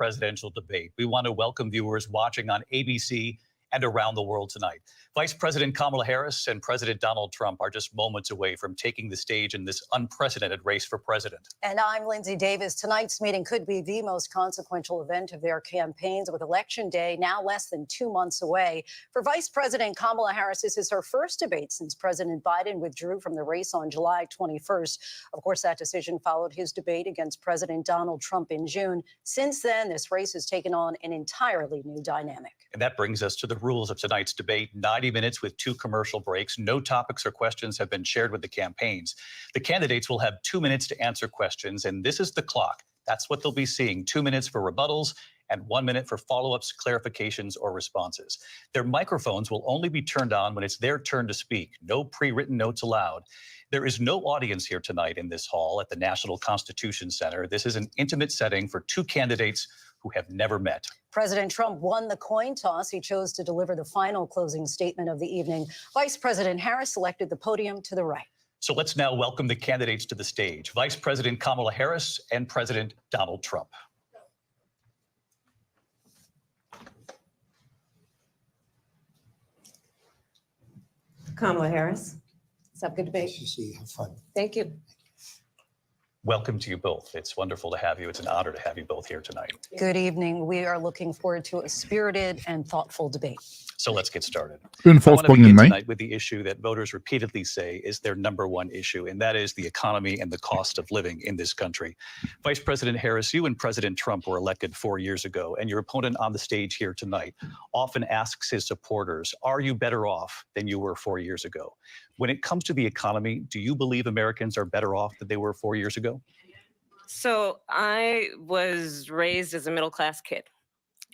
presidential debate. We want to welcome viewers watching on ABC and around the world tonight. Vice President Kamala Harris and President Donald Trump are just moments away from taking the stage in this unprecedented race for president. And I'm Lindsay Davis. Tonight's meeting could be the most consequential event of their campaigns, with Election Day now less than 2 months away. For Vice President Kamala Harris, this is her first debate since President Biden withdrew from the race on July 21st. Of course, that decision followed his debate against President Donald Trump in June. Since then, this race has taken on an entirely new dynamic. And that brings us to the rules of tonight's debate. 90 minutes with 2 commercial breaks. No topics or questions have been shared with the campaigns. The candidates will have 2 minutes to answer questions, and this is the clock. That's what they'll be seeing. 2 minutes for rebuttals and 1 minute for follow-ups, clarifications, or responses. Their microphones will only be turned on when it's their turn to speak. No pre-written notes allowed. There is no audience here tonight in this hall at the National Constitution Center. This is an intimate setting for 2 candidates who have never met. President Trump won the coin toss. He chose to deliver the final closing statement of the evening. Vice President Harris selected the podium to the right. So let's now welcome the candidates to the stage. Vice President Kamala Harris and President Donald Trump. Kamala Harris. Let's have a good debate. Nice to see you. Have fun. Thank you. Welcome to you both. It's wonderful to have you. It's an honor to have you both here tonight. Good evening. We are looking forward to a spirited and thoughtful debate. So let's get started. Une I fausse want to poignée begin de main. tonight with the issue that voters repeatedly say is their number one issue, and that is the economy and the cost of living in this country. Vice President Harris, you and President Trump were elected 4 years ago, and your opponent on the stage here tonight often asks his supporters, are you better off than you were 4 years ago? When it comes to the economy, do you believe Americans are better off than they were 4 years ago? So I was raised as a middle-class kid,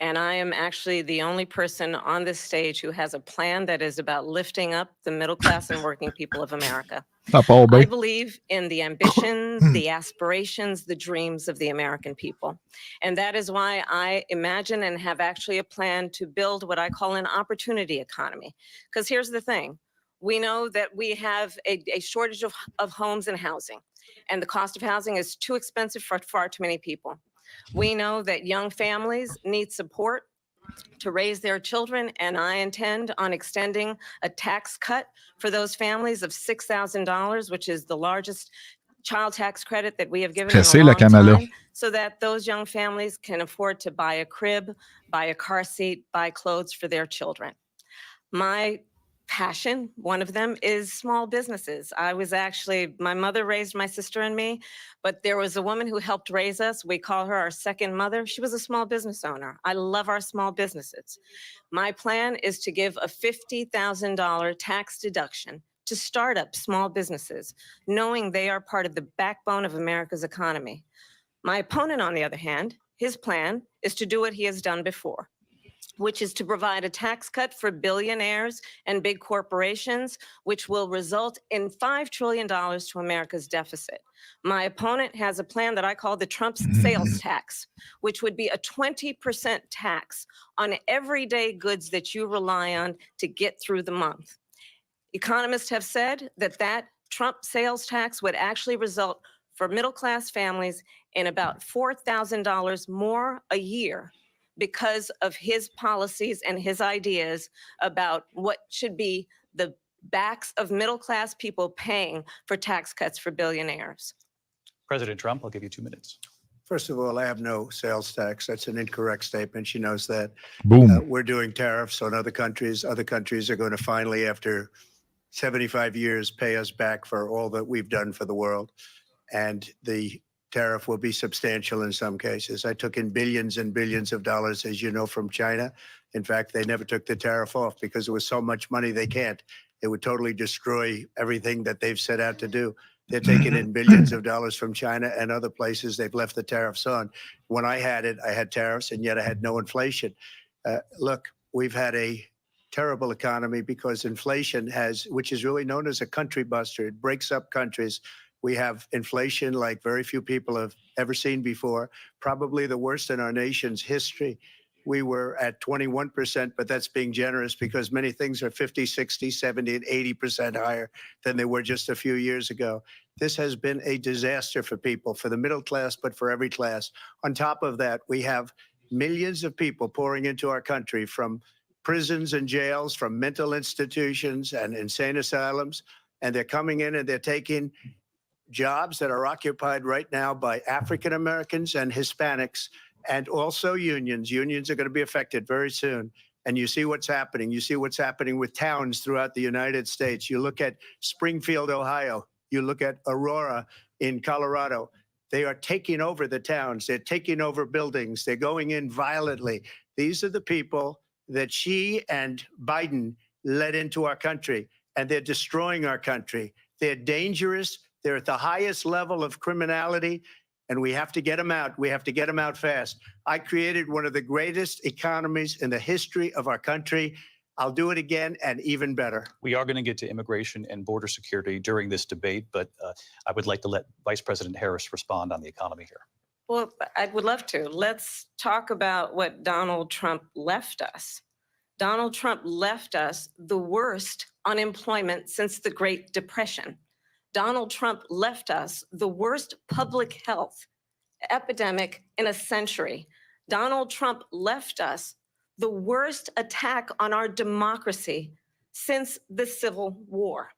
and I am actually the only person on this stage who has a plan that is about lifting up the middle class and working people of America. Ah, pas au I bec. believe in the ambitions, the aspirations, the dreams of the American people. And that is why I imagine and have actually a plan to build what I call an opportunity economy. Because here's the thing. We know that we have a shortage of homes and housing, and the cost of housing is too expensive for far too many people. We know that young families need support to raise their children, and I intend on extending a tax cut for those families of $6,000, which is the largest child tax credit that we have given in Pressez a la long Kamala. time, so that those young families can afford to buy a crib, buy a car seat, buy clothes for their children. My passion, one of them, is small businesses. My mother raised my sister and me, but there was a woman who helped raise us. We call her our second mother. She was a small business owner. I love our small businesses. My plan is to give a $50,000 tax deduction to start up small businesses, knowing they are part of the backbone of America's economy. My opponent, on the other hand, his plan is to do what he has done before, which is to provide a tax cut for billionaires and big corporations, which will result in $5 trillion to America's deficit. My opponent has a plan that I call the Trump's sales tax, which would be a 20% tax on everyday goods that you rely on to get through the month. Economists have said that Trump sales tax would actually result for middle-class families in about $4,000 more a year, because of his policies and his ideas about what should be the backs of middle-class people paying for tax cuts for billionaires. President Trump, I'll give you 2 minutes. First of all, I have no sales tax. That's an incorrect statement. She knows that. Boom. We're doing tariffs on other countries. Other countries are going to finally, after 75 years, pay us back for all that we've done for the world. And the tariff will be substantial in some cases. I took in billions and billions of dollars, as you know, from China. In fact, they never took the tariff off because there was so much money they can't. It would totally destroy everything that they've set out to do. They're taking in billions of dollars from China and other places. They've left the tariffs on. When I had it, I had tariffs, and yet I had no inflation. Look, we've had a terrible economy because inflation which is really known as a country buster. It breaks up countries. We have inflation like very few people have ever seen before, probably the worst in our nation's history. We were at 21%, but that's being generous because many things are 50, 60, 70, and 80% higher than they were just a few years ago. This has been a disaster for people, for the middle class, but for every class. On top of that, we have millions of people pouring into our country from prisons and jails, from mental institutions and insane asylums. And they're coming in and they're taking jobs that are occupied right now by African Americans and Hispanics, and also unions. Unions are going to be affected very soon. And you see what's happening. You see what's happening with towns throughout the United States. You look at Springfield, Ohio. You look at Aurora in Colorado. They are taking over the towns. They're taking over buildings. They're going in violently. These are the people that she and Biden led into our country, and they're destroying our country. They're dangerous. They're at the highest level of criminality, and we have to get them out. We have to get them out fast. I created one of the greatest economies in the history of our country. I'll do it again and even better. We are going to get to immigration and border security during this debate, but I would like to let Vice President Harris respond on the economy here. Well, I would love to. Let's talk about what Donald Trump left us. Donald Trump left us the worst unemployment since the Great Depression. Donald Trump left us the worst public health epidemic in a century. Donald Trump left us the worst attack on our democracy since the Civil War.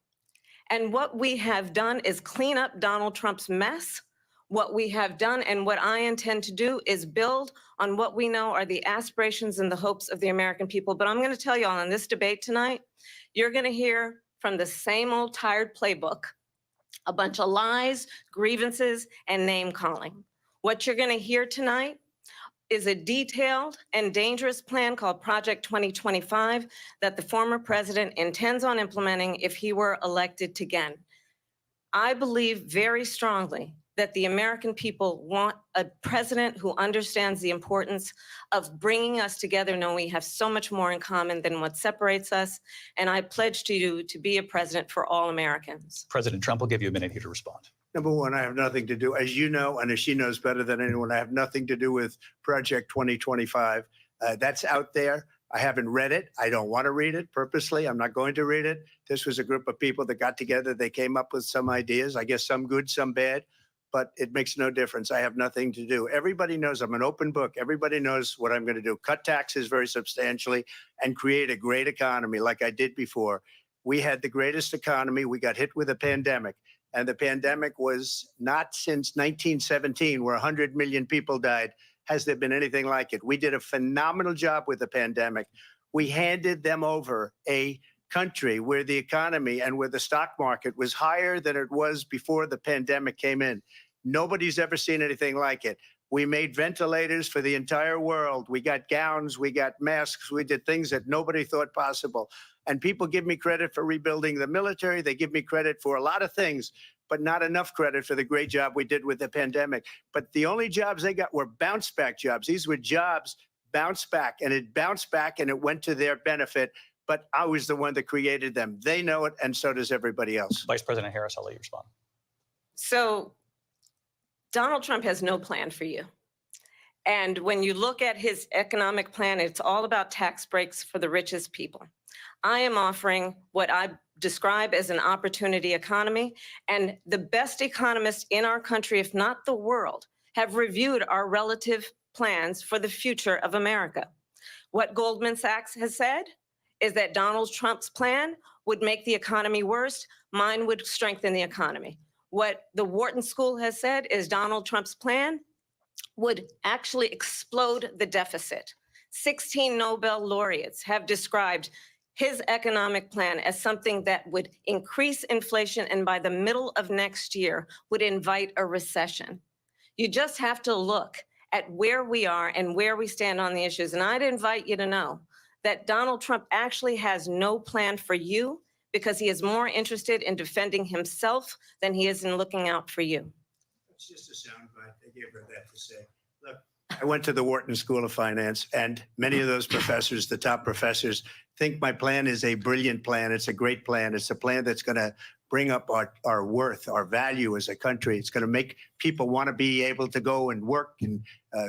And what we have done is clean up Donald Trump's mess. What we have done and what I intend to do is build on what we know are the aspirations and the hopes of the American people. But I'm going to tell you all in this debate tonight, you're going to hear from the same old tired playbook, a bunch of lies, grievances, and name calling. What you're going to hear tonight is a detailed and dangerous plan called Project 2025 that the former president intends on implementing if he were elected again. I believe very strongly that the American people want a president who understands the importance of bringing us together, knowing we have so much more in common than what separates us. And I pledge to you to be a president for all Americans. President Trump will give you a minute here to respond. Number one, I have nothing to do, as you know, and as she knows better than anyone, I have nothing to do with Project 2025. That's out there. I haven't read it. I don't want to read it purposely. I'm not going to read it. This was a group of people that got together. They came up with some ideas, I guess some good, some bad, but it makes no difference. I have nothing to do. Everybody knows I'm an open book. Everybody knows what I'm going to do. Cut taxes very substantially and create a great economy like I did before. We had the greatest economy. We got hit with a pandemic. And the pandemic was not since 1917, where 100 million people died, has there been anything like it. We did a phenomenal job with the pandemic. We handed them over a country where the economy and where the stock market was higher than it was before the pandemic came in. Nobody's ever seen anything like it. We made ventilators for the entire world. We got gowns, we got masks, we did things that nobody thought possible. And people give me credit for rebuilding the military. They give me credit for a lot of things, but not enough credit for the great job we did with the pandemic. But the only jobs they got were bounce back jobs. These were jobs bounced back, and it bounced back and it went to their benefit. But I was the one that created them. They know it, and so does everybody else. Vice President Harris, I'll let you respond. So Donald Trump has no plan for you. And when you look at his economic plan, it's all about tax breaks for the richest people. I am offering what I describe as an opportunity economy, and the best economists in our country, if not the world, have reviewed our relative plans for the future of America. What Goldman Sachs has said is that Donald Trump's plan would make the economy worse. Mine would strengthen the economy. What the Wharton School has said is Donald Trump's plan would actually explode the deficit. 16 Nobel laureates have described his economic plan as something that would increase inflation and by the middle of next year would invite a recession. You just have to look at where we are and where we stand on the issues. And I'd invite you to know that Donald Trump actually has no plan for you because he is more interested in defending himself than he is in looking out for you. It's just a soundbite. They gave her that to say. Look, I went to the Wharton School of Finance, and many of those professors, the top professors, think my plan is a brilliant plan. It's a great plan. It's a plan that's going to bring up our worth, our value as a country. It's going to make people want to be able to go and work and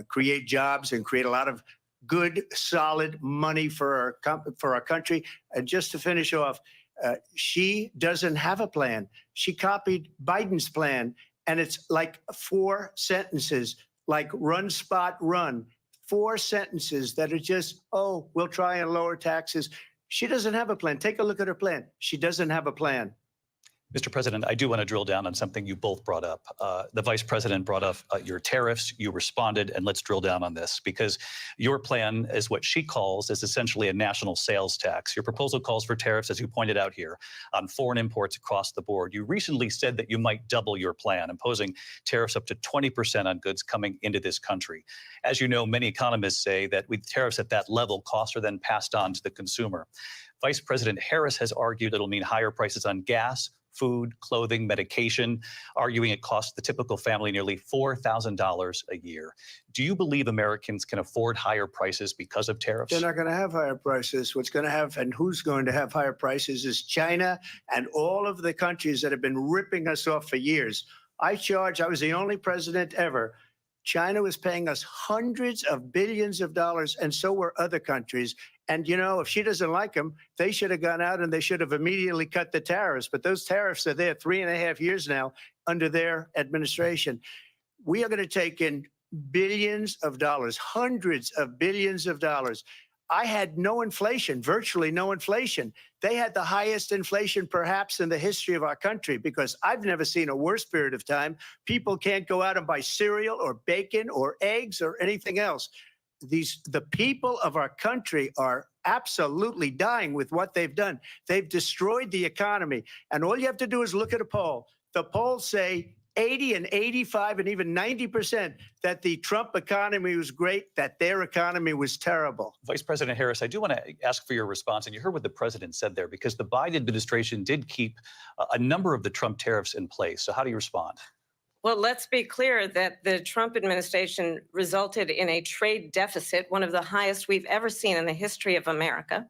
create jobs and create a lot of good, solid money for our country. And just to finish off, she doesn't have a plan. She copied Biden's plan, and it's like 4 sentences, like run, spot, run. 4 sentences that are just, oh, we'll try and lower taxes. She doesn't have a plan. Take a look at her plan. She doesn't have a plan. Mr. President, I do want to drill down on something you both brought up. The Vice President brought up your tariffs. You responded, and let's drill down on this because your plan is what she calls is essentially a national sales tax. Your proposal calls for tariffs, as you pointed out here, on foreign imports across the board. You recently said that you might double your plan, imposing tariffs up to 20% on goods coming into this country. As you know, many economists say that with tariffs at that level, costs are then passed on to the consumer. Vice President Harris has argued it'll mean higher prices on gas, food, clothing, medication, arguing it costs the typical family nearly $4,000 a year. Do you believe Americans can afford higher prices because of tariffs? They're not going to have higher prices. What's going to have and who's going to have higher prices is China and all of the countries that have been ripping us off for years. I was the only president ever. China was paying us hundreds of billions of dollars, and so were other countries. And, you know, if she doesn't like them, they should have gone out and they should have immediately cut the tariffs. But those tariffs are there 3.5 years now under their administration. We are going to take in billions of dollars, hundreds of billions of dollars. I had no inflation, virtually no inflation. They had the highest inflation perhaps in the history of our country because I've never seen a worse period of time. People can't go out and buy cereal or bacon or eggs or anything else. The people of our country are absolutely dying with what they've done. They've destroyed the economy. And all you have to do is look at a poll. The polls say 80 and 85 and even 90% that the Trump economy was great, that their economy was terrible. Vice President Harris, I do want to ask for your response. And you heard what the president said there, because the Biden administration did keep a number of the Trump tariffs in place. So how do you respond? Well, let's be clear that the Trump administration resulted in a trade deficit, one of the highest we've ever seen in the history of America.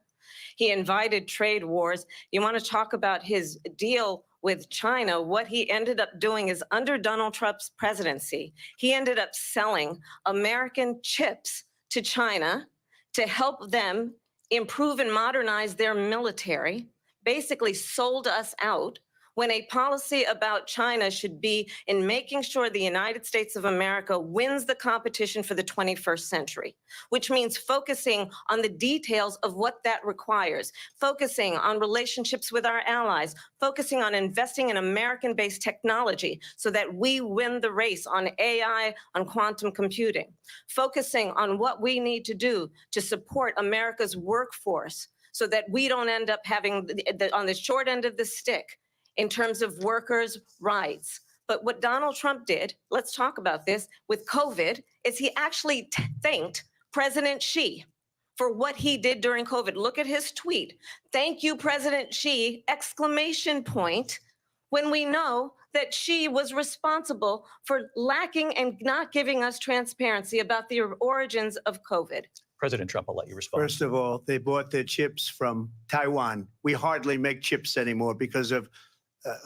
He invited trade wars. You want to talk about his deal with China? What he ended up doing is under Donald Trump's presidency, he ended up selling American chips to China to help them improve and modernize their military, basically sold us out, when a policy about China should be in making sure the United States of America wins the competition for the 21st century, which means focusing on the details of what that requires, focusing on relationships with our allies, focusing on investing in American-based technology so that we win the race on AI, on quantum computing, focusing on what we need to do to support America's workforce so that we don't end up having on the short end of the stick in terms of workers' rights. But what Donald Trump did, let's talk about this, with COVID, is he actually thanked President Xi for what he did during COVID. Look at his tweet. Thank you, President Xi, exclamation point, when we know that Xi was responsible for lacking and not giving us transparency about the origins of COVID. President Trump, I'll let you respond. First of all, they bought their chips from Taiwan. We hardly make chips anymore because of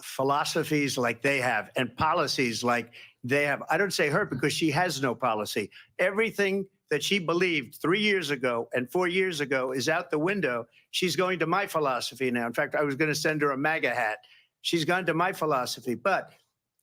philosophies like they have and policies like they have. I don't say her because she has no policy. Everything that she believed 3 years ago and 4 years ago is out the window. She's going to my philosophy now. In fact, I was going to send her a MAGA hat. She's gone to my philosophy. But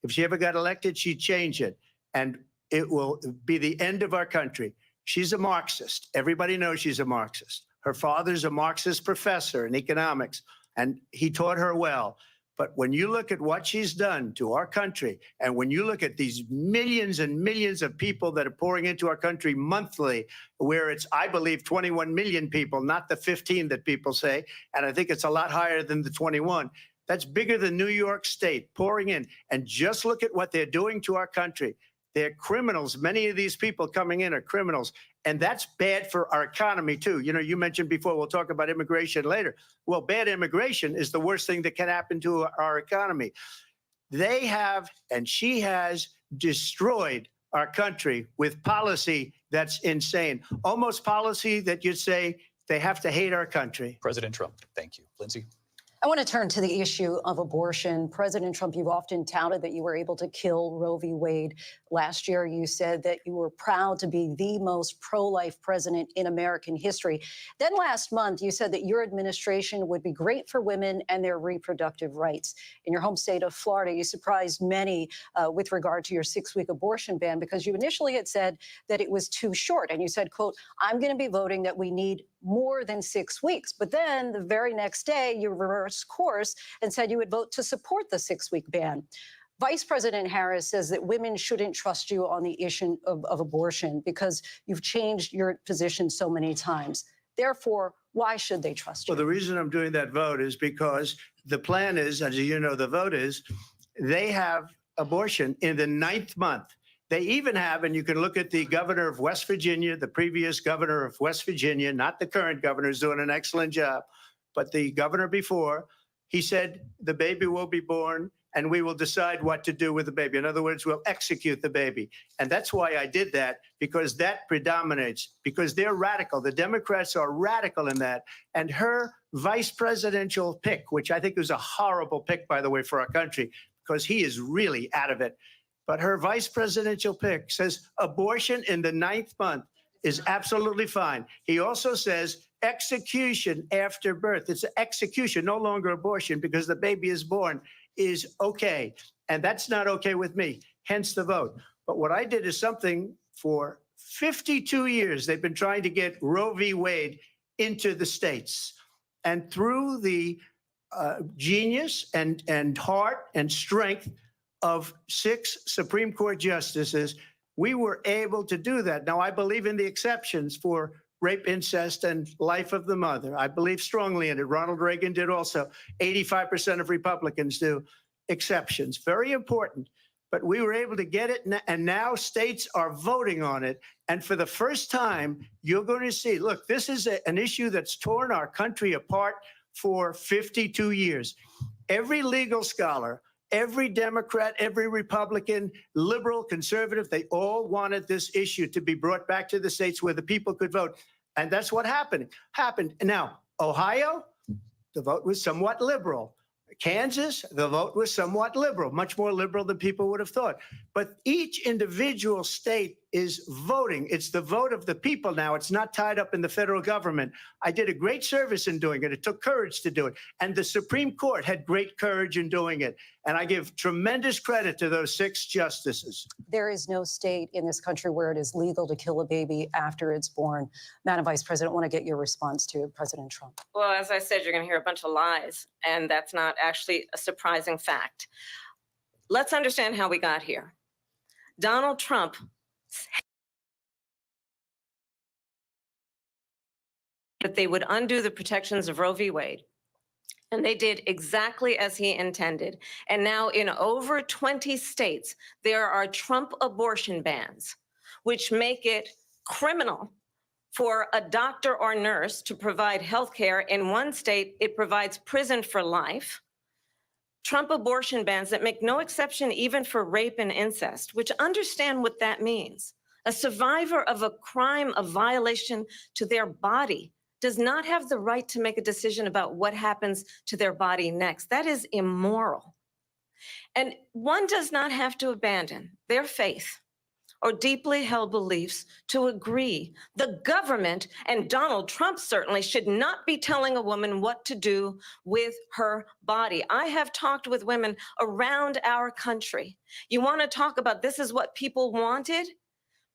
if she ever got elected, she'd change it. And it will be the end of our country. She's a Marxist. Everybody knows she's a Marxist. Her father's a Marxist professor in economics, and he taught her well. But when you look at what she's done to our country, and when you look at these millions and millions of people that are pouring into our country monthly, where it's, I believe, 21 million people, not the 15 that people say, and I think it's a lot higher than the 21. That's bigger than New York State pouring in. And just look at what they're doing to our country. They're criminals. Many of these people coming in are criminals. And that's bad for our economy, too. You know, you mentioned before, we'll talk about immigration later. Well, bad immigration is the worst thing that can happen to our economy. They have, and she has, destroyed our country with policy that's insane. Almost policy that you'd say they have to hate our country. President Trump, thank you. Lindsay? I want to turn to the issue of abortion. President Trump, you've often touted that you were able to kill Roe v. Wade. Last year, you said that you were proud to be the most pro-life president in American history. Then last month, you said that your administration would be great for women and their reproductive rights. In your home state of Florida, you surprised many with regard to your 6-week abortion ban because you initially had said that it was too short. And you said, quote, I'm going to be voting that we need more than 6 weeks. But then the very next day, you reversed course and said you would vote to support the 6-week ban. Vice President Harris says that women shouldn't trust you on the issue of abortion because you've changed your position so many times. Therefore, why should they trust you? Well, the reason I'm doing that vote is because the plan is, as you know, the vote is, they have abortion in the 9th month. They even have, and you can look at the governor of West Virginia, the previous governor of West Virginia, not the current governor, is doing an excellent job, but the governor before, he said the baby will be born and we will decide what to do with the baby. In other words, we'll execute the baby. And that's why I did that, because that predominates, because they're radical. The Democrats are radical in that. And her vice presidential pick, which I think was a horrible pick, by the way, for our country, because he is really out of it. But her vice presidential pick says abortion in the 9th month is absolutely fine. He also says execution after birth. It's execution, no longer abortion, because the baby is born, is okay. And that's not okay with me, hence the vote. But what I did is something for 52 years. They've been trying to get Roe v. Wade into the states. And through the genius and heart and strength of 6 Supreme Court justices, we were able to do that. Now, I believe in the exceptions for rape, incest, and life of the mother. I believe strongly in it. Ronald Reagan did also. 85% of Republicans do. Exceptions, very important. But we were able to get it, and now states are voting on it. And for the first time, you're going to see, look, this is an issue that's torn our country apart for 52 years. Every legal scholar, every Democrat, every Republican, liberal, conservative, they all wanted this issue to be brought back to the states where the people could vote. And that's what happened. Now, Ohio, the vote was somewhat liberal. Kansas, the vote was somewhat liberal, much more liberal than people would have thought. But each individual state is voting. It's the vote of the people now. It's not tied up in the federal government. I did a great service in doing it. It took courage to do it. And the Supreme Court had great courage in doing it. And I give tremendous credit to those 6 justices. There is no state in this country where it is legal to kill a baby after it's born. Madam Vice President, I want to get your response to President Trump. Well, as I said, you're going to hear a bunch of lies, and that's not actually a surprising fact. Let's understand how we got here. Donald Trump that they would undo the protections of Roe v. Wade. And they did exactly as he intended. And now in over 20 states, there are Trump abortion bans, which make it criminal for a doctor or nurse to provide health care. In one state, it provides prison for life. Trump abortion bans that make no exception even for rape and incest, which understand what that means. A survivor of a crime of violation to their body does not have the right to make a decision about what happens to their body next. That is immoral. And one does not have to abandon their faith or deeply held beliefs to agree. The government, and Donald Trump certainly, should not be telling a woman what to do with her body. I have talked with women around our country. You want to talk about this is what people wanted?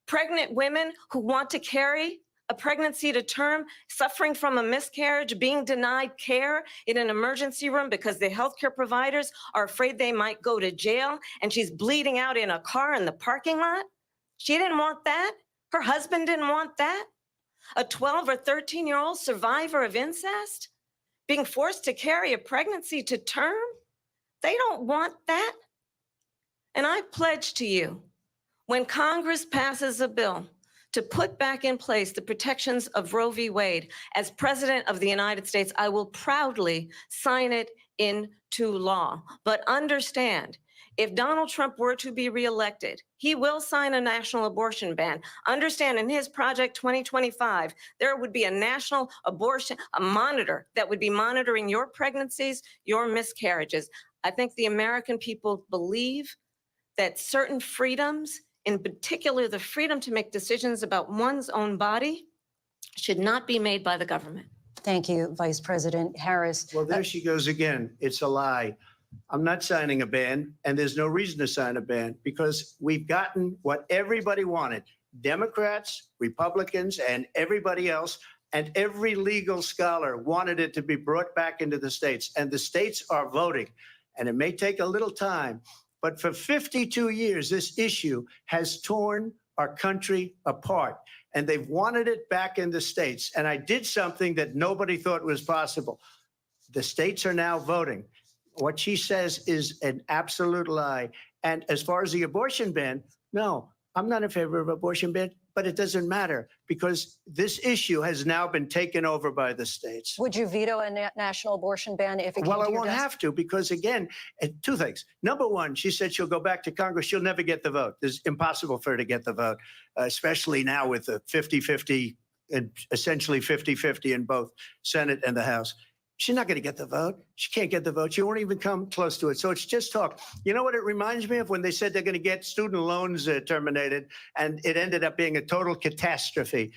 Pregnant women who want to carry a pregnancy to term, suffering from a miscarriage, being denied care in an emergency room because the healthcare providers are afraid they might go to jail, and she's bleeding out in a car in the parking lot. She didn't want that. Her husband didn't want that. A 12 or 13-year-old survivor of incest being forced to carry a pregnancy to term. They don't want that. And I pledge to you, when Congress passes a bill to put back in place the protections of Roe v. Wade, as President of the United States, I will proudly sign it into law. But understand, If Donald Trump were to be reelected, he will sign a national abortion ban. Understand, in his Project 2025, there would be a national abortion, a monitor that would be monitoring your pregnancies, your miscarriages. I think the American people believe that certain freedoms, in particular the freedom to make decisions about one's own body, should not be made by the government. Thank you, Vice President Harris. Well, there she goes again. It's a lie. I'm not signing a ban, and there's no reason to sign a ban because we've gotten what everybody wanted. Democrats, Republicans, and everybody else, and every legal scholar wanted it to be brought back into the states, and the states are voting. And it may take a little time, but for 52 years, this issue has torn our country apart, and they've wanted it back in the states. And I did something that nobody thought was possible. The states are now voting. What she says is an absolute lie. And as far as the abortion ban, no, I'm not in favor of abortion ban, but it doesn't matter because this issue has now been taken over by the states. Would you veto a national abortion ban if it came Well, to I your won't desk? have to because, again, two things. Number one, she said she'll go back to Congress. She'll never get the vote. It's impossible for her to get the vote, especially now with the 50-50 and essentially 50-50 in both Senate and the House. She's not going to get the vote. She can't get the vote. She won't even come close to it. So it's just talk. You know what it reminds me of when they said they're going to get student loans terminated, and it ended up being a total catastrophe.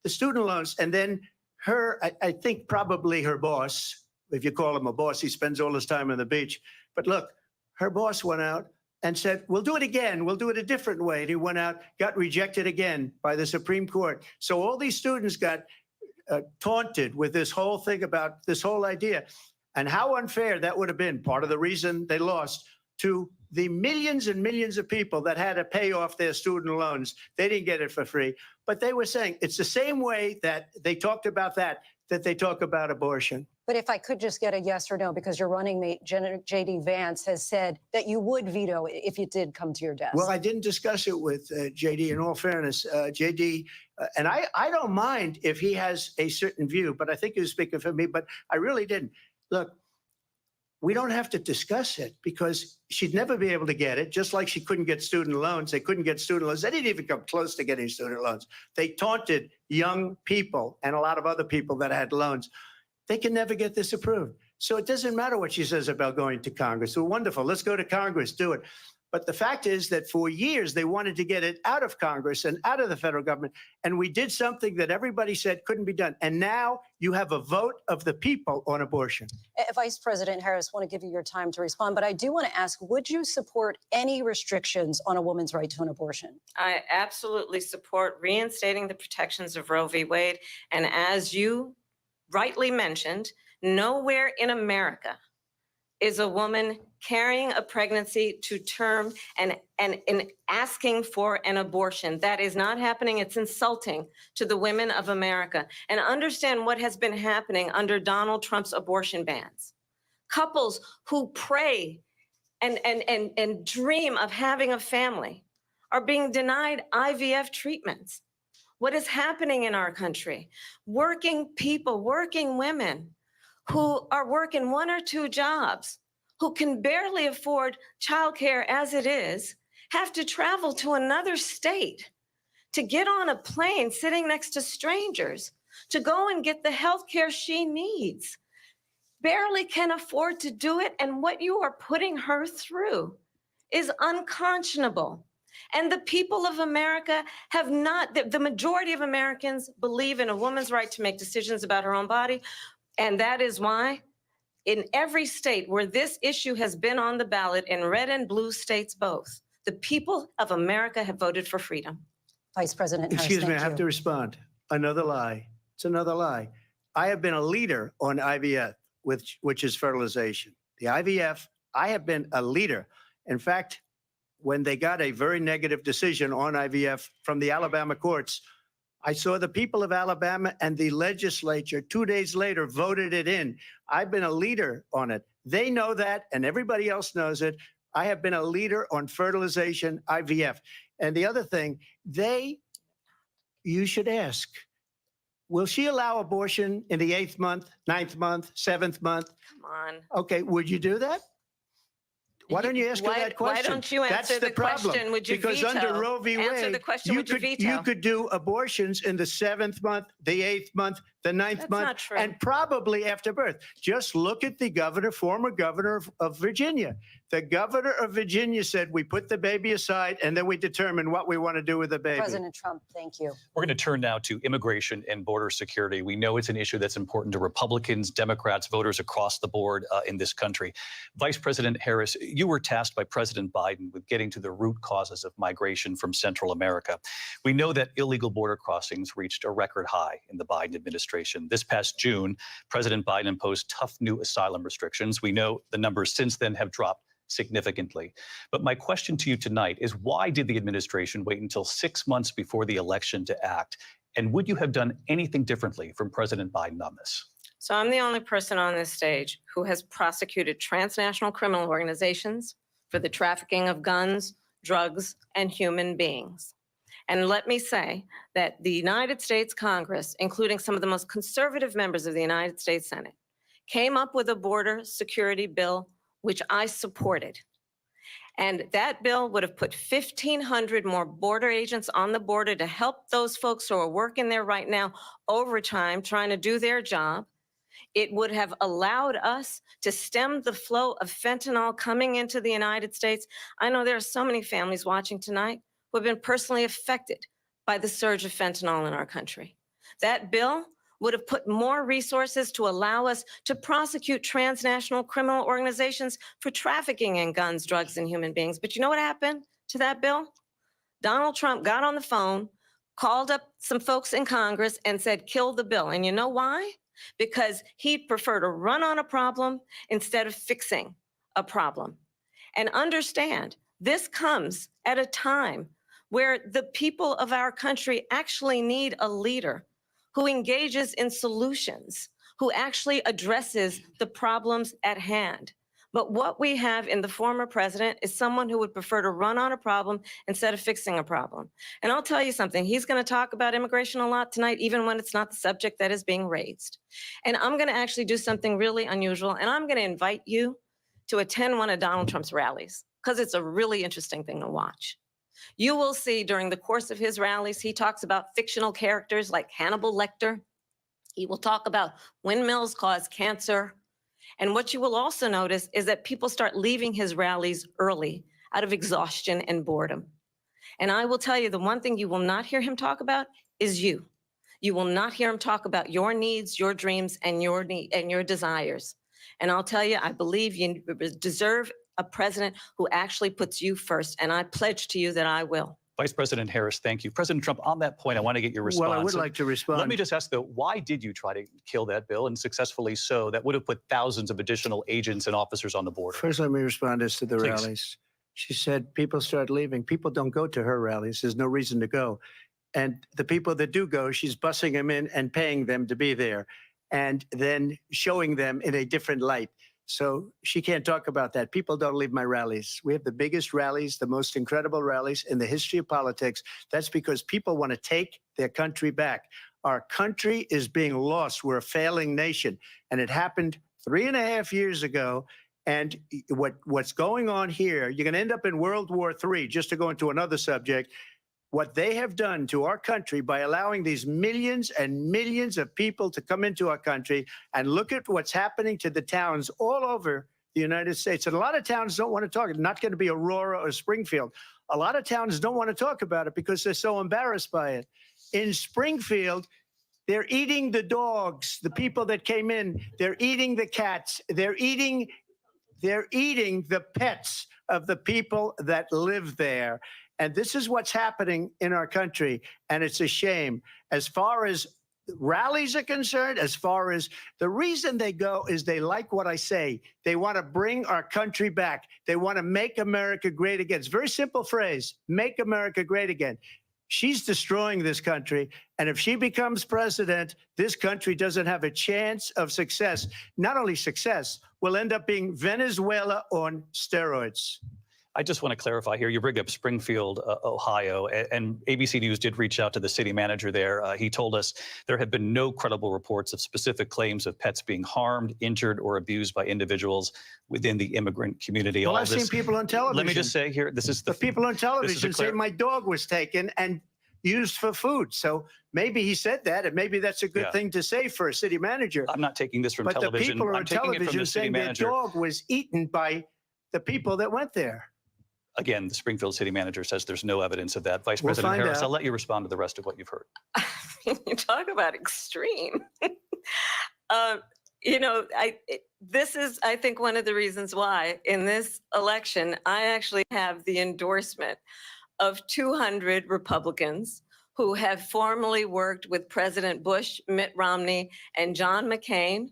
The student loans, and then her, I think probably her boss, if you call him a boss, he spends all his time on the beach. But look, her boss went out and said, we'll do it again. We'll do it a different way. And he went out, got rejected again by the Supreme Court. So all these students got taunted with this whole thing about this whole idea and how unfair that would have been. Part of the reason they lost to the millions and millions of people that had to pay off their student loans. They didn't get it for free, but they were saying it's the same way that they talked about that they talk about abortion. But if I could just get a yes or no, because your running mate, J.D. Vance, has said that you would veto it if it did come to your desk. Well, I didn't discuss it with J.D. In all fairness, J.D. And I don't mind if he has a certain view, but I think he was speaking for me, but I really didn't. Look, we don't have to discuss it because she'd never be able to get it, just like she couldn't get student loans. They couldn't get student loans. They didn't even come close to getting student loans. They taunted young people and a lot of other people that had loans. They can never get this approved. So it doesn't matter what she says about going to Congress. So wonderful. Let's go to Congress, do it. But the fact is that for years, they wanted to get it out of Congress and out of the federal government. And we did something that everybody said couldn't be done. And now you have a vote of the people on abortion. Vice President Harris, I want to give you your time to respond, but I do want to ask, would you support any restrictions on a woman's right to an abortion? I absolutely support reinstating the protections of Roe v. Wade. And as you rightly mentioned, nowhere in America is a woman carrying a pregnancy to term and asking for an abortion. That is not happening. It's insulting to the women of America. And understand what has been happening under Donald Trump's abortion bans. Couples who pray and dream of having a family are being denied IVF treatments. What is happening in our country? Working people, working women who are working one or two jobs, who can barely afford childcare as it is, have to travel to another state to get on a plane sitting next to strangers to go and get the health care she needs. Barely can afford to do it, and what you are putting her through is unconscionable. And the people of America have not, the majority of Americans believe in a woman's right to make decisions about her own body. And that is why in every state where this issue has been on the ballot, in red and blue states both, the people of America have voted for freedom. Vice President Harris, Excuse me, I thank have you. to respond. Another lie. It's another lie. I have been a leader on IVF, which is fertilization. The IVF, I have been a leader. In fact, when they got a very negative decision on IVF from the Alabama courts, I saw the people of Alabama and the legislature 2 days later voted it in. I've been a leader on it. They know that, and everybody else knows it. I have been a leader on fertilization, IVF. And the other thing, you should ask, will she allow abortion in the 8th month, 9th month, 7th month? Come on. Okay, would you do that? Why don't you ask her that question? Why don't you That's answer the the problem. question? Would you Because veto? under Roe v. Answer Wade, the question. Would you veto? you could do abortions in the 7th month, the 8th month, the 9th That's month, not true. and probably after birth. Just look at the former governor of Virginia. The governor of Virginia said, we put the baby aside and then we determine what we want to do with the baby. President Trump, thank you. We're going to turn now to immigration and border security. We know it's an issue that's important to Republicans, Democrats, voters across the board in this country. Vice President Harris, you were tasked by President Biden with getting to the root causes of migration from Central America. We know that illegal border crossings reached a record high in the Biden administration. This past June, President Biden imposed tough new asylum restrictions. We know the numbers since then have dropped significantly. But my question to you tonight is, why did the administration wait until 6 months before the election to act? And would you have done anything differently from President Biden on this? So I'm the only person on this stage who has prosecuted transnational criminal organizations for the trafficking of guns, drugs, and human beings. And let me say that the United States Congress, including some of the most conservative members of the United States Senate, came up with a border security bill, which I supported. And that bill would have put 1,500 more border agents on the border to help those folks who are working there right now overtime, trying to do their job. It would have allowed us to stem the flow of fentanyl coming into the United States. I know there are so many families watching tonight who have been personally affected by the surge of fentanyl in our country. That bill would have put more resources to allow us to prosecute transnational criminal organizations for trafficking in guns, drugs, and human beings. But you know what happened to that bill? Donald Trump got on the phone, called up some folks in Congress and said, kill the bill. And you know why? Because he'd prefer to run on a problem instead of fixing a problem. And understand, this comes at a time where the people of our country actually need a leader who engages in solutions, who actually addresses the problems at hand. But what we have in the former president is someone who would prefer to run on a problem instead of fixing a problem. And I'll tell you something, he's going to talk about immigration a lot tonight, even when it's not the subject that is being raised. And I'm going to actually do something really unusual, and I'm going to invite you to attend one of Donald Trump's rallies, because it's a really interesting thing to watch. You will see during the course of his rallies, he talks about fictional characters like Hannibal Lecter. He will talk about windmills cause cancer. And what you will also notice is that people start leaving his rallies early out of exhaustion and boredom. And I will tell you, the one thing you will not hear him talk about is you. You will not hear him talk about your needs, your dreams, and your desires. And I'll tell you, I believe you deserve a president who actually puts you first. And I pledge to you that I will. Vice President Harris, thank you. President Trump, on that point, I want to get your response. Well, I would like to respond. Let me just ask, though, why did you try to kill that bill, and successfully so? That would have put thousands of additional agents and officers on the border. First, let me respond as to the Please. rallies. She said people start leaving. People don't go to her rallies. There's no reason to go. And the people that do go, she's bussing them in and paying them to be there, and then showing them in a different light. So she can't talk about that. People don't leave my rallies. We have the biggest rallies, the most incredible rallies in the history of politics. That's because people want to take their country back. Our country is being lost. We're a failing nation. And it happened 3.5 years ago. And what's going on here, you're going to end up in World War III, just to go into another subject. What they have done to our country by allowing these millions and millions of people to come into our country, and look at what's happening to the towns all over the United States. And a lot of towns don't want to talk. It's not going to be Aurora or Springfield. A lot of towns don't want to talk about it because they're so embarrassed by it. In Springfield, they're eating the dogs, the people that came in. They're eating the cats. They're eating the pets of the people that live there. And this is what's happening in our country, and it's a shame. As far as rallies are concerned, as far as the reason they go is they like what I say. They want to bring our country back. They want to make America great again. It's a very simple phrase, make America great again. She's destroying this country, and if she becomes president, this country doesn't have a chance of success. Not only success, we'll end up being Venezuela on steroids. I just want to clarify here. You bring up Springfield, Ohio, and ABC News did reach out to the city manager there. He told us there have been no credible reports of specific claims of pets being harmed, injured, or abused by individuals within the immigrant community. Well, All I've this, seen people on television. let me just say here, this is the people on television say clar- my dog was taken and used for food. So maybe he said that, and maybe that's a good Yeah. thing to say for a city manager. I'm not taking this from But the television. people I'm on taking it from television the city saying their manager. dog was eaten by the people that went there. Again, the Springfield city manager says there's no evidence of that. Vice We'll President find Harris, out. I'll let you respond to the rest of what you've heard. You talk about extreme. This is, I think, one of the reasons why in this election, I actually have the endorsement of 200 Republicans who have formerly worked with President Bush, Mitt Romney, and John McCain,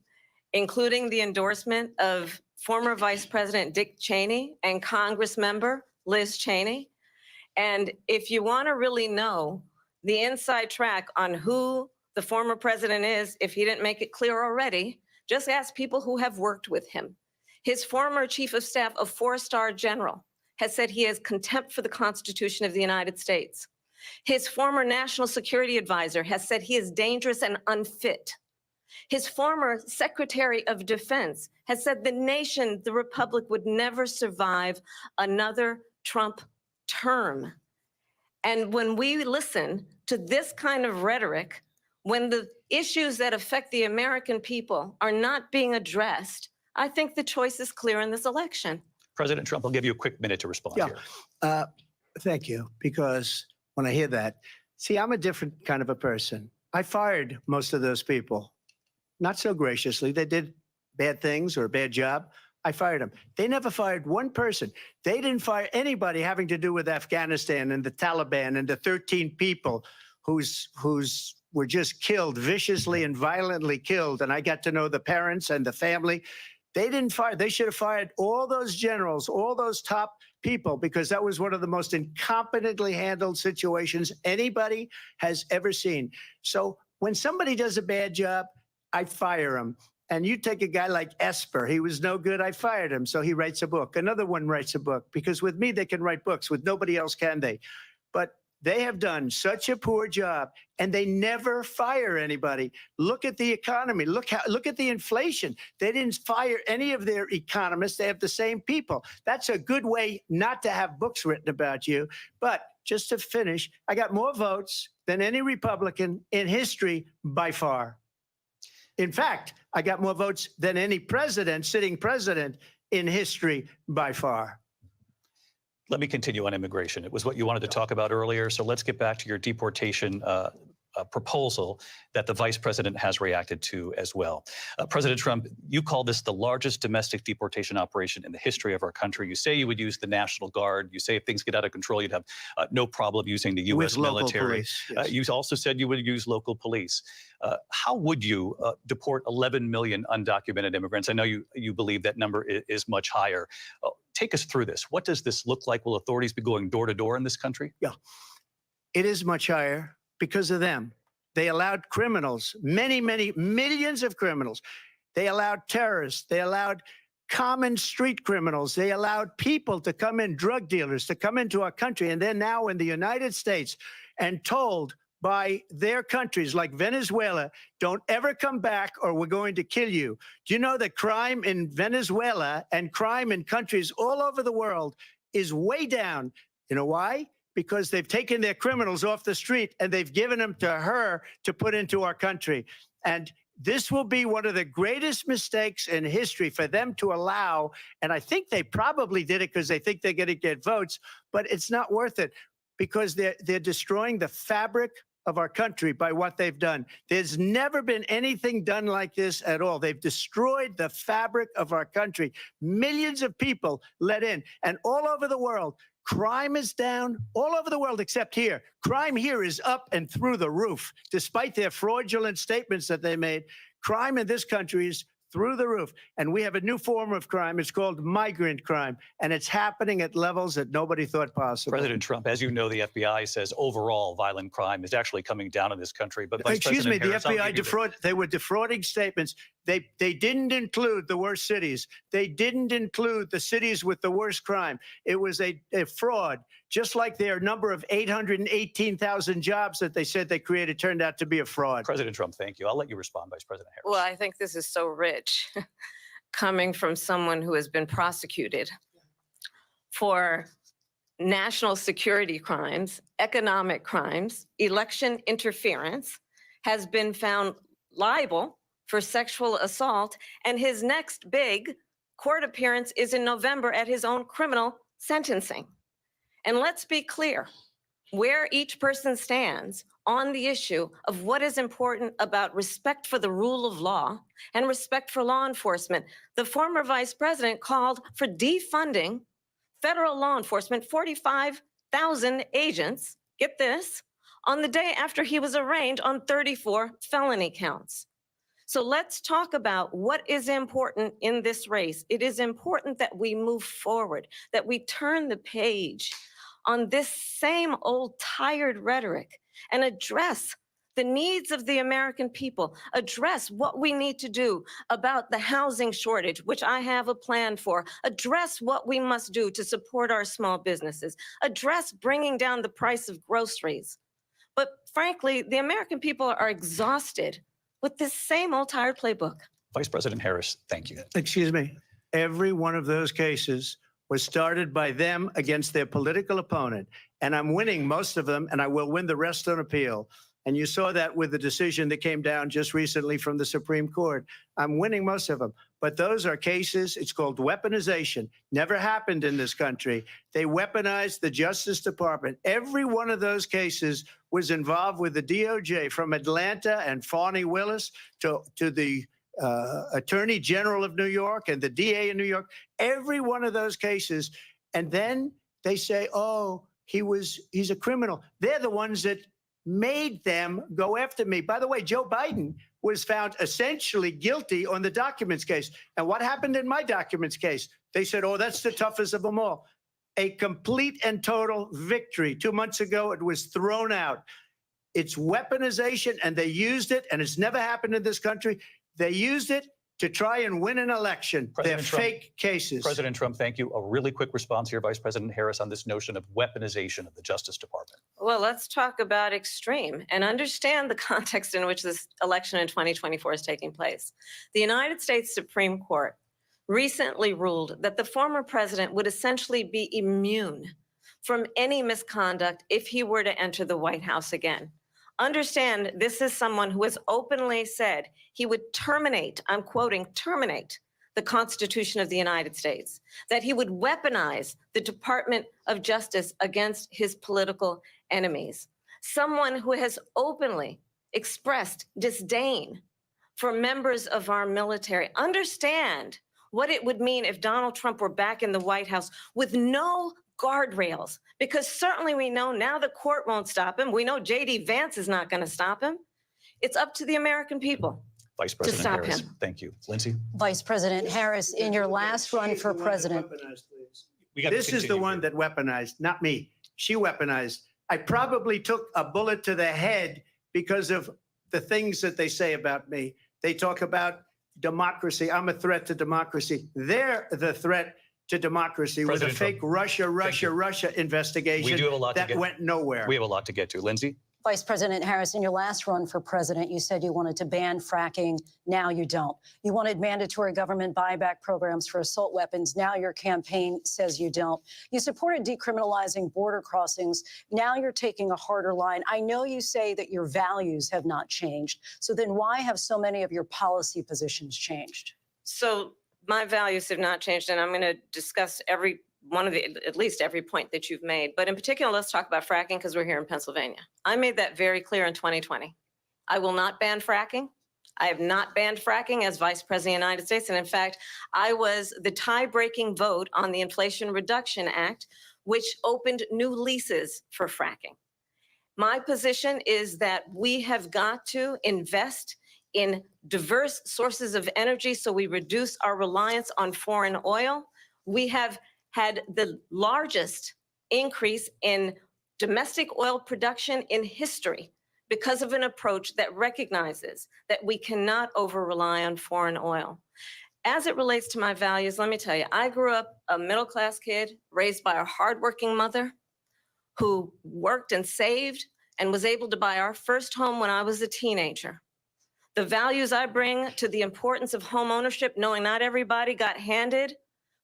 including the endorsement of former Vice President Dick Cheney and Congress member Liz Cheney. And if you want to really know the inside track on who the former president is, if he didn't make it clear already, just ask people who have worked with him. His former chief of staff, a 4-star general, has said he has contempt for the Constitution of the United States. His former national security advisor has said he is dangerous and unfit. His former Secretary of Defense has said the nation, the republic, would never survive another Trump term. And when we listen to this kind of rhetoric, when the issues that affect the American people are not being addressed, I think the choice is clear in this election. President Trump, I'll give you a quick minute to respond Yeah. here. Thank you. Because when I hear that, see, I'm a different kind of a person. I fired most of those people, not so graciously. They did bad things or a bad job. I fired them. They never fired one person. They didn't fire anybody having to do with Afghanistan and the Taliban and the 13 people whose were just killed, viciously and violently killed. And I got to know the parents and the family. They didn't fire. They should have fired all those generals, all those top people, because that was one of the most incompetently handled situations anybody has ever seen. So when somebody does a bad job, I fire him. And you take a guy like Esper, he was no good, I fired him. So he writes a book. Another one writes a book, because with me, they can write books. With nobody else can they? But they have done such a poor job, and they never fire anybody. Look at the economy. Look at the inflation. They didn't fire any of their economists. They have the same people. That's a good way not to have books written about you. But just to finish, I got more votes than any Republican in history by far. In fact, I got more votes than any president, sitting president in history by far. Let me continue on immigration. It was what you wanted to talk about earlier. So let's get back to your deportation proposal that the vice president has reacted to as well. President Trump, you call this the largest domestic deportation operation in the history of our country. You say you would use the National Guard. You say if things get out of control, you'd have no problem using the U.S. military. Police, yes. You also said you would use local police. How would you deport 11 million undocumented immigrants? I know you believe that number is much higher. Take us through this. What does this look like? Will authorities be going door to door in this country? Yeah, it is much higher because of them. They allowed criminals, many, many millions of criminals. They allowed terrorists. They allowed common street criminals. They allowed people to come in, drug dealers to come into our country. And they're now in the United States and told by their countries like Venezuela, don't ever come back or we're going to kill you. Do you know that crime in Venezuela and crime in countries all over the world is way down? You know why? Because they've taken their criminals off the street and they've given them to her to put into our country. And this will be one of the greatest mistakes in history for them to allow. And I think they probably did it because they think they're going to get votes, but it's not worth it because they're destroying the fabric of our country by what they've done. There's never been anything done like this at all. They've destroyed the fabric of our country. Millions of people let in, and all over the world, crime is down all over the world except here. Crime here is up and through the roof. Despite their fraudulent statements that they made, crime in this country is through the roof. And we have a new form of crime. It's called migrant crime. And it's happening at levels that nobody thought possible. President Trump, as you know, the FBI says overall violent crime is actually coming down in this country. But Vice Excuse me, President the Harris, FBI they were defrauding statements. They didn't include the worst cities. They didn't include the cities with the worst crime. It was a fraud, just like their number of 818,000 jobs that they said they created turned out to be a fraud. President Trump, thank you. I'll let you respond, Vice President Harris. Well, I think this is so rich coming from someone who has been prosecuted for national security crimes, economic crimes, election interference, has been found liable for sexual assault, and his next big court appearance is in November at his own criminal sentencing. And let's be clear where each person stands on the issue of what is important about respect for the rule of law and respect for law enforcement. The former vice president called for defunding federal law enforcement, 45,000 agents, get this, on the day after he was arraigned on 34 felony counts. So let's talk about what is important in this race. It is important that we move forward, that we turn the page on this same old tired rhetoric and address the needs of the American people, address what we need to do about the housing shortage, which I have a plan for, address what we must do to support our small businesses, address bringing down the price of groceries. But frankly, the American people are exhausted with this same old tired playbook. Vice President Harris, thank you. Excuse me. Every one of those cases was started by them against their political opponent. And I'm winning most of them, and I will win the rest on appeal. And you saw that with the decision that came down just recently from the Supreme Court. I'm winning most of them. But those are cases, it's called weaponization. Never happened in this country. They weaponized the Justice Department. Every one of those cases was involved with the DOJ, from Atlanta and Fani Willis to the Attorney General of New York and the DA in New York. Every one of those cases. And then they say, oh, he's a criminal. They're the ones that made them go after me. By the way, Joe Biden was found essentially guilty on the documents case. And what happened in my documents case? They said, oh, that's the toughest of them all. A complete and total victory. 2 months ago, it was thrown out. It's weaponization, and they used it, and it's never happened in this country. They used it to try and win an election. They're fake cases. President Trump, thank you. A really quick response here, Vice President Harris, on this notion of weaponization of the Justice Department. Well, let's talk about extreme and understand the context in which this election in 2024 is taking place. The United States Supreme Court recently ruled that the former president would essentially be immune from any misconduct if he were to enter the White House again. Understand, this is someone who has openly said he would terminate, I'm quoting, terminate the Constitution of the United States, that he would weaponize the Department of Justice against his political enemies. Someone who has openly expressed disdain for members of our military. Understand what it would mean if Donald Trump were back in the White House with no guardrails, because certainly we know now the court won't stop him. We know J.D. Vance is not going to stop him. It's up to the American people. Vice President stop Harris, him. thank you. Lindsay? Vice President Harris, in your last run for president. This is the one that weaponized, not me. She weaponized. I probably took a bullet to the head because of the things that they say about me. They talk about democracy. I'm a threat to democracy. They're the threat to democracy with a fake Russia investigation that went nowhere. We have a lot to get to. Lindsay? Vice President Harris, in your last run for president, you said you wanted to ban fracking. Now you don't. You wanted mandatory government buyback programs for assault weapons. Now your campaign says you don't. You supported decriminalizing border crossings. Now you're taking a harder line. I know you say that your values have not changed. So then why have so many of your policy positions changed? So my values have not changed, and I'm going to discuss every one of the, at least every point that you've made. But in particular, let's talk about fracking because we're here in Pennsylvania. I made that very clear in 2020. I will not ban fracking. I have not banned fracking as Vice President of the United States. And in fact, I was the tie-breaking vote on the Inflation Reduction Act, which opened new leases for fracking. My position is that we have got to invest in diverse sources of energy so we reduce our reliance on foreign oil. We have had the largest increase in domestic oil production in history because of an approach that recognizes that we cannot over-rely on foreign oil. As it relates to my values, let me tell you, I grew up a middle-class kid raised by a hardworking mother who worked and saved and was able to buy our first home when I was a teenager. The values I bring to the importance of home ownership, knowing not everybody got handed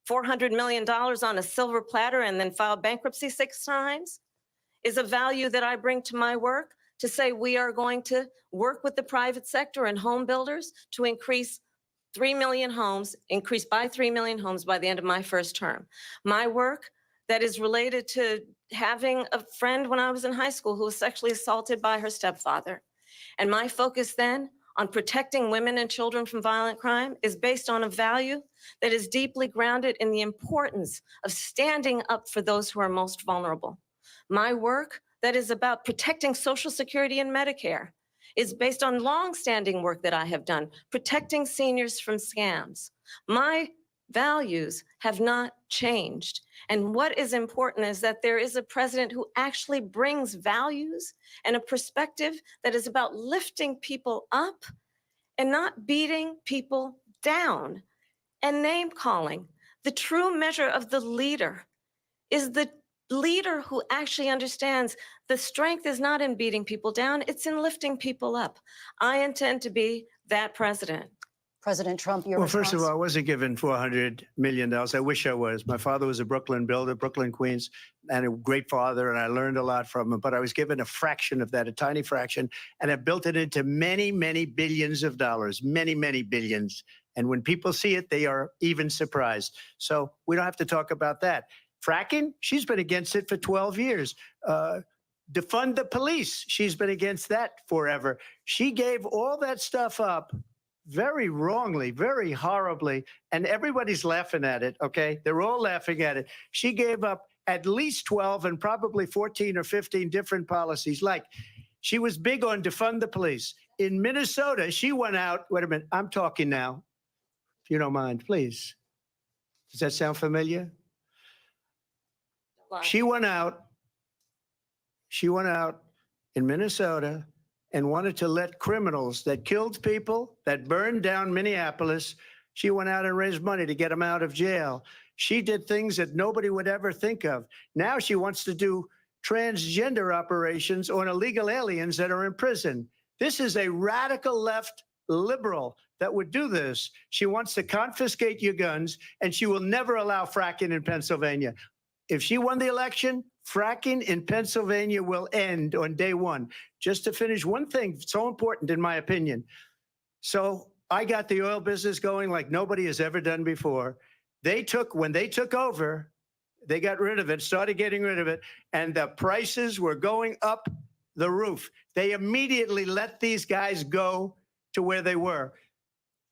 $400 million on a silver platter and then filed bankruptcy 6 times, is a value that I bring to my work to say we are going to work with the private sector and home builders to increase 3 million homes, increase by 3 million homes by the end of my first term. My work that is related to having a friend when I was in high school who was sexually assaulted by her stepfather. And my focus then on protecting women and children from violent crime is based on a value that is deeply grounded in the importance of standing up for those who are most vulnerable. My work that is about protecting Social Security and Medicare is based on longstanding work that I have done, protecting seniors from scams. My values have not changed. And what is important is that there is a president who actually brings values and a perspective that is about lifting people up and not beating people down and name calling. The true measure of the leader is the leader who actually understands the strength is not in beating people down, it's in lifting people up. I intend to be that president. President Trump, your Well, response? first of all, I wasn't given $400 million. I wish I was. My father was a Brooklyn builder, Brooklyn, Queens, and a great father, and I learned a lot from him. But I was given a fraction of that, a tiny fraction, and I built it into many, many billions of dollars, many, many billions. And when people see it, they are even surprised. So we don't have to talk about that. Fracking, she's been against it for 12 years. Defund the police, she's been against that forever. She gave all that stuff up very wrongly, very horribly, and everybody's laughing at it, okay? They're all laughing at it. She gave up at least 12 and probably 14 or 15 different policies. Like, she was big on defund the police. In Minnesota, she went out, wait a minute, I'm talking now, if you don't mind, please. Does that sound familiar? She went out in Minnesota and wanted to let criminals that killed people, that burned down Minneapolis, she went out and raised money to get them out of jail. She did things that nobody would ever think of. Now she wants to do transgender operations on illegal aliens that are in prison. This is a radical left liberal that would do this. She wants to confiscate your guns, and she will never allow fracking in Pennsylvania. If she won the election, fracking in Pennsylvania will end on day one. Just to finish, one thing so important in my opinion. So I got the oil business going like nobody has ever done before. When they took over, they got rid of it, started getting rid of it, and the prices were going up the roof. They immediately let these guys go to where they were.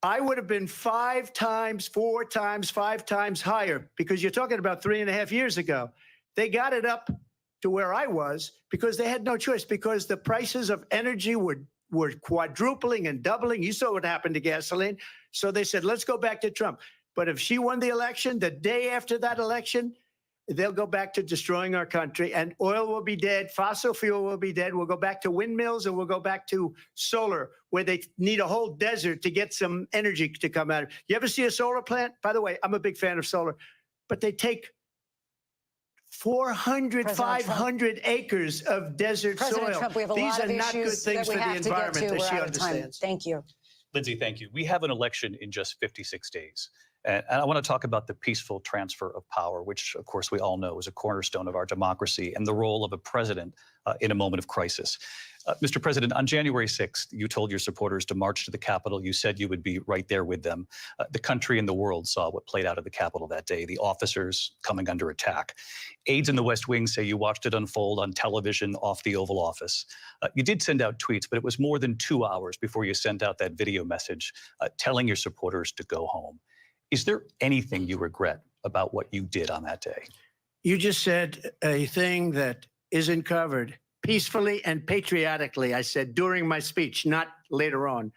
I would have been 5 times, 4 times, 5 times higher, because you're talking about 3.5 years ago. They got it up to where I was because they had no choice, because the prices of energy were quadrupling and doubling. You saw what happened to gasoline. So they said, let's go back to Trump. But if she won the election, the day after that election, they'll go back to destroying our country, and oil will be dead. Fossil fuel will be dead. We'll go back to windmills, and we'll go back to solar, where they need a whole desert to get some energy to come out of. You ever see a solar plant? By the way, I'm a big fan of solar, but they take 400, 500 acres of desert President soil. Trump, we have a These lot are of not good issues things that for we the have to get environment to. that We're she out of time. understands. Thank you. Lindsay, thank you. We have an election in just 56 days. And I want to talk about the peaceful transfer of power, which, of course, we all know is a cornerstone of our democracy, and the role of a president in a moment of crisis. Mr. President, on January 6th, you told your supporters to march to the Capitol. You said you would be right there with them. The country and the world saw what played out at the Capitol that day, the officers coming under attack. Aides in the West Wing say you watched it unfold on television off the Oval Office. You did send out tweets, but it was more than 2 hours before you sent out that video message telling your supporters to go home. Is there anything you regret about what you did on that day? You just said a thing that isn't covered. Peacefully and patriotically, I said during my speech, not later on.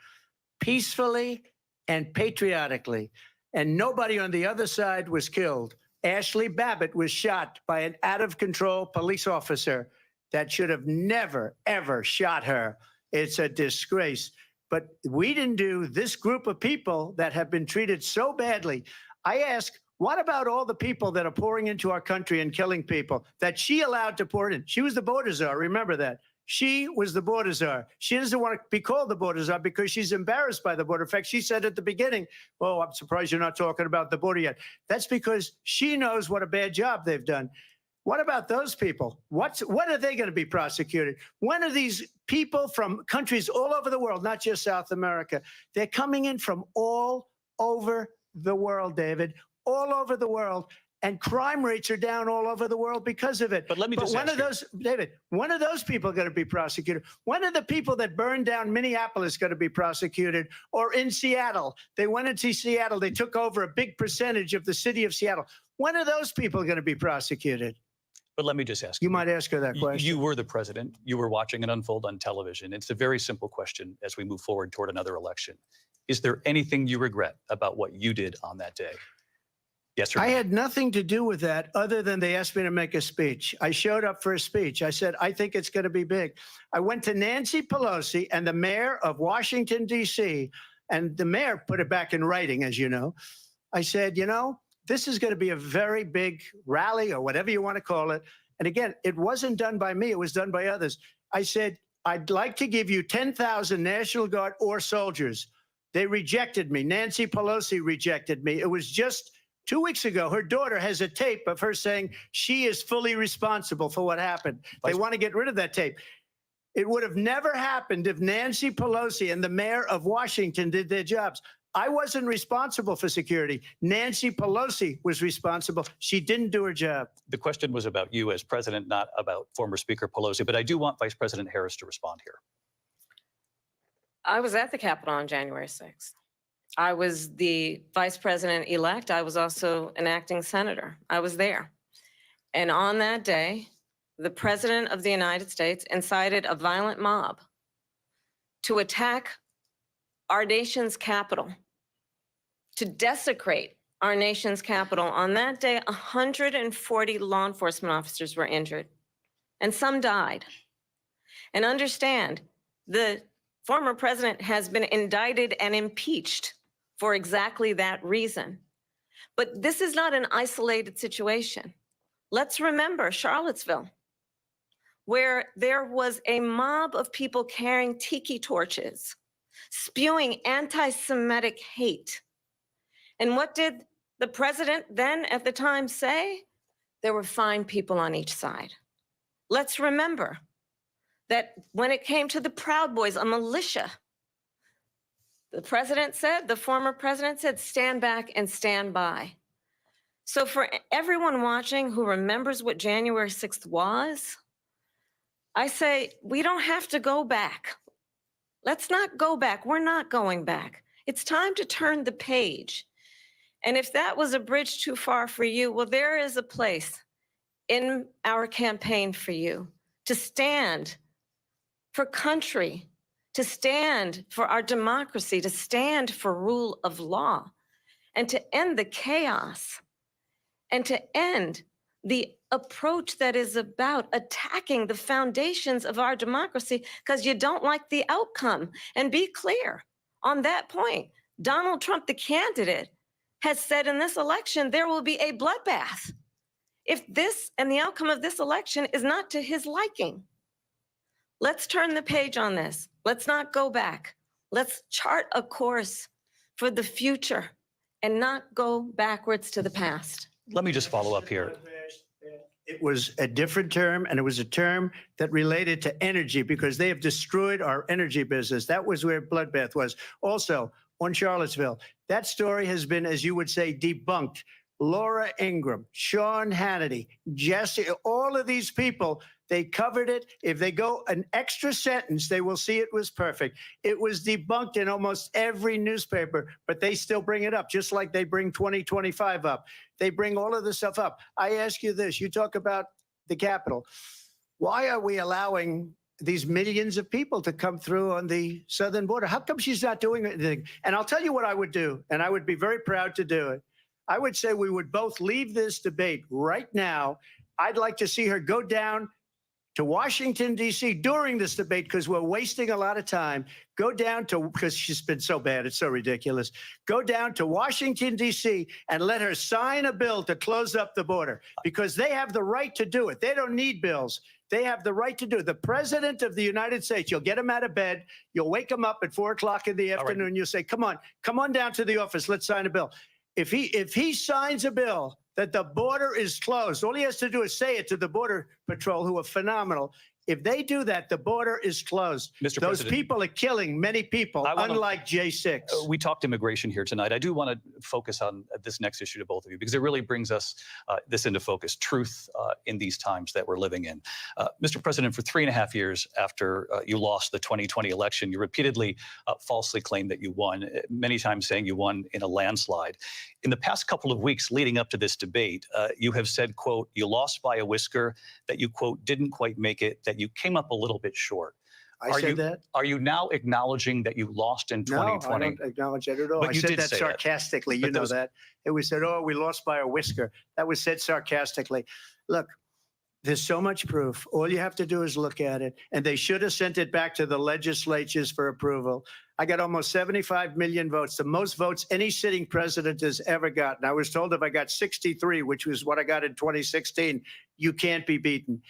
peacefully and patriotically. And nobody on the other side was killed. Ashley Babbitt was shot by an out-of-control police officer that should have never, ever shot her. It's a disgrace. But we didn't do this group of people that have been treated so badly. I ask, what about all the people that are pouring into our country and killing people that she allowed to pour in? She was the border czar, remember that. She was the border czar. She doesn't want to be called the border czar because she's embarrassed by the border. In fact, she said at the beginning, oh, I'm surprised you're not talking about the border yet. That's because she knows what a bad job they've done. What about those people? When are they going to be prosecuted? When are these people from countries all over the world, not just South America? They're coming in from all over the world, David, all over the world. And crime rates are down all over the world because of it. But let me just when are those, David, when are those people going to be prosecuted? When are the people that burned down Minneapolis going to be prosecuted? Or in Seattle? They went into Seattle. They took over a big percentage of the city of Seattle. When are those people going to be prosecuted? But let me just ask You might ask her that question. You were the president. You were watching it unfold on television. It's a very simple question as we move forward toward another election. Is there anything you regret about what you did on that day? Yes or no? I had nothing to do with that other than they asked me to make a speech. I showed up for a speech. I said, I think it's going to be big. I went to Nancy Pelosi and the mayor of Washington, D.C., and the mayor put it back in writing, as you know. I said, you know, this is going to be a very big rally or whatever you want to call it. And again, it wasn't done by me. It was done by others. I said, I'd like to give you 10,000 National Guard or soldiers. They rejected me. Nancy Pelosi rejected me. It was just 2 weeks ago. Her daughter has a tape of her saying she is fully responsible for what happened. They want to get rid of that tape. It would have never happened if Nancy Pelosi and the mayor of Washington did their jobs. I wasn't responsible for security. Nancy Pelosi was responsible. She didn't do her job. The question was about you as president, not about former Speaker Pelosi. But I do want Vice President Harris to respond here. I was at the Capitol on January 6th. I was the vice president-elect. I was also an acting senator. I was there. And on that day, the president of the United States incited a violent mob to attack our nation's capital, to desecrate our nation's capital. On that day, 140 law enforcement officers were injured, and some died. And understand, the former president has been indicted and impeached for exactly that reason. But this is not an isolated situation. Let's remember Charlottesville, where there was a mob of people carrying tiki torches, spewing anti-Semitic hate. And what did the president then at the time say? There were fine people on each side. Let's remember that when it came to the Proud Boys, a militia, the president said, the former president said, stand back and stand by. So for everyone watching who remembers what January 6th was, I say, we don't have to go back. Let's not go back. We're not going back. It's time to turn the page. And if that was a bridge too far for you, well, there is a place in our campaign for you to stand for country, to stand for our democracy, to stand for rule of law, and to end the chaos, and to end the approach that is about attacking the foundations of our democracy because you don't like the outcome. And be clear on that point. Donald Trump, the candidate, has said in this election there will be a bloodbath if this and the outcome of this election is not to his liking. Let's turn the page on this. Let's not go back. Let's chart a course for the future and not go backwards to the past. Let me just follow up here. It was a different term, and it was a term that related to energy because they have destroyed our energy business. That was where bloodbath was. Also, on Charlottesville, that story has been, as you would say, debunked. Laura Ingraham, Sean Hannity, Jesse, all of these people, they covered it. If they go an extra sentence, they will see it was perfect. It was debunked in almost every newspaper, but they still bring it up, just like they bring 2025 up. They bring all of this stuff up. I ask you this, you talk about the Capitol. Why are we allowing these millions of people to come through on the southern border. How come she's not doing anything? And I'll tell you what I would do, and I would be very proud to do it. I would say we would both leave this debate right now. I'd like to see her go down to Washington, D.C. during this debate, because we're wasting a lot of time. Go down to, because she's been so bad, it's so ridiculous. Go down to Washington, D.C. and let her sign a bill to close up the border, because they have the right to do it. They don't need bills. They have the right to do it. The president of the United States, you'll get him out of bed. You'll wake him up at 4 o'clock in the afternoon. You'll say, come on down to the office. Let's sign a bill. If he signs a bill that the border is closed, all he has to do is say it to the Border Patrol, who are phenomenal. If they do that, the border is closed. Mr. Those President, people are killing many people, unlike J6. We talked immigration here tonight. I do want to focus on this next issue to both of you, because it really brings us this into focus, truth in these times that we're living in. Mr. President, for 3.5 years after you lost the 2020 election, you repeatedly falsely claimed that you won, many times saying you won in a landslide. In the past couple of weeks leading up to this debate, you have said, quote, you lost by a whisker, that you, quote, didn't quite make it, that you came up a little bit short. I said that? Are you now acknowledging that you lost in 2020? No, I don't acknowledge that at all. But I you said did that say sarcastically. You know that. It was said, oh, we lost by a whisker. That was said sarcastically. Look, there's so much proof. All you have to do is look at it. And they should have sent it back to the legislatures for approval. I got almost 75 million votes, the most votes any sitting president has ever gotten. I was told if I got 63, which was what I got in 2016, you can't be beaten.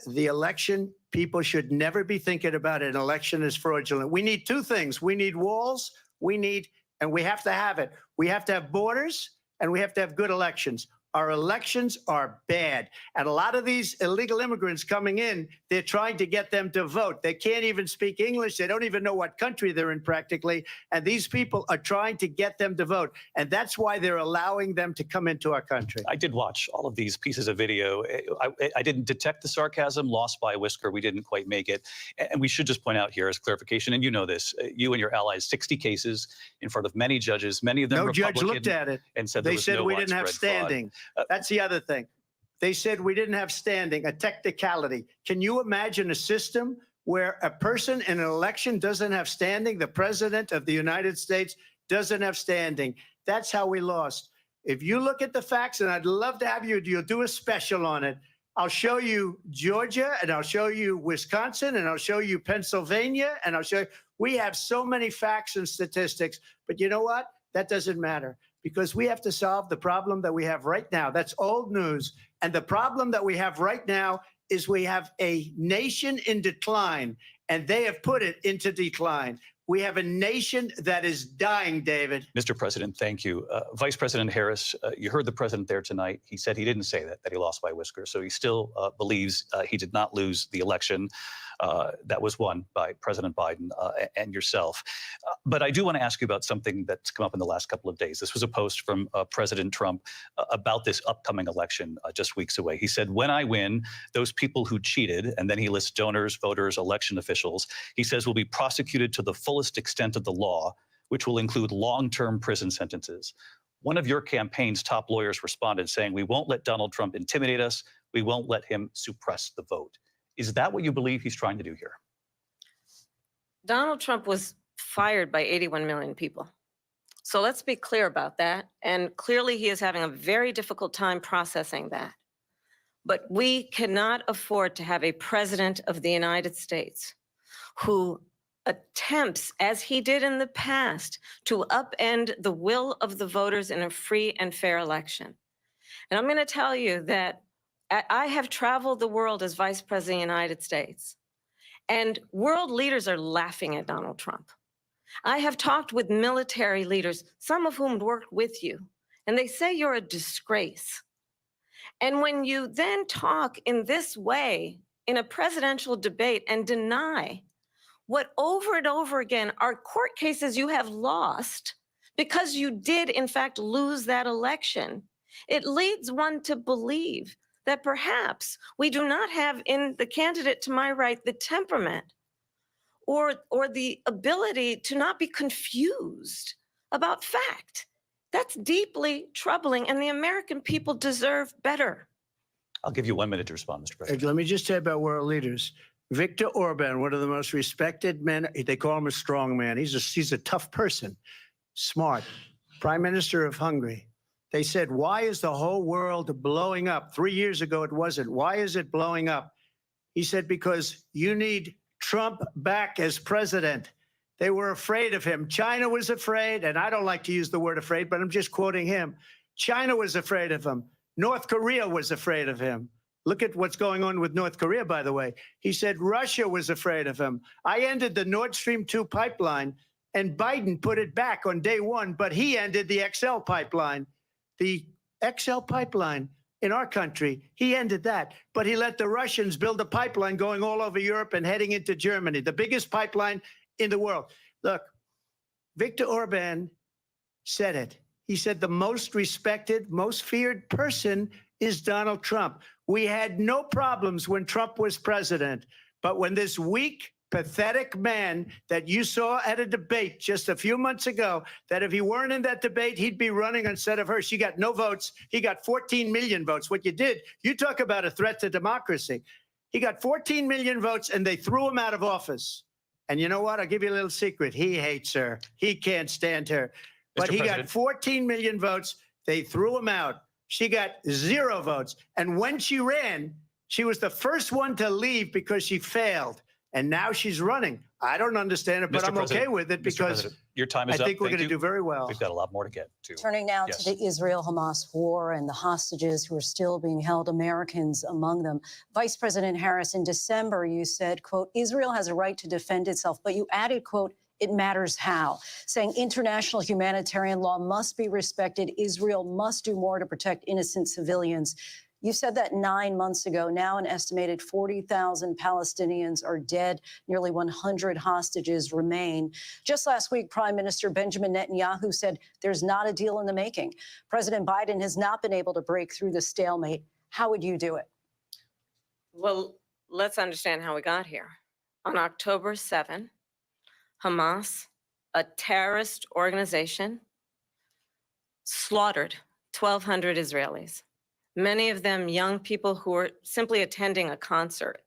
The election, people should never be thinking about it. An election is fraudulent. We need two things. We need walls. And we have to have it. We have to have borders, and we have to have good elections. Our elections are bad. And a lot of these illegal immigrants coming in, they're trying to get them to vote. They can't even speak English. They don't even know what country they're in practically. And these people are trying to get them to vote. And that's why they're allowing them to come into our country. I did watch all of these pieces of video. I didn't detect the sarcasm, lost by a whisker. We didn't quite make it. And we should just point out here as clarification, and you know this, you and your allies, 60 cases in front of many judges, many of them Republican. No judge looked at it. And said they there was said no we didn't have widespread fraud. standing. That's the other thing. They said we didn't have standing, a technicality. Can you imagine a system where a person in an election doesn't have standing? The president of the United States doesn't have standing. That's how we lost. If you look at the facts, and I'd love to have you'll do a special on it. I'll show you Georgia, and I'll show you Wisconsin, and I'll show you Pennsylvania, and I'll show you. We have so many facts and statistics, but you know what? That doesn't matter, because we have to solve the problem that we have right now. That's old news. And the problem that we have right now is we have a nation in decline, and they have put it into decline. We have a nation that is dying, David. Mr. President, thank you. Vice President Harris, you heard the president there tonight. He said he didn't say that he lost by a whisker. So he still believes he did not lose the election that was won by President Biden and yourself. But I do want to ask you about something that's come up in the last couple of days. This was a post from President Trump about this upcoming election just weeks away. He said, when I win, those people who cheated, and then he lists donors, voters, election officials, he says will be prosecuted to the fullest extent of the law, which will include long-term prison sentences. One of your campaign's top lawyers responded saying, we won't let Donald Trump intimidate us. We won't let him suppress the vote. Is that what you believe he's trying to do here? Donald Trump was fired by 81 million people. So let's be clear about that. And clearly he is having a very difficult time processing that. But we cannot afford to have a president of the United States who attempts, as he did in the past, to upend the will of the voters in a free and fair election. And I'm going to tell you that I have traveled the world as Vice President of the United States, and world leaders are laughing at Donald Trump. I have talked with military leaders, some of whom worked with you, and they say you're a disgrace. And when you then talk in this way in a presidential debate and deny what over and over again are court cases you have lost because you did, in fact, lose that election, it leads one to believe that perhaps we do not have in the candidate to my right the temperament or the ability to not be confused about fact. That's deeply troubling, and the American people deserve better. I'll give you 1 minute to respond, Mr. President. Let me just say about world leaders. Viktor Orban, one of the most respected men, they call him a strong man. He's a tough person, smart, Prime Minister of Hungary. They said, why is the whole world blowing up? 3 years ago, it wasn't. Why is it blowing up? He said, because you need Trump back as president. They were afraid of him. China was afraid, and I don't like to use the word afraid, but I'm just quoting him. China was afraid of him. North Korea was afraid of him. Look at what's going on with North Korea, by the way. He said Russia was afraid of him. I ended the Nord Stream 2 pipeline, and Biden put it back on day one, but he ended the XL pipeline. The XL pipeline in our country, he ended that. But he let the Russians build a pipeline going all over Europe and heading into Germany, the biggest pipeline in the world. Look, Viktor Orban said it. He said the most respected, most feared person is Donald Trump. We had no problems when Trump was president, but when this weak, pathetic man that you saw at a debate just a few months ago, that if he weren't in that debate, he'd be running instead of her. She got no votes. He got 14 million votes. What you did, you talk about a threat to democracy. He got 14 million votes, and they threw him out of office. And you know what? I'll give you a little secret. He hates her. He can't stand her. But he got 14 million votes. They threw him out. She got 0 votes. And when she ran, she was the first one to leave because she failed. And now she's running. I don't understand it, but I'm okay with it because your time is up. I think we're going to do very well. We've got a lot more to get to. Turning now to the Israel-Hamas war and the hostages who are still being held, Americans among them. Vice President Harris, in December, you said, quote, Israel has a right to defend itself, but you added, quote, it matters how, saying international humanitarian law must be respected. Israel must do more to protect innocent civilians. You said that 9 months ago. Now an estimated 40,000 Palestinians are dead. Nearly 100 hostages remain. Just last week, Prime Minister Benjamin Netanyahu said there's not a deal in the making. President Biden has not been able to break through the stalemate. How would you do it? Well, let's understand how we got here. On October 7, Hamas, a terrorist organization, slaughtered 1,200 Israelis. Many of them young people who were simply attending a concert.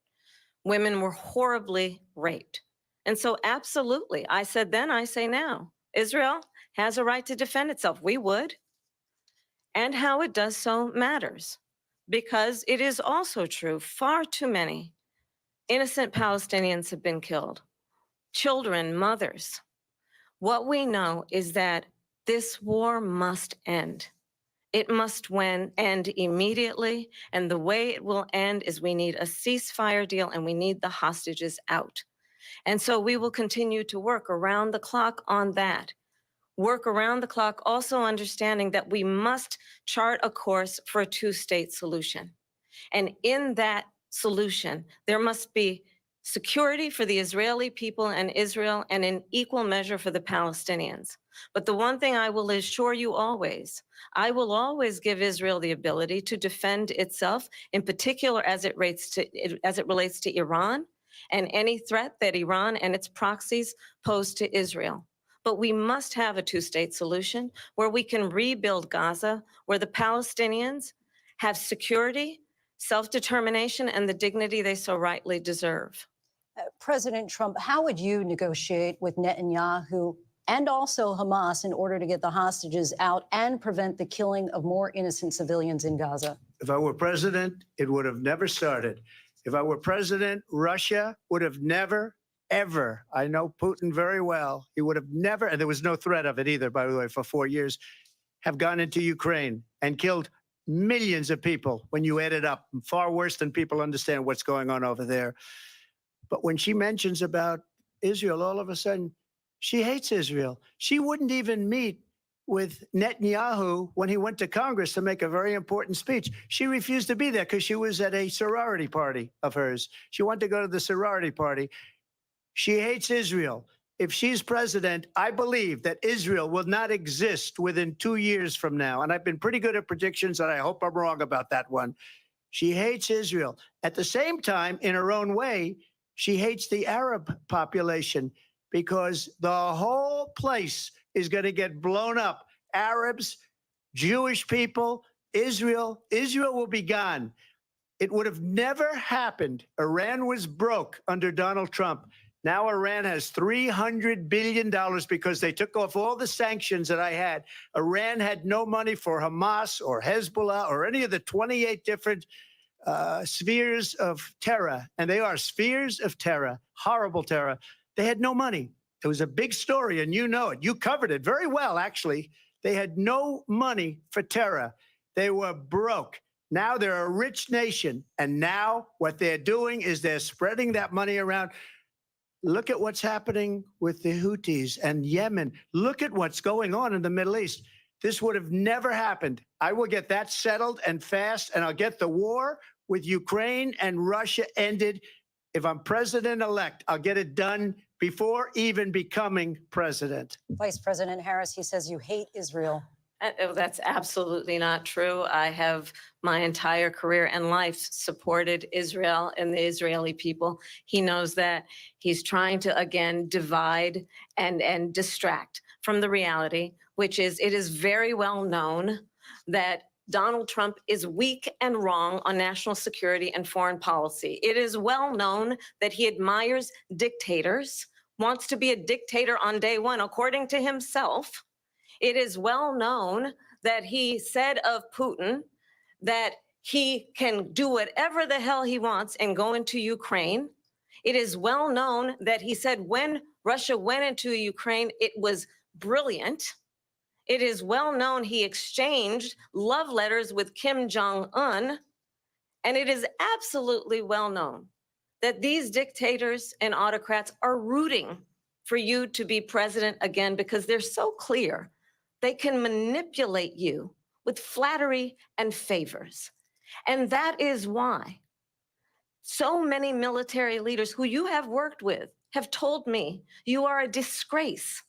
Women were horribly raped. And so absolutely, I said then, I say now, Israel has a right to defend itself. We would. And how it does so matters, because it is also true, far too many innocent Palestinians have been killed. Children, mothers. What we know is that this war must end. It must end immediately, and the way it will end is we need a ceasefire deal and we need the hostages out. And so we will continue to work around the clock on that. Work around the clock, also understanding that we must chart a course for a two-state solution. And in that solution, there must be security for the Israeli people and Israel, and in equal measure for the Palestinians. But the one thing I will assure you always, I will always give Israel the ability to defend itself, in particular as it relates to Iran and any threat that Iran and its proxies pose to Israel. But we must have a two-state solution where we can rebuild Gaza, where the Palestinians have security, self-determination, and the dignity they so rightly deserve. President Trump, how would you negotiate with Netanyahu and also Hamas in order to get the hostages out and prevent the killing of more innocent civilians in Gaza? If I were president, it would have never started. If I were president, Russia would have never, ever, I know Putin very well, he would have never, and there was no threat of it either, by the way, for 4 years, have gone into Ukraine and killed millions of people when you add it up, far worse than people understand what's going on over there. But when she mentions about Israel, all of a sudden, she hates Israel. She wouldn't even meet with Netanyahu when he went to Congress to make a very important speech. She refused to be there because she was at a sorority party of hers. She wanted to go to the sorority party. She hates Israel. If she's president, I believe that Israel will not exist within 2 years from now. And I've been pretty good at predictions, and I hope I'm wrong about that one. She hates Israel. At the same time, in her own way, she hates the Arab population because the whole place is going to get blown up. Arabs, Jewish people, Israel will be gone. It would have never happened. Iran was broke under Donald Trump. Now Iran has $300 billion because they took off all the sanctions that I had. Iran had no money for Hamas or Hezbollah or any of the 28 different spheres of terror. And they are spheres of terror, horrible terror. They had no money. It was a big story, and you know it. You covered it very well, actually. They had no money for terror. They were broke. Now they're a rich nation. And now what they're doing is they're spreading that money around. Look at what's happening with the Houthis and Yemen. Look at what's going on in the Middle East. This would have never happened. I will get that settled and fast, and I'll get the war with Ukraine and Russia ended. If I'm president-elect, I'll get it done before even becoming president. Vice President Harris, he says you hate Israel. That's absolutely not true. I have my entire career and life supported Israel and the Israeli people. He knows that. He's trying to, again, divide and distract from the reality, which is it is very well known that Donald Trump is weak and wrong on national security and foreign policy. It is well known that he admires dictators, wants to be a dictator on day one, according to himself. It is well known that he said of Putin that he can do whatever the hell he wants and go into Ukraine. It is well known that he said when Russia went into Ukraine, it was brilliant. It is well known he exchanged love letters with Kim Jong-un. And it is absolutely well known that these dictators and autocrats are rooting for you to be president again because they're so clear. They can manipulate you with flattery and favors. And that is why so many military leaders who you have worked with have told me you are a disgrace.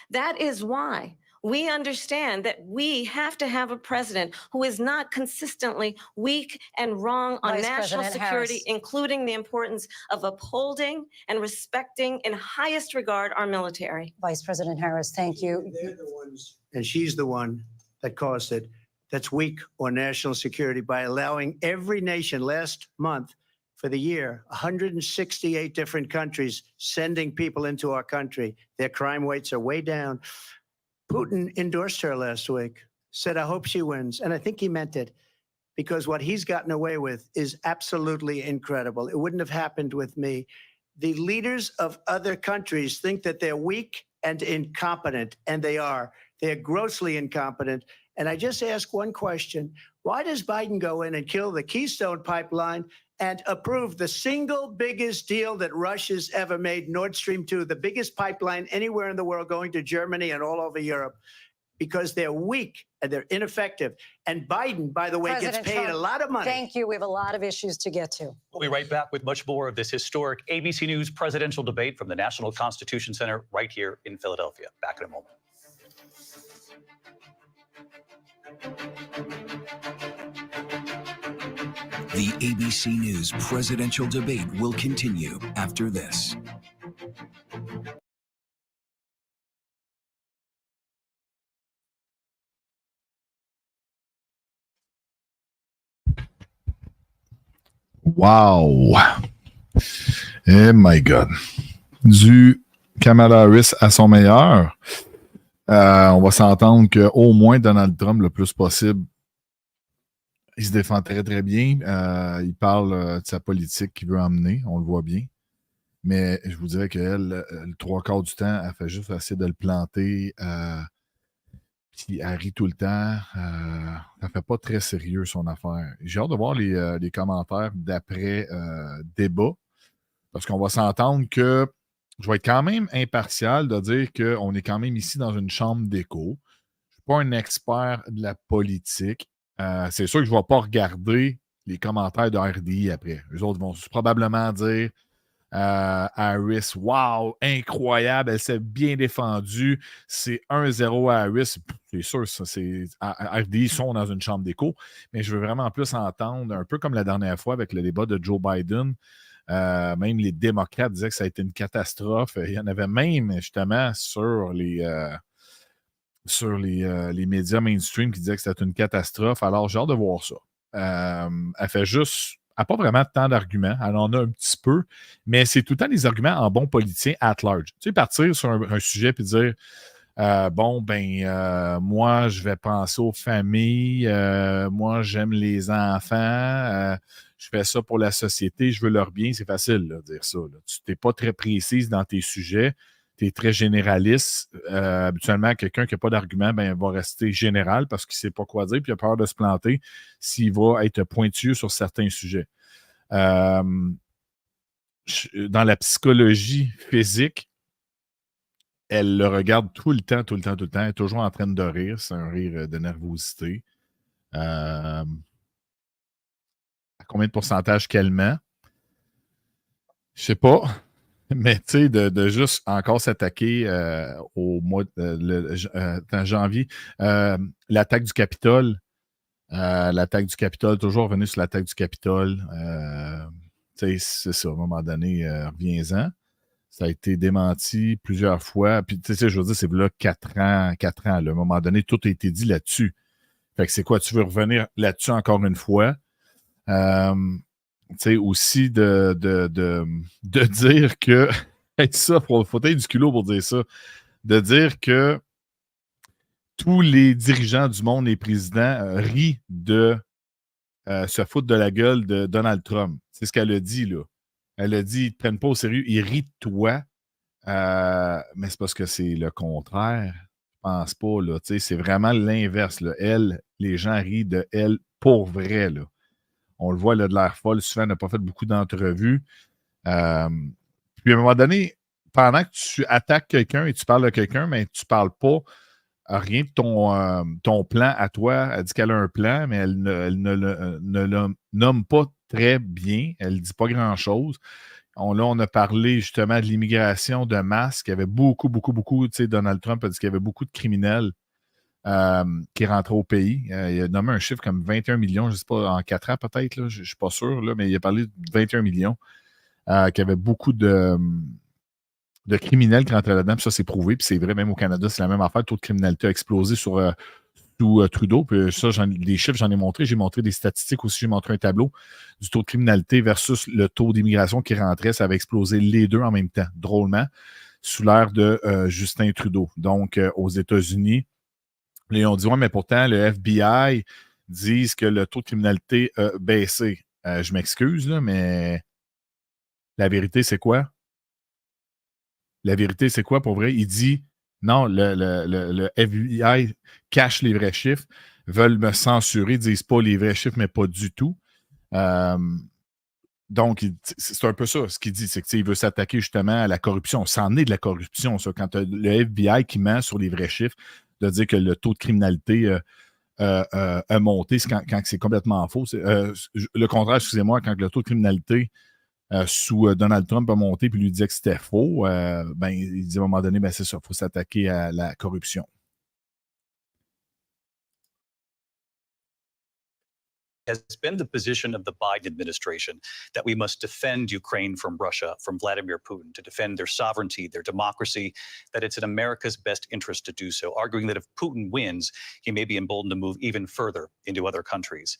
That is why we understand that we have to have a president who is not consistently weak and wrong on Vice national President security, Harris. including the importance of upholding and respecting in highest regard our military. Vice President Harris, thank you. They're the ones, and she's the one that caused it, that's weak on national security by allowing every nation last month for the year, 168 different countries sending people into our country. Their crime rates are way down. Putin endorsed her last week, said, I hope she wins. And I think he meant it because what he's gotten away with is absolutely incredible. It wouldn't have happened with me. The leaders of other countries think that they're weak and incompetent, and they are. They're grossly incompetent. And I just ask one question. Why does Biden go in and kill the Keystone Pipeline and approve the single biggest deal that Russia's ever made, Nord Stream 2, the biggest pipeline anywhere in the world going to Germany and all over Europe? Because they're weak and they're ineffective. And Biden, by the way, President gets paid Trump, a lot of money. Thank you. We have a lot of issues to get to. We'll be right back with much more of this historic ABC News presidential debate from the National Constitution Center right here in Philadelphia. Back in a moment. The ABC News presidential debate will continue after this. Wow! Eh my God! Du Kamala Harris à son meilleur, on va s'entendre qu'au moins Donald Trump, le plus possible, il se défend très, très bien. Il parle de sa politique qu'il veut emmener, on le voit bien. Mais je vous dirais qu'elle, le trois quarts du temps, elle fait juste essayer de le planter. Puis elle rit tout le temps. Elle fait pas très sérieux son affaire. J'ai hâte de voir les commentaires d'après débat. Parce qu'on va s'entendre que je vais être quand même impartial de dire qu'on est quand même ici dans une chambre d'écho. Je ne suis pas un expert de la politique. C'est sûr que je ne vais pas regarder les commentaires de RDI après. Les autres vont probablement dire Harris, wow, incroyable, elle s'est bien défendue. C'est 1-0 à Harris. C'est sûr, ça, RDI sont dans une chambre d'écho, mais je veux vraiment plus entendre, un peu comme la dernière fois avec le débat de Joe Biden. Même les démocrates disaient que ça a été une catastrophe. Il y en avait même, justement, sur les médias mainstream qui disaient que c'était une catastrophe. Alors, j'ai hâte de voir ça. Elle n'a pas vraiment tant d'arguments. Elle en a un petit peu, mais c'est tout le temps des arguments en bon politicien at large. Tu sais, partir sur un sujet puis dire moi, je vais penser aux familles, moi, j'aime les enfants, je fais ça pour la société, je veux leur bien, c'est facile de dire ça. Là. Tu n'es pas très précise dans tes sujets, tu es très généraliste. Habituellement, quelqu'un qui n'a pas d'argument, va rester général parce qu'il ne sait pas quoi dire, puis il a peur de se planter s'il va être pointueux sur certains sujets. Dans la psychologie physique, elle le regarde tout le temps. Elle est toujours en train de rire. C'est un rire de nervosité. À combien de pourcentage qu'elle ment? Je sais pas. Mais tu sais, de juste encore s'attaquer au mois en janvier. L'attaque du Capitole. Toujours revenu sur l'attaque du Capitole. Tu sais, c'est ça, à un moment donné, reviens-en. Ça a été démenti plusieurs fois. Puis, tu sais, je veux dire, c'est là 4 ans. Là. À un moment donné, tout a été dit là-dessus. Fait que c'est quoi? Tu veux revenir là-dessus encore une fois? Tu sais, aussi de dire que... ça, faut être du culot pour dire ça. De dire que tous les dirigeants du monde, les présidents, rient de se foutre de la gueule de Donald Trump. C'est ce qu'elle a dit, là. Elle a dit, ils ne te prennent pas au sérieux, ils rient de toi. Mais c'est parce que c'est le contraire. Je pense pas, là. C'est vraiment l'inverse, là. Elle, les gens rient de elle pour vrai, là. On le voit, elle a de l'air folle. Souvent, elle n'a pas fait beaucoup d'entrevues. Puis, à un moment donné, pendant que tu attaques quelqu'un et tu parles de quelqu'un, mais tu ne parles pas rien de ton plan à toi. Elle dit qu'elle a un plan, mais elle ne le nomme pas très bien. Elle ne dit pas grand-chose. On a parlé justement de l'immigration de masse, qu'il y avait beaucoup, tu sais, Donald Trump a dit qu'il y avait beaucoup de criminels qui rentraient au pays. Il a nommé un chiffre comme 21 millions, je ne sais pas, en 4 ans peut-être, là, je ne suis pas sûr, là, mais il a parlé de 21 millions, qu'il y avait beaucoup de criminels qui rentraient là-dedans, puis ça, c'est prouvé, puis c'est vrai, même au Canada, c'est la même affaire. Le taux de criminalité a explosé sous Trudeau, puis ça, des chiffres, j'en ai montré. J'ai montré des statistiques aussi, j'ai montré un tableau du taux de criminalité versus le taux d'immigration qui rentrait. Ça avait explosé les deux en même temps, drôlement, sous l'ère de Justin Trudeau. Donc, aux États-Unis, ils ont dit, ouais, mais pourtant, le FBI disent que le taux de criminalité a baissé. Je m'excuse, là, mais la vérité, c'est quoi? La vérité, c'est quoi pour vrai? Il dit, non, le FBI cache les vrais chiffres, veulent me censurer, disent pas les vrais chiffres, mais pas du tout. Donc, c'est un peu ça, ce qu'il dit, c'est qu'il veut s'attaquer justement à la corruption. C'en est de la corruption, ça, quand le FBI qui ment sur les vrais chiffres, de dire que le taux de criminalité a monté quand c'est complètement faux. Le contraire, excusez-moi, quand le taux de criminalité sous Donald Trump a monté puis lui disait que c'était faux, il dit à un moment donné, c'est ça, il faut s'attaquer à la corruption. Has been the position of the Biden administration that we must defend Ukraine from Russia, from Vladimir Putin, to defend their sovereignty, their democracy, that it's in America's best interest to do so, arguing that if Putin wins, he may be emboldened to move even further into other countries.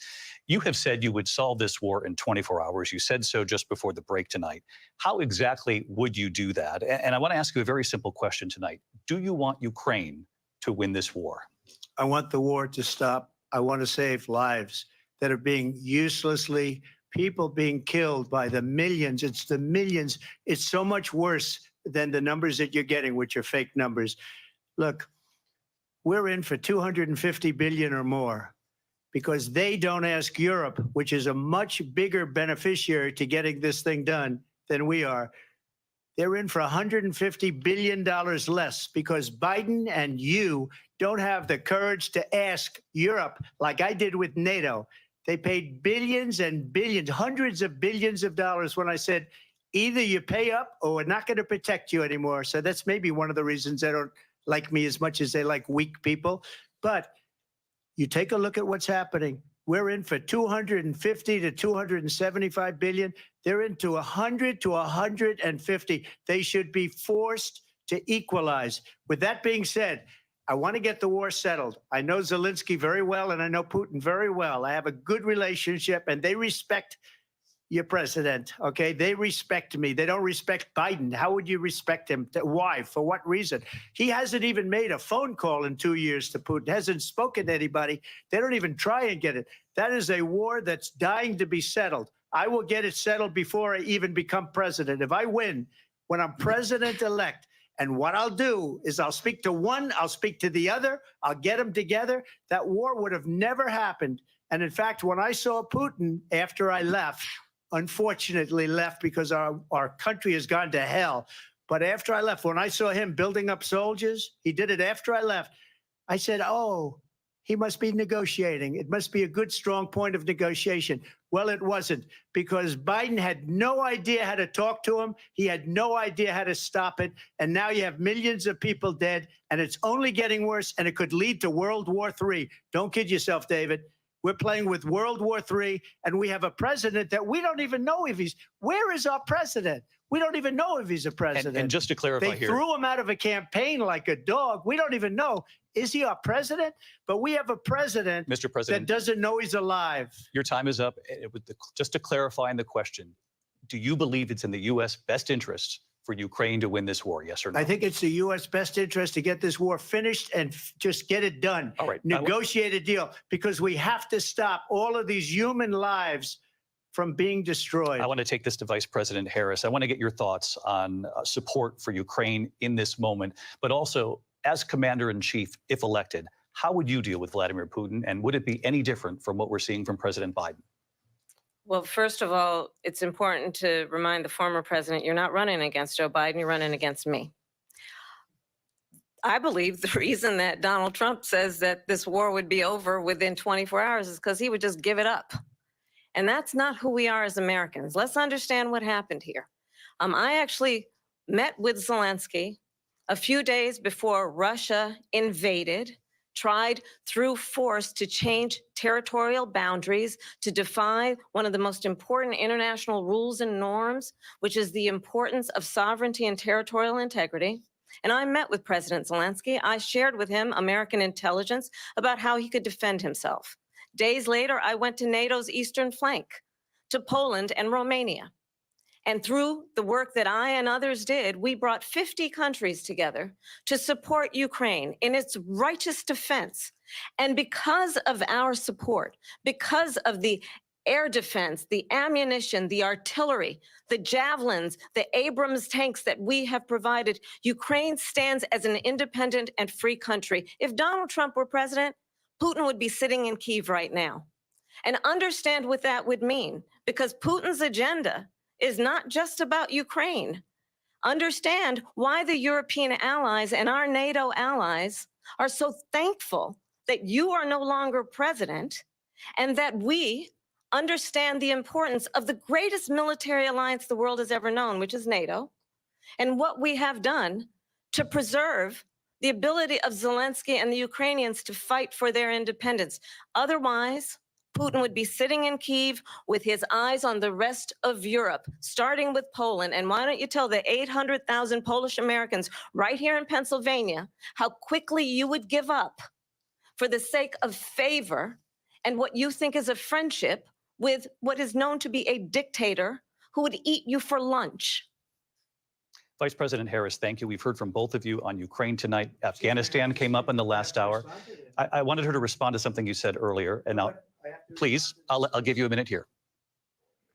You have said you would solve this war in 24 hours. You said so just before the break tonight. How exactly would you do that? And I want to ask you a very simple question tonight. Do you want Ukraine to win this war? I want the war to stop. I want to save lives that are being people being killed by the millions. It's the millions. It's so much worse than the numbers that you're getting, which are fake numbers. Look, we're in for 250 billion or more because they don't ask Europe, which is a much bigger beneficiary to getting this thing done than we are. They're in for $150 billion less because Biden and you don't have the courage to ask Europe like I did with NATO. They paid billions and billions, hundreds of billions of dollars when I said, either you pay up or we're not going to protect you anymore. So that's maybe one of the reasons they don't like me as much as they like weak people. But you take a look at what's happening. We're in for 250 to 275 billion. They're into 100 to 150. They should be forced to equalize. With that being said, I want to get the war settled. I know Zelensky very well, and I know Putin very well. I have a good relationship, and they respect your president, okay? They respect me. They don't respect Biden. How would you respect him? Why? For what reason? He hasn't even made a phone call in 2 years to Putin, hasn't spoken to anybody. They don't even try and get it. That is a war that's dying to be settled. I will get it settled before I even become president. If I win, when I'm president-elect, and what I'll do is I'll speak to one, I'll speak to the other, I'll get them together. That war would have never happened. And in fact, when I saw Putin after I left, unfortunately left because our country has gone to hell. But after I left, when I saw him building up soldiers, he did it after I left. I said, oh, he must be negotiating. It must be a good, strong point of negotiation. Well, it wasn't, because Biden had no idea how to talk to him. He had no idea how to stop it. And now you have millions of people dead, and it's only getting worse, and it could lead to World War III. Don't kid yourself, David. We're playing with World War III, and we have a president that we don't even know if he's. Where is our president? We don't even know if he's a president. And just to clarify they here, threw him out of a campaign like a dog. We don't even know. Is he our president? But we have a president, Mr. President, that doesn't know he's alive. your time is up. Just to clarify in the question, do you believe it's in the U.S. best interest for Ukraine to win this war, yes or no? I think it's the U.S. best interest to get this war finished and just get it done. All right. Negotiate a deal, because we have to stop all of these human lives from being destroyed. I want to take this to Vice President Harris. I want to get your thoughts on support for Ukraine in this moment, but also as Commander-in-Chief, if elected, how would you deal with Vladimir Putin, and would it be any different from what we're seeing from President Biden? Well, first of all, it's important to remind the former president, you're not running against Joe Biden, you're running against me. I believe the reason that Donald Trump says that this war would be over within 24 hours is because he would just give it up. And that's not who we are as Americans. Let's understand what happened here. I actually met with Zelensky a few days before Russia invaded, tried through force to change territorial boundaries, to defy one of the most important international rules and norms, which is the importance of sovereignty and territorial integrity. And I met with President Zelensky. I shared with him American intelligence about how he could defend himself. Days later, I went to NATO's eastern flank, to Poland and Romania. And through the work that I and others did, we brought 50 countries together to support Ukraine in its righteous defense. And because of our support, because of the air defense, the ammunition, the artillery, the javelins, the Abrams tanks that we have provided, Ukraine stands as an independent and free country. If Donald Trump were president, Putin would be sitting in Kyiv right now. And understand what that would mean, because Putin's agenda is not just about Ukraine. Understand why the European allies and our NATO allies are so thankful that you are no longer president, and that we understand the importance of the greatest military alliance the world has ever known, which is NATO, and what we have done to preserve the ability of Zelensky and the Ukrainians to fight for their independence. Otherwise, Putin would be sitting in Kyiv with his eyes on the rest of Europe, starting with Poland. And why don't you tell the 800,000 Polish Americans right here in Pennsylvania how quickly you would give up for the sake of favor and what you think is a friendship with what is known to be a dictator who would eat you for lunch. Vice President Harris, thank you. We've heard from both of you on Ukraine tonight. Afghanistan came up in the last hour. I wanted her to respond to something you said earlier, and please, I'll give you a minute here.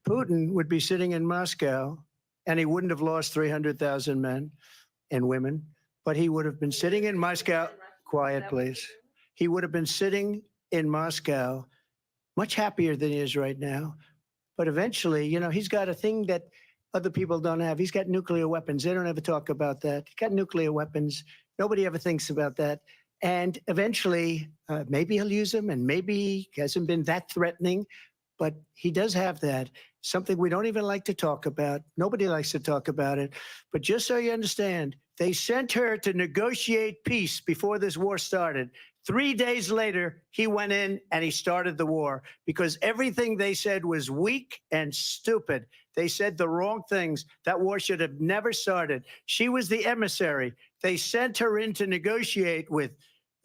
Putin would be sitting in Moscow, and he wouldn't have lost 300,000 men and women, but he would have been sitting in Moscow. Quiet, please. He would have been sitting in Moscow much happier than he is right now. But eventually, you know, he's got a thing that other people don't have. He's got nuclear weapons. They don't ever talk about that. He's got nuclear weapons. Nobody ever thinks about that. And eventually, maybe he'll use them, and maybe he hasn't been that threatening, but he does have that. Something we don't even like to talk about. Nobody likes to talk about it. But just so you understand, they sent her to negotiate peace before this war started. 3 days later, he went in and he started the war, because everything they said was weak and stupid. They said the wrong things. That war should have never started. She was the emissary. They sent her in to negotiate with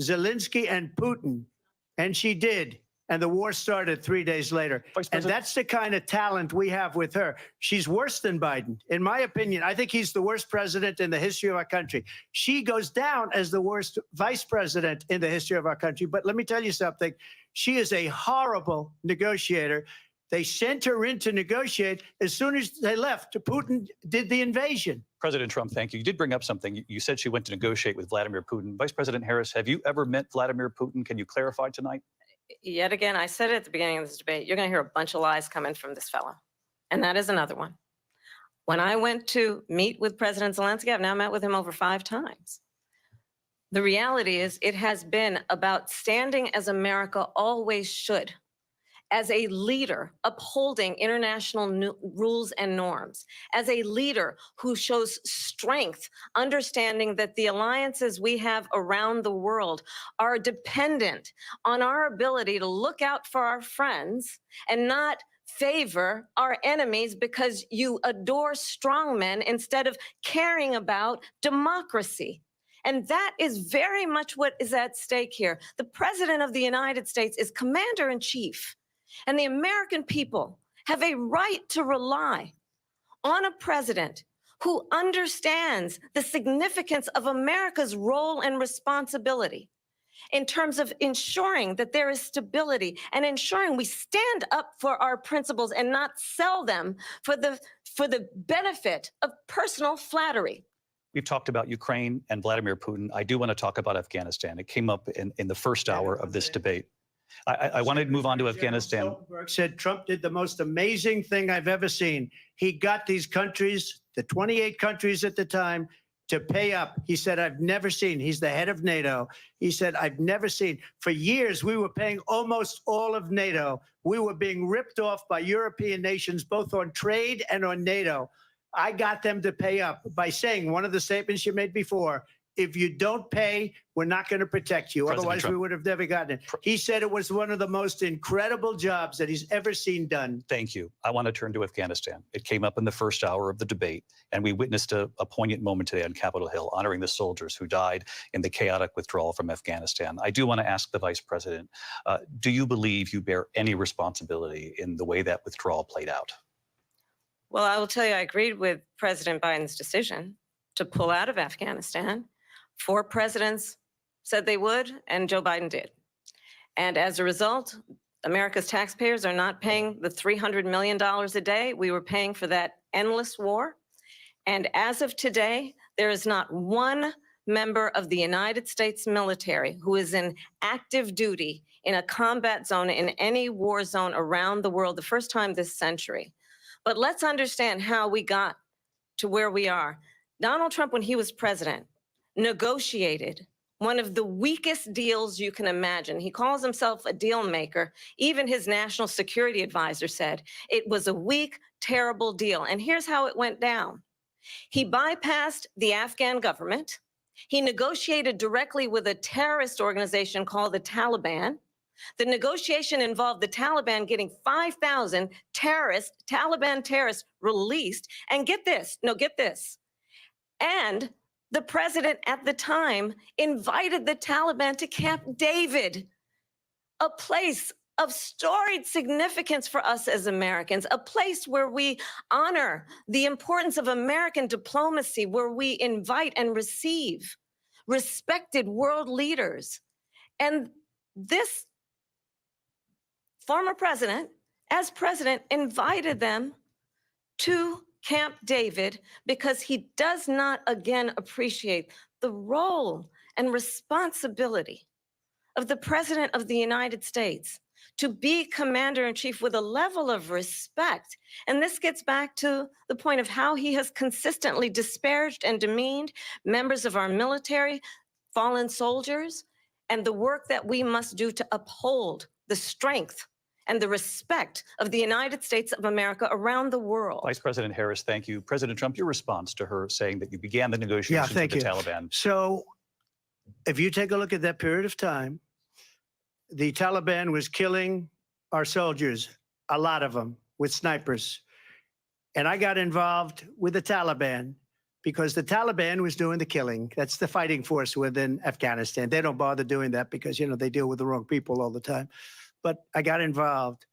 Zelensky and Putin, and she did. And the war started 3 days later. Vice And President- that's the kind of talent we have with her. She's worse than Biden. In my opinion, I think he's the worst president in the history of our country. She goes down as the worst vice president in the history of our country. But let me tell you something. She is a horrible negotiator. They sent her in to negotiate. As soon as they left, Putin did the invasion. President Trump, thank you. You did bring up something. You said she went to negotiate with Vladimir Putin. Vice President Harris, have you ever met Vladimir Putin? Can you clarify tonight? Yet again, I said it at the beginning of this debate, you're going to hear a bunch of lies coming from this fellow. And that is another one. When I went to meet with President Zelensky, I've now met with him over 5 times. The reality is it has been about standing as America always should, as a leader upholding international rules and norms, as a leader who shows strength, understanding that the alliances we have around the world are dependent on our ability to look out for our friends and not favor our enemies because you adore strongmen instead of caring about democracy. And that is very much what is at stake here. The President of the United States is commander-in-chief. And the American people have a right to rely on a president who understands the significance of America's role and responsibility in terms of ensuring that there is stability and ensuring we stand up for our principles and not sell them for the benefit of personal flattery. We've talked about Ukraine and Vladimir Putin. I do want to talk about Afghanistan. It came up in the first hour of this debate. I wanted to move on to Afghanistan. Stoltenberg said Trump did the most amazing thing I've ever seen. He got these countries, the 28 countries at the time, to pay up. He said, I've never seen. He's the head of NATO. He said, I've never seen. For years, we were paying almost all of NATO. We were being ripped off by European nations, both on trade and on NATO. I got them to pay up by saying one of the statements you made before, if you don't pay, we're not going to protect you. President Otherwise, Trump. we would have never gotten it. He said it was one of the most incredible jobs that he's ever seen done. Thank you. I want to turn to Afghanistan. It came up in the first hour of the debate, and we witnessed a poignant moment today on Capitol Hill, honoring the soldiers who died in the chaotic withdrawal from Afghanistan. I do want to ask the Vice President, do you believe you bear any responsibility in the way that withdrawal played out? Well, I will tell you, I agreed with President Biden's decision to pull out of Afghanistan. 4 presidents said they would, and Joe Biden did. And as a result, America's taxpayers are not paying the $300 million a day we were paying for that endless war. And as of today, there is not one member of the United States military who is in active duty in a combat zone in any war zone around the world, the first time this century. But let's understand how we got to where we are. Donald Trump, when he was president, negotiated one of the weakest deals you can imagine. He calls himself a deal maker. Even his national security advisor said it was a weak, terrible deal. And here's how it went down. He bypassed the Afghan government. He negotiated directly with a terrorist organization called the Taliban. The negotiation involved the Taliban getting 5,000 Taliban terrorists released. And get this, and the president at the time invited the Taliban to Camp David, a place of storied significance for us as Americans, a place where we honor the importance of American diplomacy, where we invite and receive respected world leaders. And this former president, as president, invited them to Camp David because he does not again appreciate the role and responsibility of the President of the United States to be commander-in-chief with a level of respect. And this gets back to the point of how he has consistently disparaged and demeaned members of our military, fallen soldiers, and the work that we must do to uphold the strength and the respect of the United States of America around the world. Vice President Harris, thank you. President Trump, your response to her saying that you began the negotiations with the Taliban. So if you take a look at that period of time, the Taliban was killing our soldiers, a lot of them, with snipers. And I got involved with the Taliban because the Taliban was doing the killing. That's the fighting force within Afghanistan. They don't bother doing that because, you know, they deal with the wrong people all the time. but I got involved.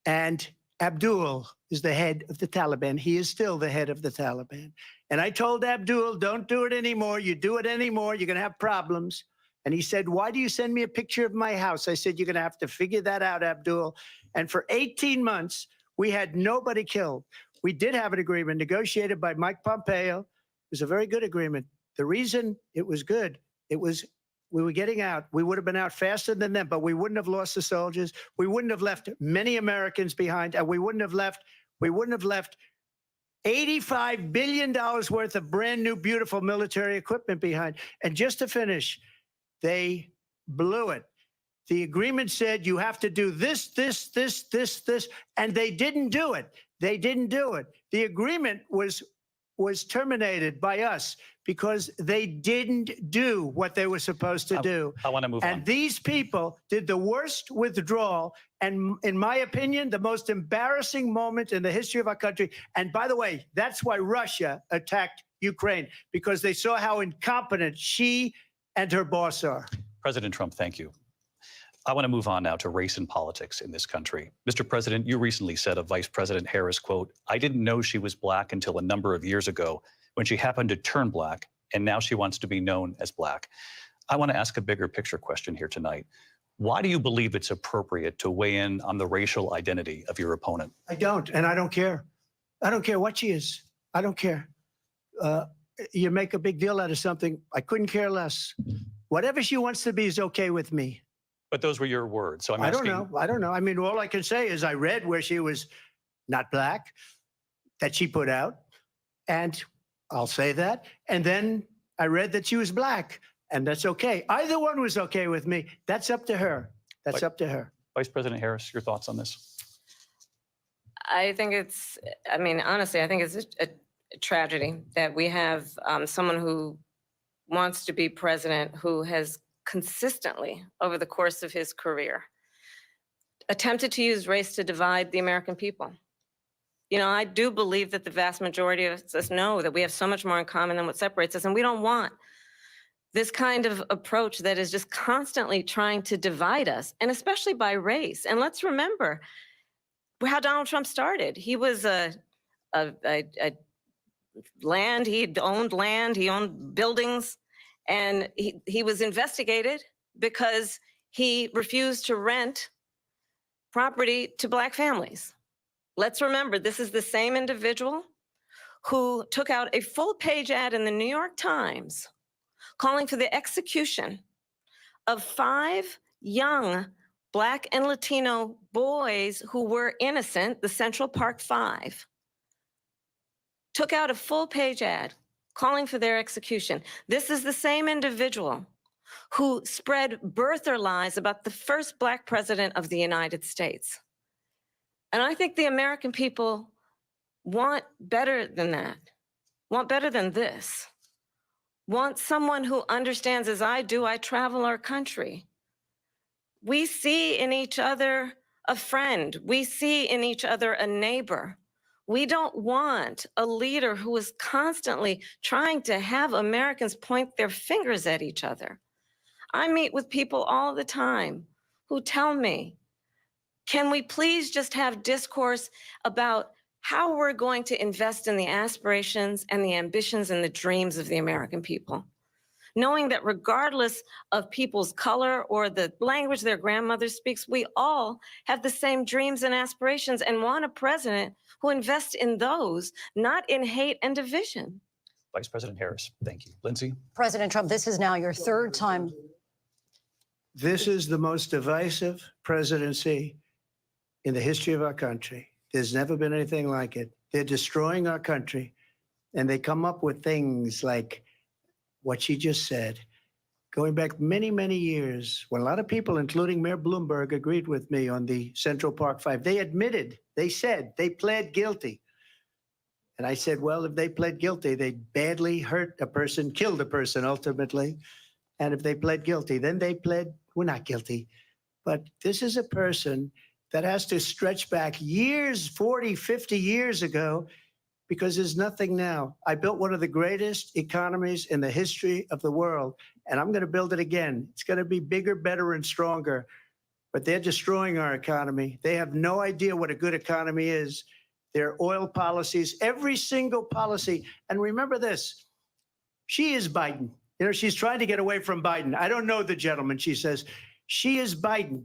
And Abdul is the head of the Taliban. He is still the head of the Taliban. And I told Abdul, don't do it anymore. You do it anymore, you're going to have problems. And he said, why do you send me a picture of my house? I said, you're going to have to figure that out, Abdul. And for 18 months, we had nobody killed. We did have an agreement negotiated by Mike Pompeo. It was a very good agreement. The reason it was good, we were getting out. We would have been out faster than them, but we wouldn't have lost the soldiers. We wouldn't have left many Americans behind, and we wouldn't have left $85 billion worth of brand new, beautiful military equipment behind. And just to finish, they blew it. The agreement said you have to do this, and they didn't do it. They didn't do it. The agreement was terminated by us because they didn't do what they were supposed to do. I want to move on. And these people did the worst withdrawal, and in my opinion, the most embarrassing moment in the history of our country. And by the way, that's why Russia attacked Ukraine, because they saw how incompetent she and her boss are. President Trump, thank you. I want to move on now to race and politics in this country. Mr. President, you recently said of Vice President Harris, quote, I didn't know she was black until a number of years ago when she happened to turn black, and now she wants to be known as black. I want to ask a bigger picture question here tonight. Why do you believe it's appropriate to weigh in on the racial identity of your opponent? I don't, and I don't care. I don't care what she is. I don't care. You make a big deal out of something. I couldn't care less. Whatever she wants to be is okay with me. But those were your words. So I don't know. I mean, all I can say is I read where she was not black, that she put out, and I'll say that. And then I read that she was black, and that's okay. Either one was okay with me. That's up to her. That's up to her. Vice President Harris, your thoughts on this? I think it's, I mean, honestly, I think it's a tragedy that we have someone who wants to be president who has consistently, over the course of his career, attempted to use race to divide the American people. You know, I do believe that the vast majority of us know that we have so much more in common than what separates us, and we don't want this kind of approach that is just constantly trying to divide us, and especially by race. And let's remember how Donald Trump started. He was land, he owned buildings, and he was investigated because he refused to rent property to black families. Let's remember, this is the same individual who took out a full-page ad in the New York Times calling for the execution of 5 young Black and Latino boys who were innocent, the Central Park 5. Took out a full-page ad calling for their execution. This is the same individual who spread birther lies about the first Black president of the United States. And I think the American people want better than that, want better than this, want someone who understands, as I do, I travel our country. We see in each other a friend. We see in each other a neighbor. We don't want a leader who is constantly trying to have Americans point their fingers at each other. I meet with people all the time who tell me, can we please just have discourse about how we're going to invest in the aspirations and the ambitions and the dreams of the American people? Knowing that regardless of people's color or the language their grandmother speaks, we all have the same dreams and aspirations and want a president who invests in those, not in hate and division. Vice President Harris, thank you. Lindsay? President Trump, this is now your 3rd time. This is the most divisive presidency in the history of our country. There's never been anything like it. They're destroying our country, and they come up with things like what she just said, going back many, many years, when a lot of people, including Mayor Bloomberg, agreed with me on the Central Park 5. They admitted, they said, they pled guilty. And I said, well, if they pled guilty, they badly hurt a person, killed a person ultimately. And if they pled guilty, then they pled, we're not guilty. But this is a person that has to stretch back years, 40, 50 years ago, because there's nothing now. I built one of the greatest economies in the history of the world, and I'm going to build it again. It's going to be bigger, better, and stronger. but they're destroying our economy. They have no idea what a good economy is. Their oil policies, every single policy. And remember this, she is Biden. You know, she's trying to get away from Biden. I don't know the gentleman, she says. She is Biden.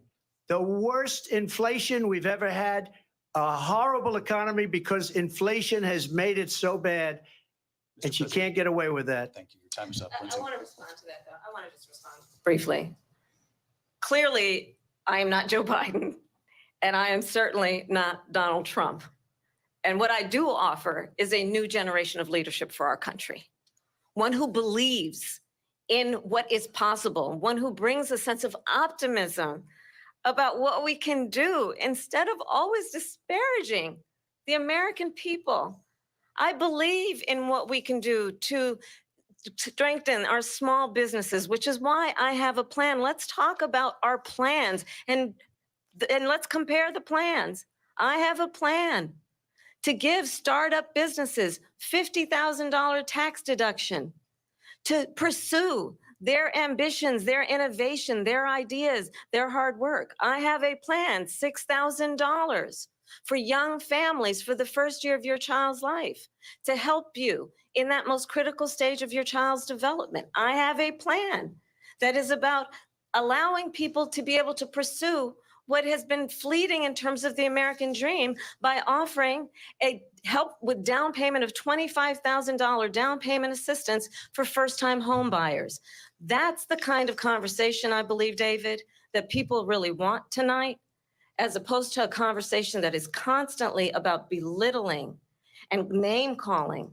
The worst inflation we've ever had, a horrible economy because inflation has made it so bad, Mr. and she President, can't get away with that. Thank you. Your time is up. I Lindsay. want to respond to that, though. I want to just respond briefly. Clearly, I am not Joe Biden, and I am certainly not Donald Trump. And what I do offer is a new generation of leadership for our country, one who believes in what is possible, one who brings a sense of optimism about what we can do instead of always disparaging the American people. I believe in what we can do to strengthen our small businesses, which is why I have a plan. Let's talk about our plans and let's compare the plans. I have a plan to give startup businesses $50,000 tax deduction to pursue their ambitions, their innovation, their ideas, their hard work. I have a plan, $6,000 for young families for the first year of your child's life to help you in that most critical stage of your child's development. I have a plan that is about allowing people to be able to pursue what has been fleeting in terms of the American dream by offering a help with down payment of $25,000 down payment assistance for first-time home buyers. That's the kind of conversation, I believe, David, that people really want tonight, as opposed to a conversation that is constantly about belittling and name-calling.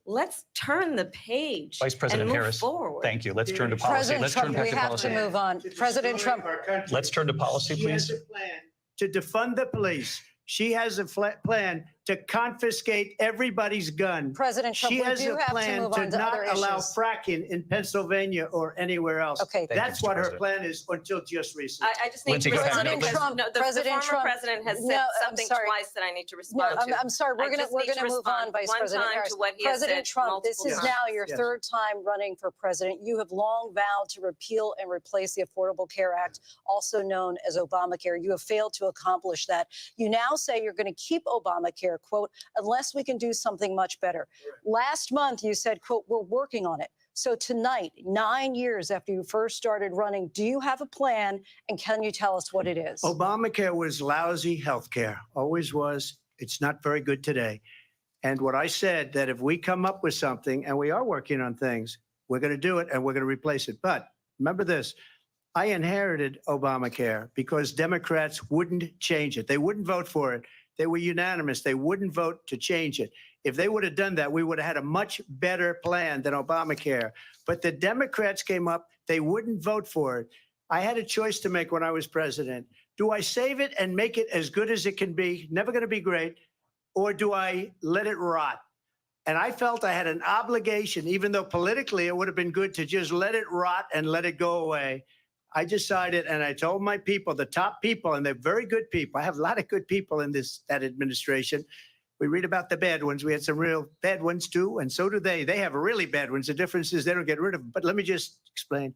Let's turn the page Vice President and move Harris, forward. thank you. Let's turn to policy. President Let's Trump, turn back we to have policy. to move on. President Trump. Let's turn to policy, She has please. a plan to defund the police. She has a plan to confiscate everybody's gun. President Trump, She we has do a have to plan move to on to not other allow issues. fracking in Pennsylvania or anywhere else. Okay. Thank you, That's Mr. what her President. plan is until just recently. I just need Lindsay, to go ahead. respond President because Trump, the President former Trump. president has No, said I'm something sorry. twice that I need to No, respond to. I'm sorry. We're I gonna just need to move on, respond Vice one President time Harris. to what he has President said Trump, this multiple is times. now your Yes. third time running for president. You have long vowed to repeal and replace the Affordable Care Act, also known as Obamacare. You have failed to accomplish that. You now say you're going to keep Obamacare, quote, unless we can do something much better. Last month, you said, quote, we're working on it. So tonight, 9 years after you first started running, do you have a plan, and can you tell us what it is? Obamacare was lousy health care, always was. It's not very good today. And what I said, that if we come up with something, and we are working on things, we're going to do it and we're going to replace it. But remember this, I inherited Obamacare because Democrats wouldn't change it. They wouldn't vote for it. They were unanimous. They wouldn't vote to change it. If they would have done that, we would have had a much better plan than Obamacare. But the Democrats came up. They wouldn't vote for it. I had a choice to make when I was president. Do I save it and make it as good as it can be, never going to be great, or do I let it rot? And I felt I had an obligation, even though politically it would have been good to just let it rot and let it go away. I decided, and I told my people, the top people, and they're very good people. I have a lot of good people in that administration. We read about the bad ones. We had some real bad ones too, and so do they. They have really bad ones. The difference is they don't get rid of them. But let me just explain.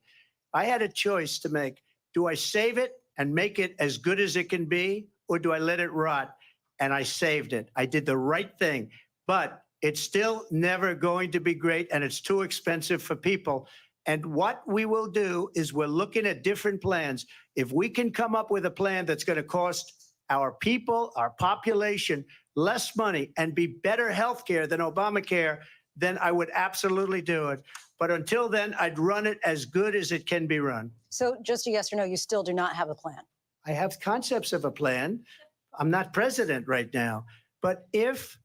I had a choice to make. Do I save it and make it as good as it can be, or do I let it rot? And I saved it. I did the right thing. But it's still never going to be great, and it's too expensive for people. And what we will do is we're looking at different plans. If we can come up with a plan that's going to cost our people, our population, less money and be better health care than Obamacare, then I would absolutely do it. But until then, I'd run it as good as it can be run. So just a yes or no, you still do not have a plan. I have concepts of a plan. I'm not president right now. But if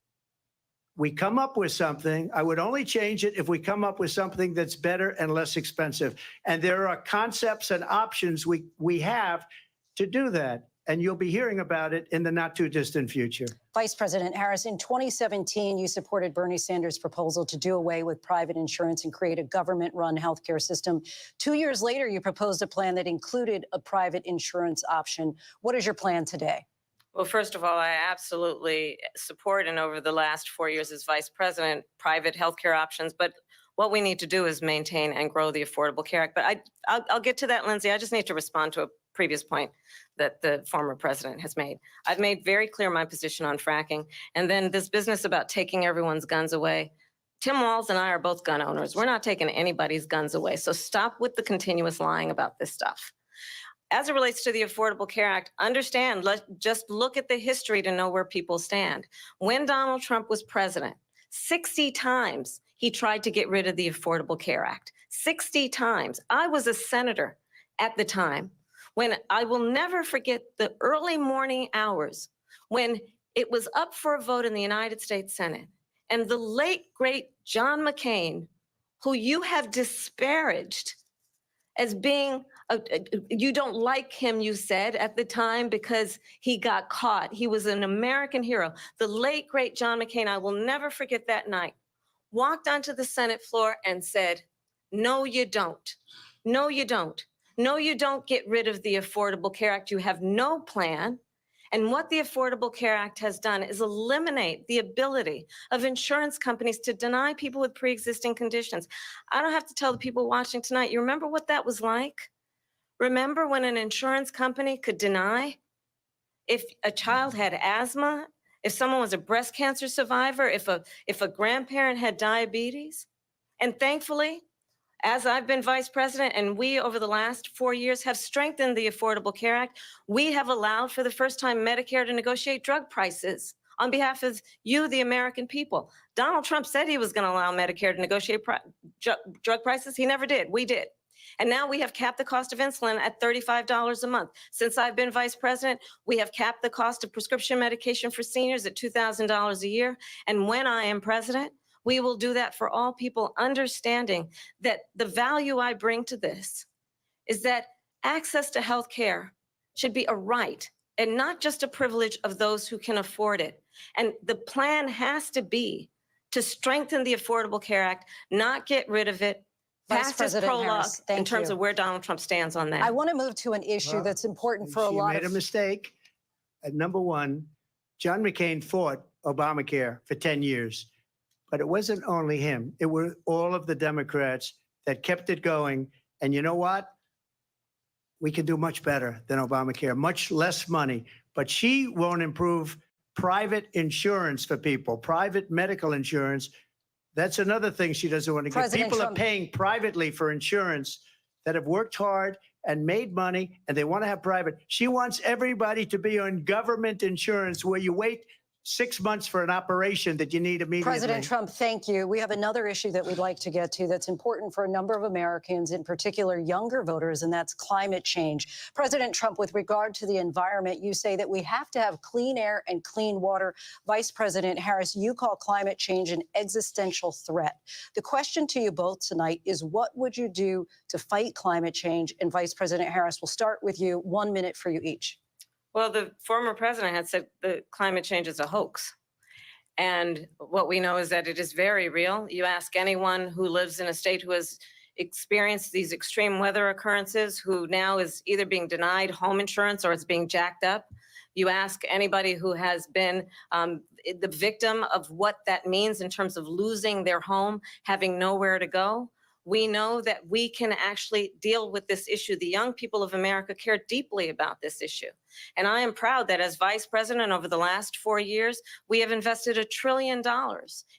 we come up with something, I would only change it if we come up with something that's better and less expensive. And there are concepts and options we have to do that. And you'll be hearing about it in the not too distant future. Vice President Harris, in 2017, you supported Bernie Sanders' proposal to do away with private insurance and create a government-run healthcare system. 2 years later, you proposed a plan that included a private insurance option. What is your plan today? Well, first of all, I absolutely support, and over the last 4 years as vice president, private healthcare options. But what we need to do is maintain and grow the Affordable Care Act. But I'll get to that, Lindsay. I just need to respond to a previous point that the former president has made. I've made very clear my position on fracking. And then this business about taking everyone's guns away. Tim Walz and I are both gun owners. We're not taking anybody's guns away. So stop with the continuous lying about this stuff. As it relates to the Affordable Care Act, understand, just look at the history to know where people stand. When Donald Trump was president, 60 times he tried to get rid of the Affordable Care Act. 60 times. I was a senator at the time when I will never forget the early morning hours when it was up for a vote in the United States Senate. And the late, great John McCain, who you have disparaged as being, you don't like him, you said at the time, because he got caught. He was an American hero. The late, great John McCain, I will never forget that night, walked onto the Senate floor and said, no, you don't. No, you don't. No, you don't get rid of the Affordable Care Act. You have no plan. And what the Affordable Care Act has done is eliminate the ability of insurance companies to deny people with pre-existing conditions. I don't have to tell the people watching tonight, you remember what that was like? Remember when an insurance company could deny if a child had asthma, if someone was a breast cancer survivor, if a grandparent had diabetes? And thankfully, as I've been vice president and we over the last 4 years have strengthened the Affordable Care Act, we have allowed for the first time Medicare to negotiate drug prices on behalf of you, the American people. Donald Trump said he was going to allow Medicare to negotiate drug prices. He never did. We did. And now we have capped the cost of insulin at $35 a month. Since I've been vice president, we have capped the cost of prescription medication for seniors at $2,000 a year. And when I am president, we will do that for all people, understanding that the value I bring to this is that access to health care should be a right and not just a privilege of those who can afford it. And the plan has to be to strengthen the Affordable Care Act, not get rid of it. Vice President Harris, in terms of where Donald Trump stands on that. I want to move to an issue that's important for a lot of... She made a mistake. Number one, John McCain fought Obamacare for 10 years. But it wasn't only him. It were all of the Democrats that kept it going. And you know what? We can do much better than Obamacare, much less money. But she won't improve private insurance for people, private medical insurance. That's another thing she doesn't want to get. People are paying privately for insurance that have worked hard and made money, and they want to have private. She wants everybody to be on government insurance where you wait 6 months for an operation that you need immediately. President Trump, thank you. We have another issue that we'd like to get to that's important for a number of Americans, in particular younger voters, and that's climate change. President Trump, with regard to the environment, you say that we have to have clean air and clean water. Vice President Harris, you call climate change an existential threat. The question to you both tonight is, what would you do to fight climate change? And Vice President Harris, we'll start with you. 1 minute for you each. Well, the former president had said that climate change is a hoax. And what we know is that it is very real. You ask anyone who lives in a state who has experienced these extreme weather occurrences, who now is either being denied home insurance or it's being jacked up. You ask anybody who has been the victim of what that means in terms of losing their home, having nowhere to go. We know that we can actually deal with this issue. The young people of America care deeply about this issue. And I am proud that as vice president over the last 4 years, we have invested $1 trillion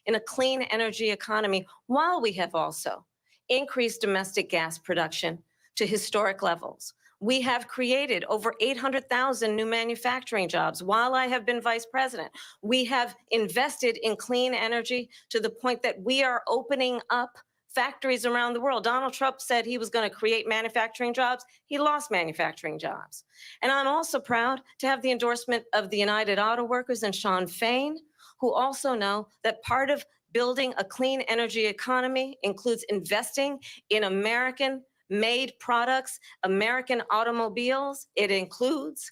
in a clean energy economy, while we have also increased domestic gas production to historic levels. We have created over 800,000 new manufacturing jobs while I have been vice president. We have invested in clean energy to the point that we are opening up factories around the world. Donald Trump said he was going to create manufacturing jobs. He lost manufacturing jobs. And I'm also proud to have the endorsement of the United Auto Workers and Sean Fain, who also know that part of building a clean energy economy includes investing in American-made products, American automobiles. It includes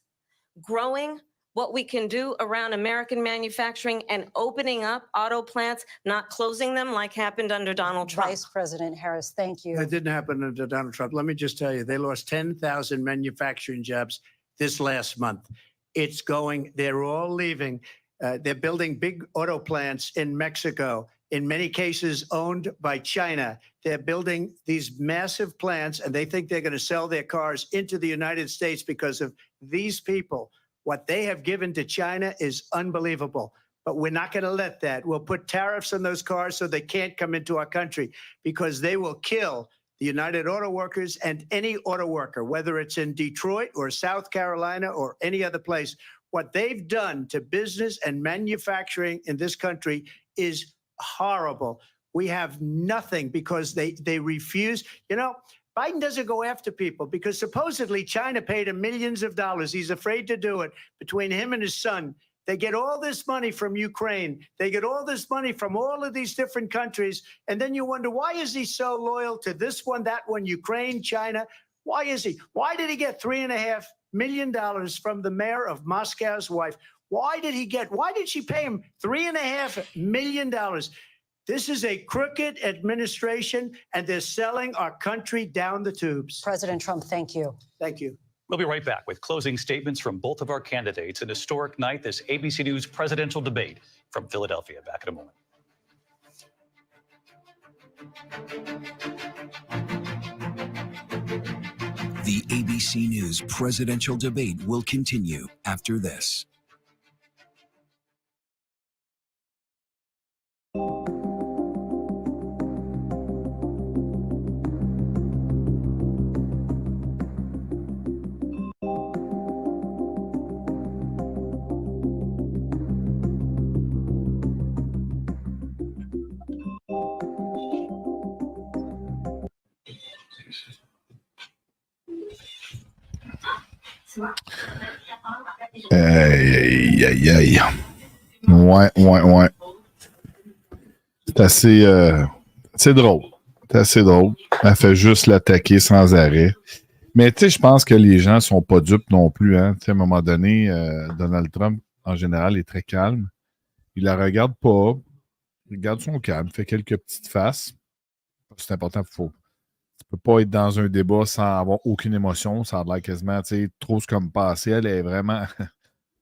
growing what we can do around American manufacturing and opening up auto plants, not closing them like happened under Donald Trump. Vice President Harris, thank you. That didn't happen under Donald Trump. Let me just tell you, they lost 10,000 manufacturing jobs this last month. It's going, they're all leaving. They're building big auto plants in Mexico in many cases owned by China. They're building these massive plants, and they think they're going to sell their cars into the United States because of these people. What they have given to China is unbelievable. But we're not going to let that. We'll put tariffs on those cars so they can't come into our country, because they will kill the United Auto Workers and any auto worker, whether it's in Detroit or South Carolina or any other place. What they've done to business and manufacturing in this country is horrible. We have nothing because they refuse. You know, Biden doesn't go after people because supposedly China paid him millions of dollars. He's afraid to do it. Between him and his son, they get all this money from Ukraine. They get all this money from all of these different countries. And then you wonder, why is he so loyal to this one, that one, Ukraine, China? Why is he? Why did he get $3.5 million from the mayor of Moscow's wife? Why did she pay him $3.5 million? This is a crooked administration, and they're selling our country down the tubes. President Trump, thank you. Thank you. We'll be right back with closing statements from both of our candidates. An historic night, this ABC News presidential debate from Philadelphia. Back in a moment. The ABC News presidential debate will continue after this. Aïe, aïe, aïe. Ouais. C'est assez drôle. C'est assez drôle. Elle fait juste l'attaquer sans arrêt. Mais tu sais, je pense que les gens sont pas dupes non plus. Hein. À un moment donné, Donald Trump, en général, est très calme. Il la regarde pas. Il garde son calme. Fait quelques petites faces. C'est important. Tu peux pas être dans un débat sans avoir aucune émotion. Ça a l'air quasiment trop comme passé. Elle est vraiment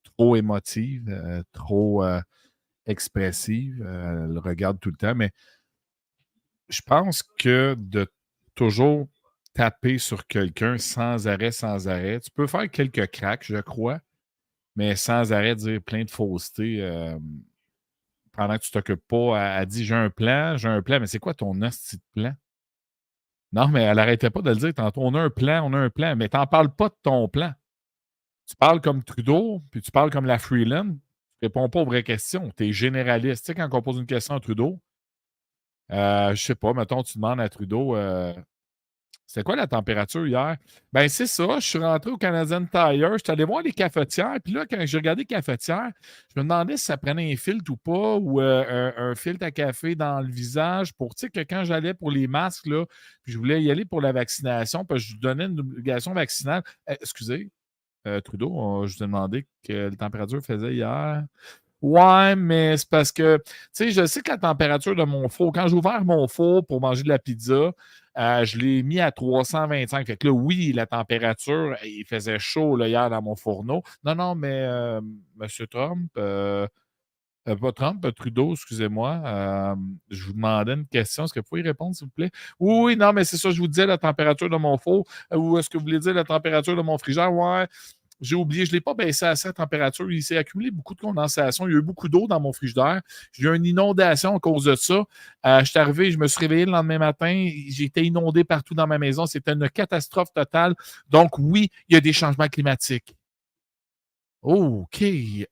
trop émotive, trop expressive. Elle regarde tout le temps. Mais je pense que de toujours taper sur quelqu'un sans arrêt, tu peux faire quelques cracks, je crois, mais sans arrêt dire plein de faussetés pendant que tu t'occupes pas. Elle dit j'ai un plan, mais c'est quoi ton hostie de plan? Non, mais elle n'arrêtait pas de le dire tantôt. On a un plan, mais tu n'en parles pas de ton plan. Tu parles comme Trudeau, puis tu parles comme la Freeland. Tu ne réponds pas aux vraies questions. Tu es généraliste. Tu sais, quand on pose une question à Trudeau, je ne sais pas, mettons, tu demandes à Trudeau, c'était quoi la température hier? Ben, c'est ça, je suis rentré au Canadian Tire, je suis allé voir les cafetières, puis là, quand j'ai regardé les cafetières, je me demandais si ça prenait un filtre ou pas, ou un filtre à café dans le visage, pour, tu sais, que quand j'allais pour les masques, là, puis je voulais y aller pour la vaccination, parce que je donnais une obligation vaccinale. Excusez, Trudeau, je vous ai demandé quelle température faisait hier. Ouais, mais c'est parce que, tu sais, je sais que la température de mon four, quand j'ai ouvert mon four pour manger de la pizza, je l'ai mis à 325. Fait que là, oui, la température, il faisait chaud là, hier dans mon fourneau. Non, mais M. Trump, pas Trump, Trudeau, excusez-moi, je vous demandais une question. Est-ce que vous pouvez y répondre, s'il vous plaît? Oui, non, mais c'est ça, je vous disais la température de mon four. Ou est-ce que vous voulez dire la température de mon frigidaire? Ouais. J'ai oublié, je ne l'ai pas baissé à cette température. Il s'est accumulé beaucoup de condensation. Il y a eu beaucoup d'eau dans mon frigidaire. J'ai eu une inondation à cause de ça. Je suis arrivé, je me suis réveillé le lendemain matin. J'ai été inondé partout dans ma maison. C'était une catastrophe totale. Donc, oui, il y a des changements climatiques. OK. C'était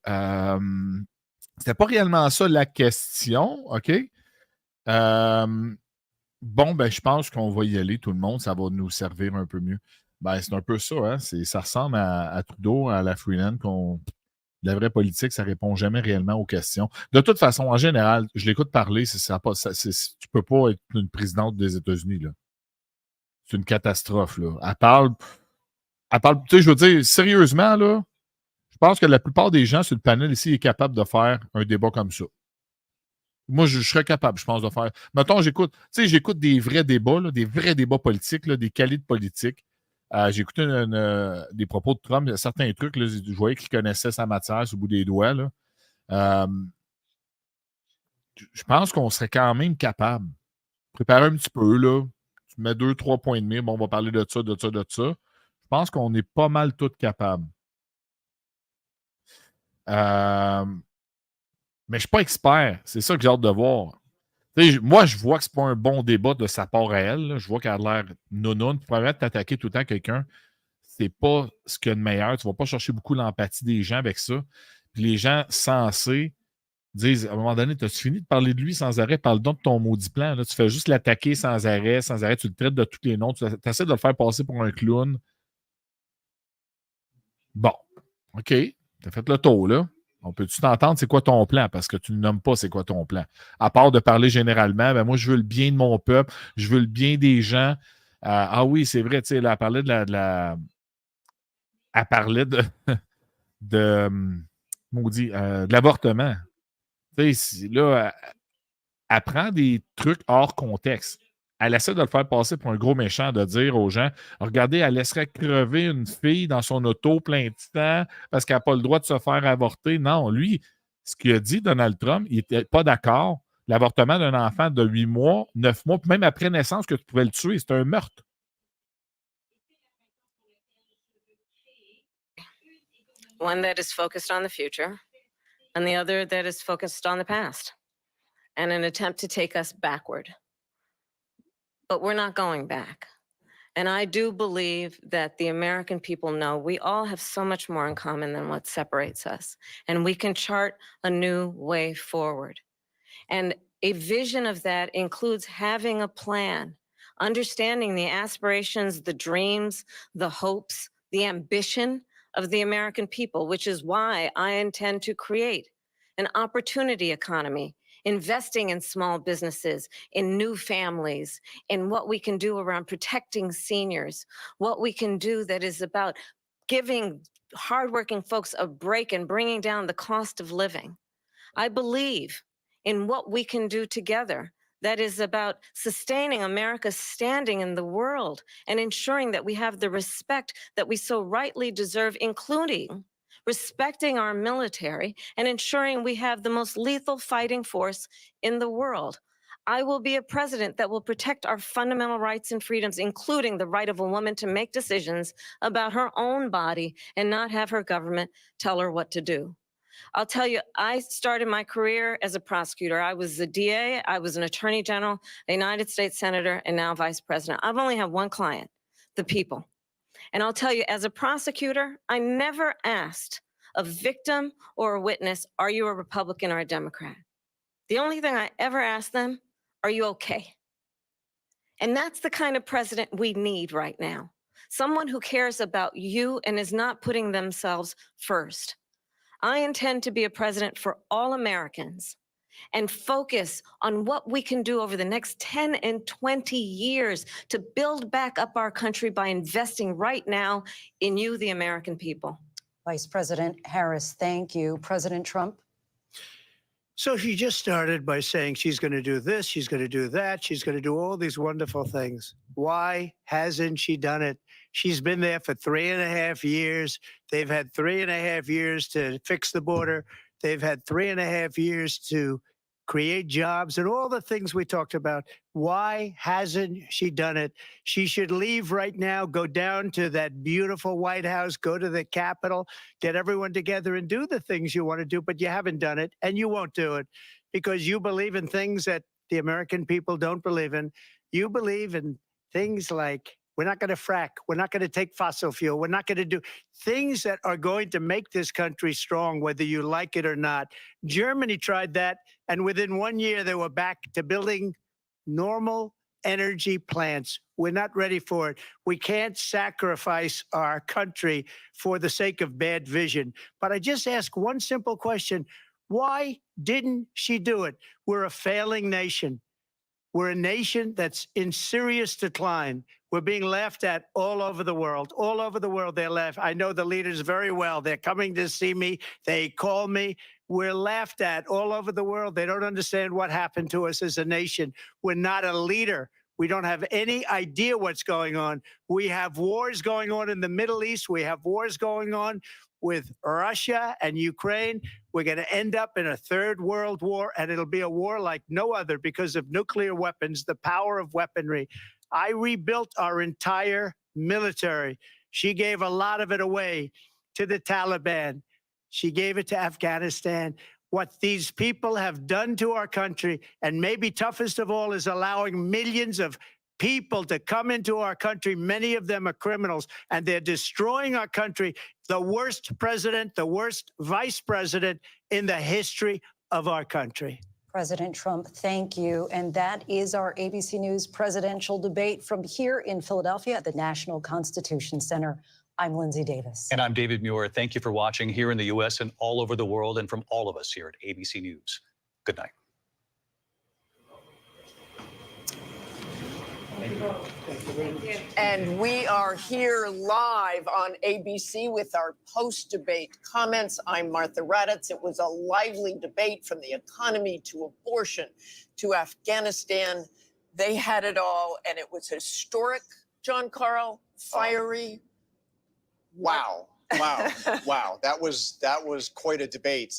pas réellement ça la question. OK. Bon, ben, je pense qu'on va y aller, tout le monde. Ça va nous servir un peu mieux. Ben, c'est un peu ça, hein? Ça ressemble à Trudeau, à la Freeland, la vraie politique, ça ne répond jamais réellement aux questions. De toute façon, en général, je l'écoute parler, tu ne peux pas être une présidente des États-Unis, là. C'est une catastrophe, là. Elle parle, tu sais, je veux dire, sérieusement, là, je pense que la plupart des gens sur le panel ici est capable de faire un débat comme ça. Moi, je serais capable, je pense, de faire. Mettons, j'écoute des vrais débats, là, des vrais débats politiques, là, des qualités politiques. J'ai écouté des propos de Trump, certains trucs, là, je voyais qu'il connaissait sa matière sur le bout des doigts. Là. je pense qu'on serait quand même capable. Préparer un petit peu, là. Tu mets 2-3 points de mire. Bon, on va parler de ça, de ça, de ça. Je pense qu'on est pas mal tous capables. Mais je ne suis pas expert. C'est ça que j'ai hâte de voir. Moi, je vois que ce n'est pas un bon débat de sa part à elle. Là. Je vois qu'elle a l'air nounoune. Tu pourrais t'attaquer tout le temps à quelqu'un. C'est pas ce qu'il y a de meilleur. Tu ne vas pas chercher beaucoup l'empathie des gens avec ça. Puis les gens sensés disent, à un moment donné, as-tu fini de parler de lui sans arrêt? Parle donc de ton maudit plan. Là. Tu fais juste l'attaquer sans arrêt. Tu le traites de tous les noms. Tu essaies de le faire passer pour un clown. Bon, OK. Tu as fait le tour, là. On peut-tu t'entendre, c'est quoi ton plan? Parce que tu ne nommes pas c'est quoi ton plan. À part de parler généralement, ben moi, je veux le bien de mon peuple, je veux le bien des gens. Ah oui, c'est vrai, tu sais, elle parlait elle parlait de maudit, de l'avortement. Tu sais, là, elle prend des trucs hors contexte. Elle essaie de le faire passer pour un gros méchant, de dire aux gens, regardez, elle laisserait crever une fille dans son auto plein de temps parce qu'elle n'a pas le droit de se faire avorter. Non, lui, ce qu'il a dit, Donald Trump, il n'était pas d'accord. L'avortement d'un enfant de 8 mois, 9 mois, puis même après naissance, que tu pouvais le tuer, c'est un meurtre. One that is focused on the future, and the other that is focused on the past, and an attempt to take us backward. But we're not going back. And I do believe that the American people know we all have so much more in common than what separates us. And we can chart a new way forward. And a vision of that includes having a plan, understanding the aspirations, the dreams, the hopes, the ambition of the American people, which is why I intend to create an opportunity economy, investing in small businesses, in new families, in what we can do around protecting seniors, what we can do that is about giving hardworking folks a break and bringing down the cost of living. I believe in what we can do together that is about sustaining America's standing in the world and ensuring that we have the respect that we so rightly deserve, including respecting our military and ensuring we have the most lethal fighting force in the world. I will be a president that will protect our fundamental rights and freedoms, including the right of a woman to make decisions about her own body and not have her government tell her what to do. I'll tell you, I started my career as a prosecutor. I was a DA, I was an attorney general, a United States senator, and now vice president. I've only had one client, the people. And I'll tell you, as a prosecutor, I never asked a victim or a witness, are you a Republican or a Democrat? The only thing I ever asked them, are you okay? And that's the kind of president we need right now. Someone who cares about you and is not putting themselves first. I intend to be a president for all Americans and focus on what we can do over the next 10 and 20 years to build back up our country by investing right now in you, the American people. Vice President Harris, thank you. President Trump? So she just started by saying she's going to do this, she's going to do that, she's going to do all these wonderful things. Why hasn't she done it? She's been there for 3.5 years. They've had 3.5 years to fix the border. They've had 3.5 years to create jobs and all the things we talked about. Why hasn't she done it? She should leave right now, go down to that beautiful White House, go to the Capitol, get everyone together and do the things you want to do, but you haven't done it and you won't do it because you believe in things that the American people don't believe in. You believe in things like we're not going to frack. We're not going to take fossil fuel. We're not going to do things that are going to make this country strong, whether you like it or not. Germany tried that, and within 1 year, they were back to building normal energy plants. We're not ready for it. We can't sacrifice our country for the sake of bad vision. But I just ask one simple question. Why didn't she do it? We're a failing nation. We're a nation that's in serious decline. We're being laughed at all over the world. All over the world, they're laughed. I know the leaders very well. They're coming to see me. They call me. We're laughed at all over the world. They don't understand what happened to us as a nation. We're not a leader. We don't have any idea what's going on. We have wars going on in the Middle East. We have wars going on with Russia and Ukraine, we're going to end up in a third world war, and it'll be a war like no other because of nuclear weapons, the power of weaponry. I rebuilt our entire military. She gave a lot of it away to the Taliban. She gave it to Afghanistan. What these people have done to our country, and maybe toughest of all, is allowing millions of people to come into our country. Many of them are criminals, and they're destroying our country. The worst president, the worst vice president in the history of our country. President Trump, thank you. And that is our ABC News presidential debate from here in Philadelphia at the National Constitution Center. I'm Lindsay Davis. And I'm David Muir. Thank you for watching here in the U.S. and all over the world, and from all of us here at ABC News. Good night. And we are here live on ABC with our post-debate comments. I'm Martha Raddatz. It was a lively debate, from the economy to abortion to Afghanistan. They had it all, and it was historic, John Carl, fiery. Wow. Wow. That was quite a debate.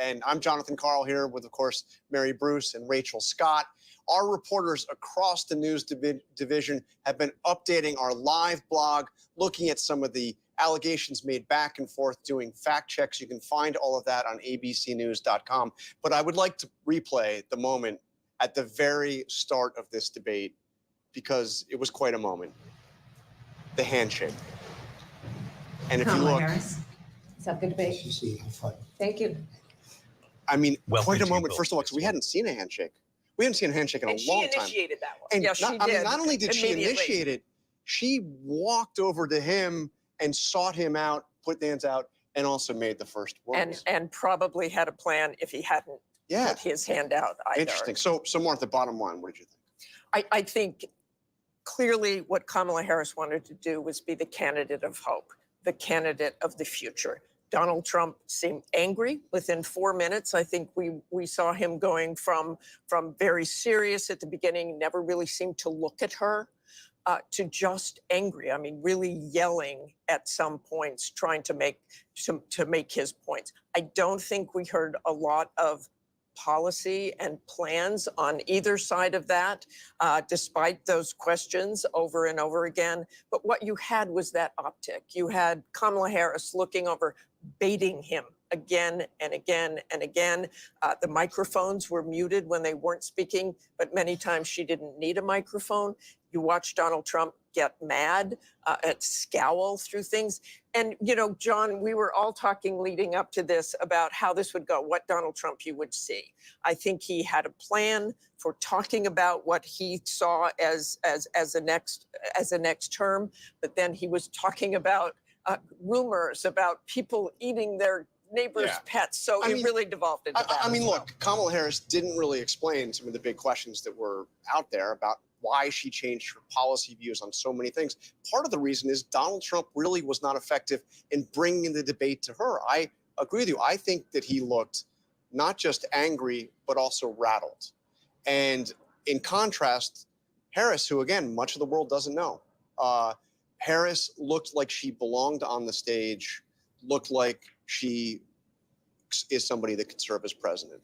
And I'm Jonathan Carl here with, of course, Mary Bruce and Rachel Scott. Our reporters across the news division have been updating our live blog, looking at some of the allegations made back and forth, doing fact checks. You can find all of that on abcnews.com. But I would like to replay the moment at the very start of this debate, because it was quite a moment. The handshake. And if you look, Harris. Is that good debate? Thank you. I mean, Welcome quite a to you moment. both. First of all, because we hadn't seen a handshake. We hadn't seen a handshake in a long time. And she initiated that one. And Yes, she did. not only did she immediately. initiate it, she walked over to him and sought him out, put the hands out, and also made the first words. And probably had a plan if he hadn't Yeah, put his hand out either. interesting. So Martha, bottom line, what did you think? I think clearly what Kamala Harris wanted to do was be the candidate of hope, the candidate of the future. Donald Trump seemed angry within 4 minutes. I think we saw him going from very serious at the beginning, never really seemed to look at her, to just angry. I mean, really yelling at some points, trying to make his points. I don't think we heard a lot of policy and plans on either side of that, despite those questions over and over again. But what you had was that optic. You had Kamala Harris looking over, baiting him again and again and again. The microphones were muted when they weren't speaking, but many times she didn't need a microphone. You watch Donald Trump get mad, scowl through things. And, you know, John, we were all talking leading up to this about how this would go, what Donald Trump you would see. I think he had a plan for talking about what he saw as a next term, but then he was talking about rumors about people eating their neighbors' pets. So it really devolved into that. I mean, look, Kamala Harris didn't really explain some of the big questions that were out there about why she changed her policy views on so many things. Part of the reason is Donald Trump really was not effective in bringing the debate to her. I agree with you. I think that he looked not just angry, but also rattled. And in contrast, Harris, who again, much of the world doesn't know, Harris looked like she belonged on the stage, looked like she is somebody that could serve as president.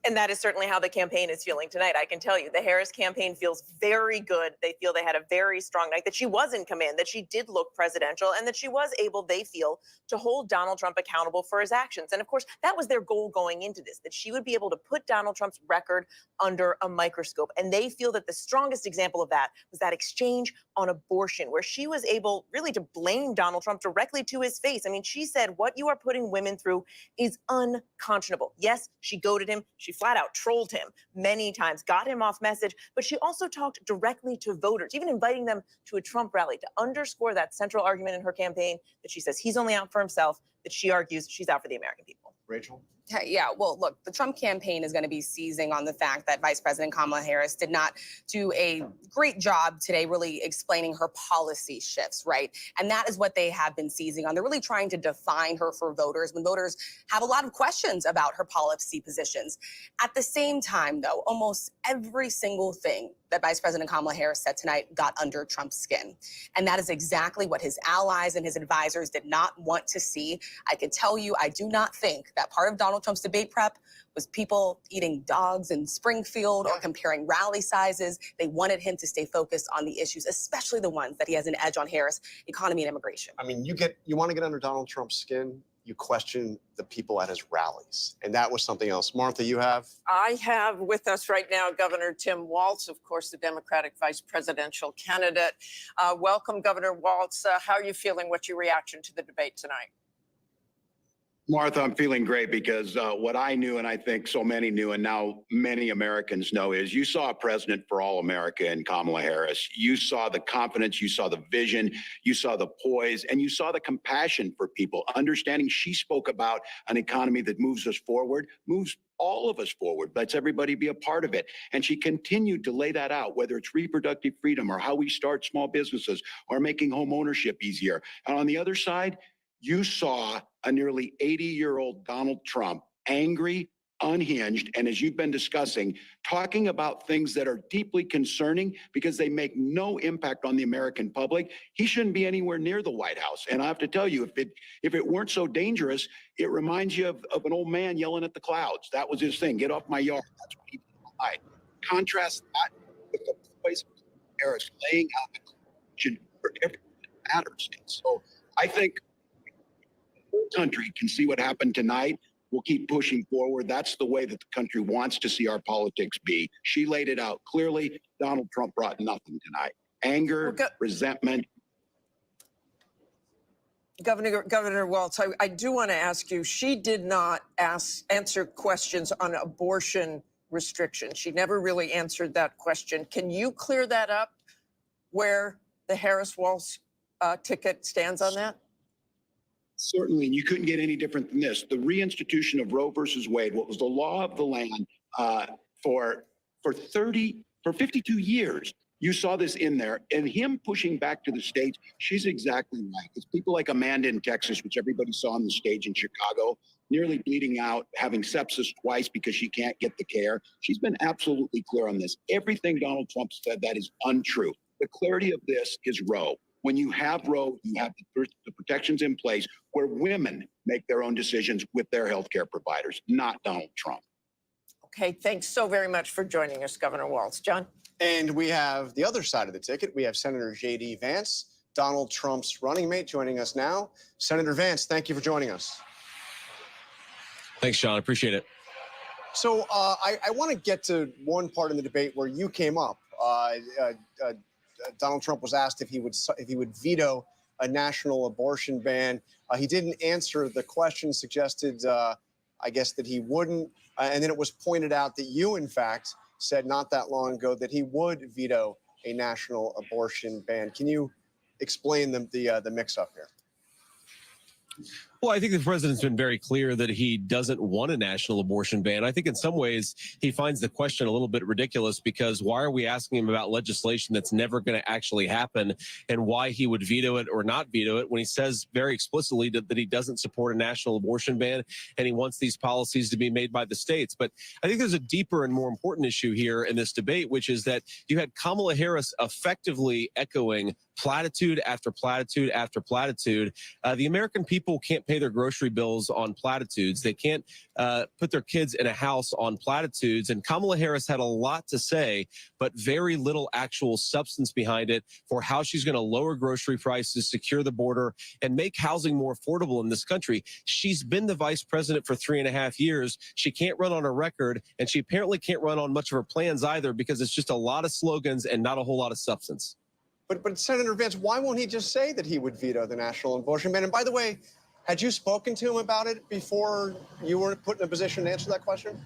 And that is certainly how the campaign is feeling tonight. I can tell you the Harris campaign feels very good. They feel they had a very strong night, that she was in command, that she did look presidential, and that she was able, they feel, to hold Donald Trump accountable for his actions. And of course, that was their goal going into this, that she would be able to put Donald Trump's record under a microscope. And they feel that the strongest example of that was that exchange on abortion, where she was able really to blame Donald Trump directly to his face. I mean, she said, what you are putting women through is unconscionable. Yes, she goaded him. She flat out trolled him many times, got him off message, but she also talked directly to voters, even inviting them to a Trump rally to underscore that central argument in her campaign that she says he's only out for himself, that she argues she's out for the American people. Rachel? Yeah, well, look, the Trump campaign is going to be seizing on the fact that Vice President Kamala Harris did not do a great job today really explaining her policy shifts, right? And that is what they have been seizing on. They're really trying to define her for voters when voters have a lot of questions about her policy positions. At the same time, though, almost every single thing that Vice President Kamala Harris said tonight got under Trump's skin. And that is exactly what his allies and his advisors did not want to see. I can tell you, I do not think that part of Donald Trump's debate prep was people eating dogs in Springfield or comparing rally sizes. They wanted him to stay focused on the issues, especially the ones that he has an edge on: Harris, economy and immigration. I mean, you want to get under Donald Trump's skin, you question the people at his rallies. And that was something else. Martha, you have? I have with us right now Governor Tim Walz, of course, the Democratic vice presidential candidate. Welcome, Governor Walz. How are you feeling? What's your reaction to the debate tonight? Martha, I'm feeling great because what I knew, and I think so many knew, and now many Americans know, is you saw a president for all America in Kamala Harris. You saw the confidence, you saw the vision, you saw the poise, and you saw the compassion for people, understanding she spoke about an economy that moves us forward, moves all of us forward, lets everybody be a part of it. And she continued to lay that out, whether it's reproductive freedom or how we start small businesses or making home ownership easier. And on the other side, you saw a nearly 80-year-old Donald Trump, angry, unhinged, and as you've been discussing, talking about things that are deeply concerning because they make no impact on the American public. He shouldn't be anywhere near the White House. And I have to tell you, if it weren't so dangerous, it reminds you of an old man yelling at the clouds. That was his thing. Get off my yard. That's what he did. Contrast that with the voice of Harris laying out the question for everything that matters. And so I think country can see what happened tonight. We'll keep pushing forward. That's the way that the country wants to see our politics be. She laid it out clearly. Donald Trump brought nothing tonight. Anger, resentment. Governor Walz, I do want to ask you, she did not answer questions on abortion restrictions. She never really answered that question. Can you clear that up where the Harris-Walz ticket stands on that? Certainly, and you couldn't get any different than this. The reinstitution of Roe versus Wade, what was the law of the land for 52 years. You saw this in there, and him pushing back to the states. She's exactly right. It's people like Amanda in Texas, which everybody saw on the stage in Chicago, nearly bleeding out, having sepsis twice because she can't get the care. She's been absolutely clear on this. Everything Donald Trump said that is untrue. The clarity of this is Roe. When you have Roe, you have the protections in place where women make their own decisions with their healthcare providers, not Donald Trump. Okay, thanks so very much for joining us, Governor Walz. John? And we have the other side of the ticket. We have Senator J.D. Vance, Donald Trump's running mate, joining us now. Senator Vance, thank you for joining us. Thanks, Sean. I appreciate it. So I want to get to one part in the debate where you came up. Donald Trump was asked if he would veto a national abortion ban. He didn't answer the question, suggested, I guess, that he wouldn't. And then it was pointed out that you, in fact, said not that long ago that he would veto a national abortion ban. Can you explain the mix-up here? Well, I think the president's been very clear that he doesn't want a national abortion ban. I think in some ways he finds the question a little bit ridiculous because why are we asking him about legislation that's never going to actually happen and why he would veto it or not veto it when he says very explicitly that he doesn't support a national abortion ban and he wants these policies to be made by the states. But I think there's a deeper and more important issue here in this debate, which is that you had Kamala Harris effectively echoing platitude after platitude after platitude. The American people can't pay their grocery bills on platitudes. They can't put their kids in a house on platitudes. And Kamala Harris had a lot to say, but very little actual substance behind it for how she's going to lower grocery prices, secure the border, and make housing more affordable in this country. She's been the vice president for 3.5 years. She can't run on a record, and she apparently can't run on much of her plans either because it's just a lot of slogans and not a whole lot of substance. But Senator Vance, why won't he just say that he would veto the national abortion ban? And by the way, had you spoken to him about it before you were put in a position to answer that question?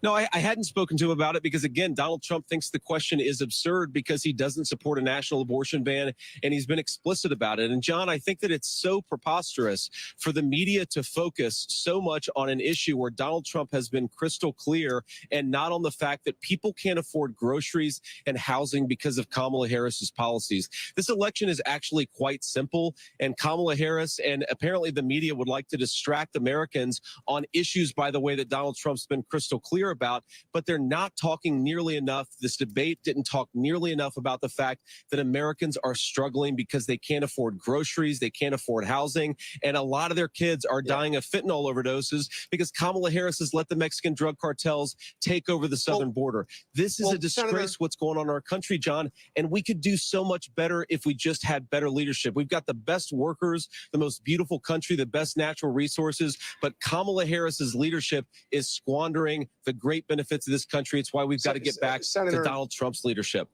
No, I hadn't spoken to him about it because, again, Donald Trump thinks the question is absurd because he doesn't support a national abortion ban, and he's been explicit about it. And, John, I think that it's so preposterous for the media to focus so much on an issue where Donald Trump has been crystal clear and not on the fact that people can't afford groceries and housing because of Kamala Harris's policies. This election is actually quite simple, and Kamala Harris and apparently the media would like to distract Americans on issues, by the way, that Donald Trump's been crystal clear about, but they're not talking nearly enough. This debate didn't talk nearly enough about the fact that Americans are struggling because they can't afford groceries, they can't afford housing, and a lot of their kids are dying of fentanyl overdoses because Kamala Harris has let the Mexican drug cartels take over the southern border. This is a disgrace, Senator, what's going on in our country, John, and we could do so much better if we just had better leadership. We've got the best workers, the most beautiful country, the best natural resources, but Kamala Harris's leadership is squandering the great benefits of this country. It's why we've got to get back to Donald Trump's leadership.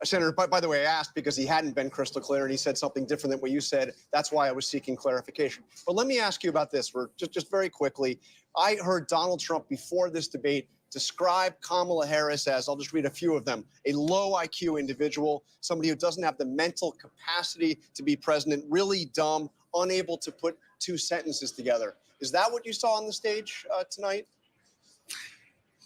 Senator, by the way, I asked because he hadn't been crystal clear and he said something different than what you said. That's why I was seeking clarification. But let me ask you about this for just very quickly. I heard Donald Trump before this debate describe Kamala Harris as, I'll just read a few of them, a low IQ individual, somebody who doesn't have the mental capacity to be president, really dumb, unable to put two sentences together. Is that what you saw on the stage tonight?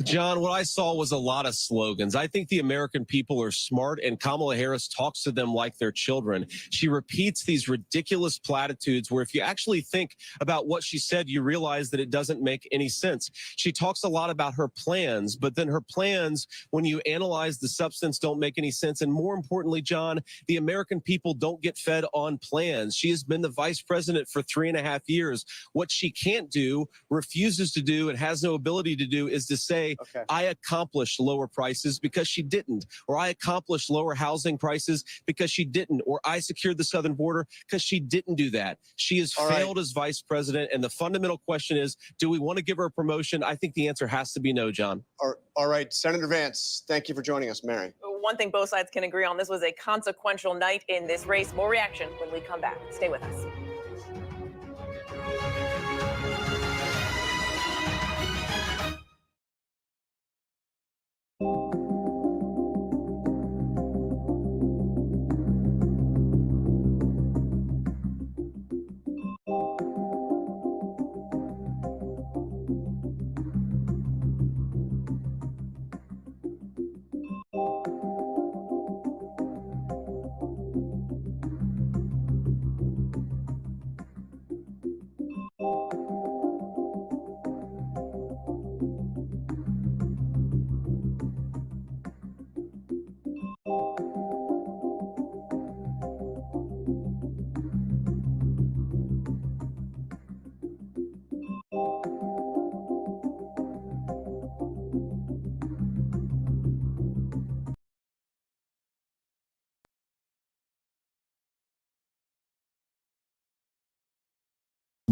John, what I saw was a lot of slogans. I think the American people are smart, and Kamala Harris talks to them like they're children. She repeats these ridiculous platitudes where if you actually think about what she said, you realize that it doesn't make any sense. She talks a lot about her plans, but then her plans, when you analyze the substance, don't make any sense. And more importantly, John, the American people don't get fed on plans. She has been the vice president for 3.5 years. What she can't do, refuses to do, and has no ability to do is to say, I accomplished lower prices because she didn't, or I accomplished lower housing prices because she didn't, or I secured the southern border because she didn't do that. She has failed as vice president, and the fundamental question is, do we want to give her a promotion? I think the answer has to be no, John. All right, Senator Vance, thank you for joining us. Mary. One thing both sides can agree on, this was a consequential night in this race. More reaction when we come back. Stay with us.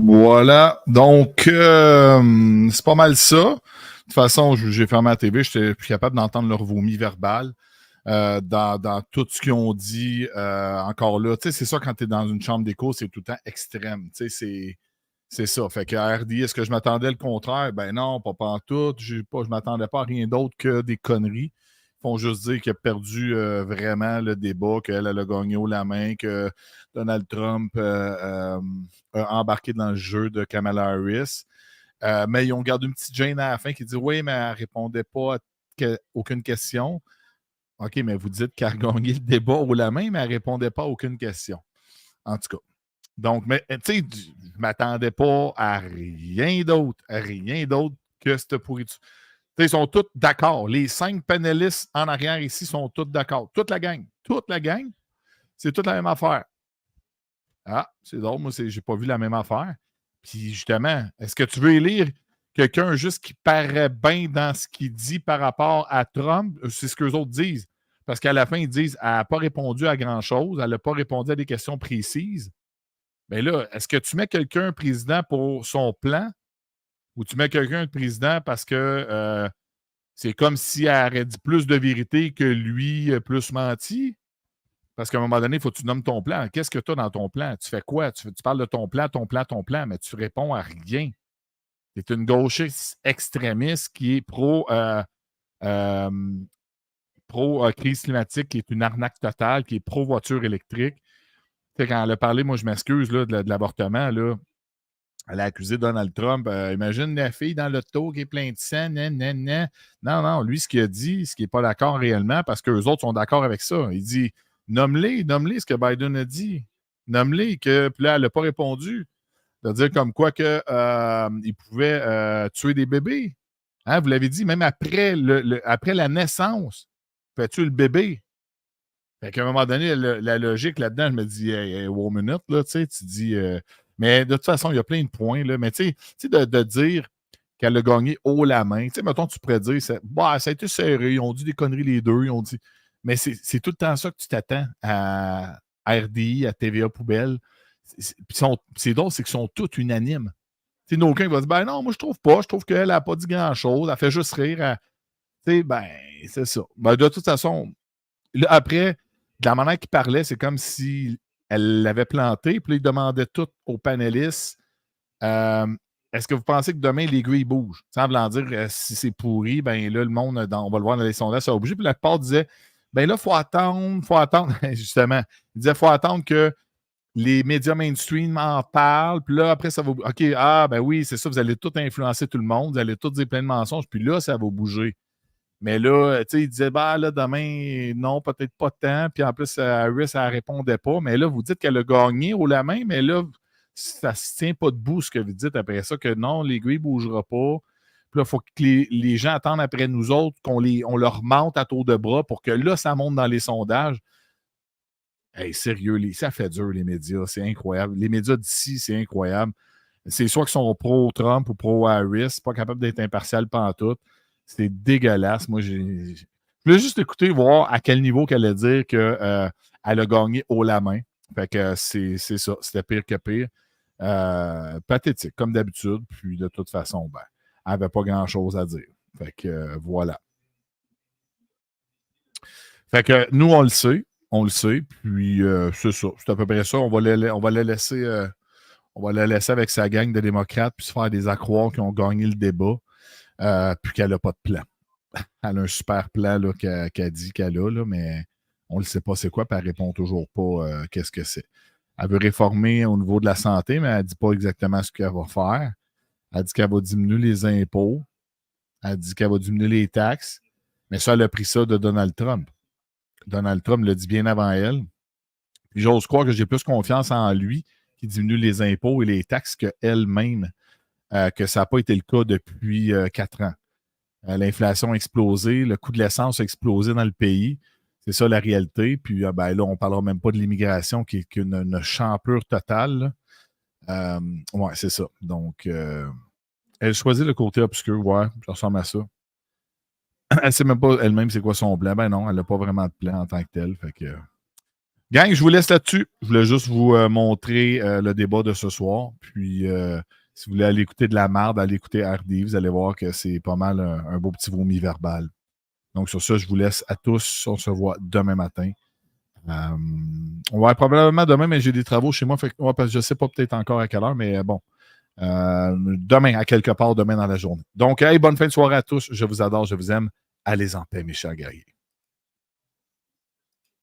Voilà. Donc, c'est pas mal ça. De toute façon, j'ai fermé la TV. J'étais plus capable d'entendre leur vomi verbal dans tout ce qu'ils ont dit encore là. Tu sais, c'est ça, quand tu es dans une chambre d'écho, c'est tout le temps extrême. Tu sais, c'est ça. Fait que à RD, est-ce que je m'attendais le contraire? Ben non, pas en tout. Je m'attendais pas à rien d'autre que des conneries. Ils font juste dire qu'il a perdu vraiment le débat, qu'elle a gagné haut la main, que Donald Trump a embarqué dans le jeu de Kamala Harris. Mais ils ont gardé une petite Jane à la fin qui dit « Oui, mais elle ne répondait pas à aucune question. » OK, mais vous dites qu'elle a gagné le débat haut la main, mais elle ne répondait pas à aucune question. En tout cas. Donc, mais tu sais, je ne m'attendais pas à rien d'autre que cette pourriture. Ils sont tous d'accord. Les 5 panélistes en arrière ici sont tous d'accord. Toute la gang, c'est toute la même affaire. Ah, c'est drôle, moi, j'ai pas vu la même affaire. Puis justement, est-ce que tu veux élire quelqu'un juste qui paraît bien dans ce qu'il dit par rapport à Trump? C'est ce qu'eux autres disent. Parce qu'à la fin, ils disent qu'elle n'a pas répondu à grand-chose, elle n'a pas répondu à des questions précises. Bien là, est-ce que tu mets quelqu'un président pour son plan? Ou tu mets quelqu'un de président parce que c'est comme si elle aurait dit plus de vérité que lui plus menti? Parce qu'à un moment donné, il faut que tu nommes ton plan. Qu'est-ce que tu as dans ton plan? Tu fais quoi? Tu parles de ton plan, mais tu réponds à rien. C'est une extrémiste qui est pro-crise climatique, qui est une arnaque totale, qui est pro-voiture électrique. Tu sais, quand elle a parlé, moi, je m'excuse là, de l'avortement, là. Elle a accusé Donald Trump. Imagine la fille dans l'auto qui est pleine de sang. Non, lui, ce qu'il a dit, ce qui n'est pas d'accord réellement, parce qu'eux autres sont d'accord avec ça. Il dit nomme-les ce que Biden a dit. Nomme-les. Puis là, elle n'a pas répondu. C'est-à-dire comme quoi il pouvait tuer des bébés. Hein, vous l'avez dit, même après la naissance, fait tuer le bébé. Fait qu'à un moment donné, la logique là-dedans, je me dis, hey, one minute, là, tu sais, tu dis. Mais de toute façon, il y a plein de points, là. Mais tu sais, de dire qu'elle a gagné haut la main, tu sais, mettons, tu pourrais dire, ça a été serré, ils ont dit des conneries les deux, ils ont dit. Mais c'est tout le temps ça que tu t'attends à RDI, à TVA Poubelle. C'est drôle, c'est qu'ils sont tous unanimes. Tu sais, aucun va dire, ben non, moi, je trouve pas. Je trouve qu'elle n'a pas dit grand-chose. Elle fait juste rire. Tu sais, ben, c'est ça. Ben, de toute façon, là, après, de la manière qu'il parlait, c'est comme si elle l'avait planté. Puis là, il demandait tout aux panélistes est-ce que vous pensez que demain, l'aiguille bouge? Sans vouloir dire si c'est pourri, ben là, le monde, on va le voir dans les sondages, ça va bouger. Puis la plupart disaient ben là, il faut attendre. Justement, il disait il faut attendre que les médias mainstream en parlent. Puis là, après, ça va. OK, ben oui, c'est ça, vous allez tout influencer tout le monde. Vous allez tout dire plein de mensonges. Puis là, ça va bouger. Mais là, tu sais, il disait, bah là, demain, non, peut-être pas tant. Puis en plus, Harris, elle ne répondait pas. Mais là, vous dites qu'elle a gagné haut la main, mais là, ça ne se tient pas debout, ce que vous dites après ça, que non, l'aiguille ne bougera pas. Puis là, il faut que les gens attendent après nous autres, on leur monte à tour de bras pour que là, ça monte dans les sondages. Hey, sérieux, ça fait dur, les médias. C'est incroyable. Les médias d'ici, c'est incroyable. C'est soit qu'ils sont pro-Trump ou pro-Harris, pas capable d'être impartial pantoute. C'est dégueulasse. Moi, je voulais juste écouter, voir à quel niveau qu'elle allait dire qu'elle a gagné haut la main. Fait que c'est ça. C'était pire que pire. Pathétique, comme d'habitude. Puis de toute façon, ben, elle n'avait pas grand-chose à dire. Fait que voilà. Fait que nous, on le sait. On le sait. Puis c'est ça. C'est à peu près ça. On va la laisser avec sa gang de démocrates puis se faire des accroires qui ont gagné le débat. Puis qu'elle n'a pas de plan. Elle a un super plan là, qu'elle dit qu'elle a, là, mais on ne le sait pas c'est quoi, puis elle ne répond toujours pas qu'est-ce que c'est. Elle veut réformer au niveau de la santé, mais elle ne dit pas exactement ce qu'elle va faire. Elle dit qu'elle va diminuer les impôts. Elle dit qu'elle va diminuer les taxes. Mais ça, elle a pris ça de Donald Trump. Donald Trump l'a dit bien avant elle. Puis j'ose croire que j'ai plus confiance en lui qui diminue les impôts et les taxes qu'elle-même. Que ça n'a pas été le cas depuis 4 ans. L'inflation a explosé, le coût de l'essence a explosé dans le pays. C'est ça la réalité. Puis ben, là, on ne parlera même pas de l'immigration qui est une champure totale. Ouais, c'est ça. Donc, elle choisit le côté obscur. Ouais, ça ressemble à ça. Elle ne sait même pas elle-même c'est quoi son plan. Ben non, elle n'a pas vraiment de plan en tant que tel. Fait que... Gang, je vous laisse là-dessus. Je voulais juste vous montrer le débat de ce soir. Puis... si vous voulez aller écouter de la marde, aller écouter RD, vous allez voir que c'est pas mal un beau petit vomi verbal. Donc, sur ça, je vous laisse à tous. On se voit demain matin. On va probablement demain, mais j'ai des travaux chez moi. Fait que, je ne sais pas peut-être encore à quelle heure, mais bon. Demain, à quelque part, demain dans la journée. Donc, hey, bonne fin de soirée à tous. Je vous adore, je vous aime. Allez en paix, mes chers guerriers.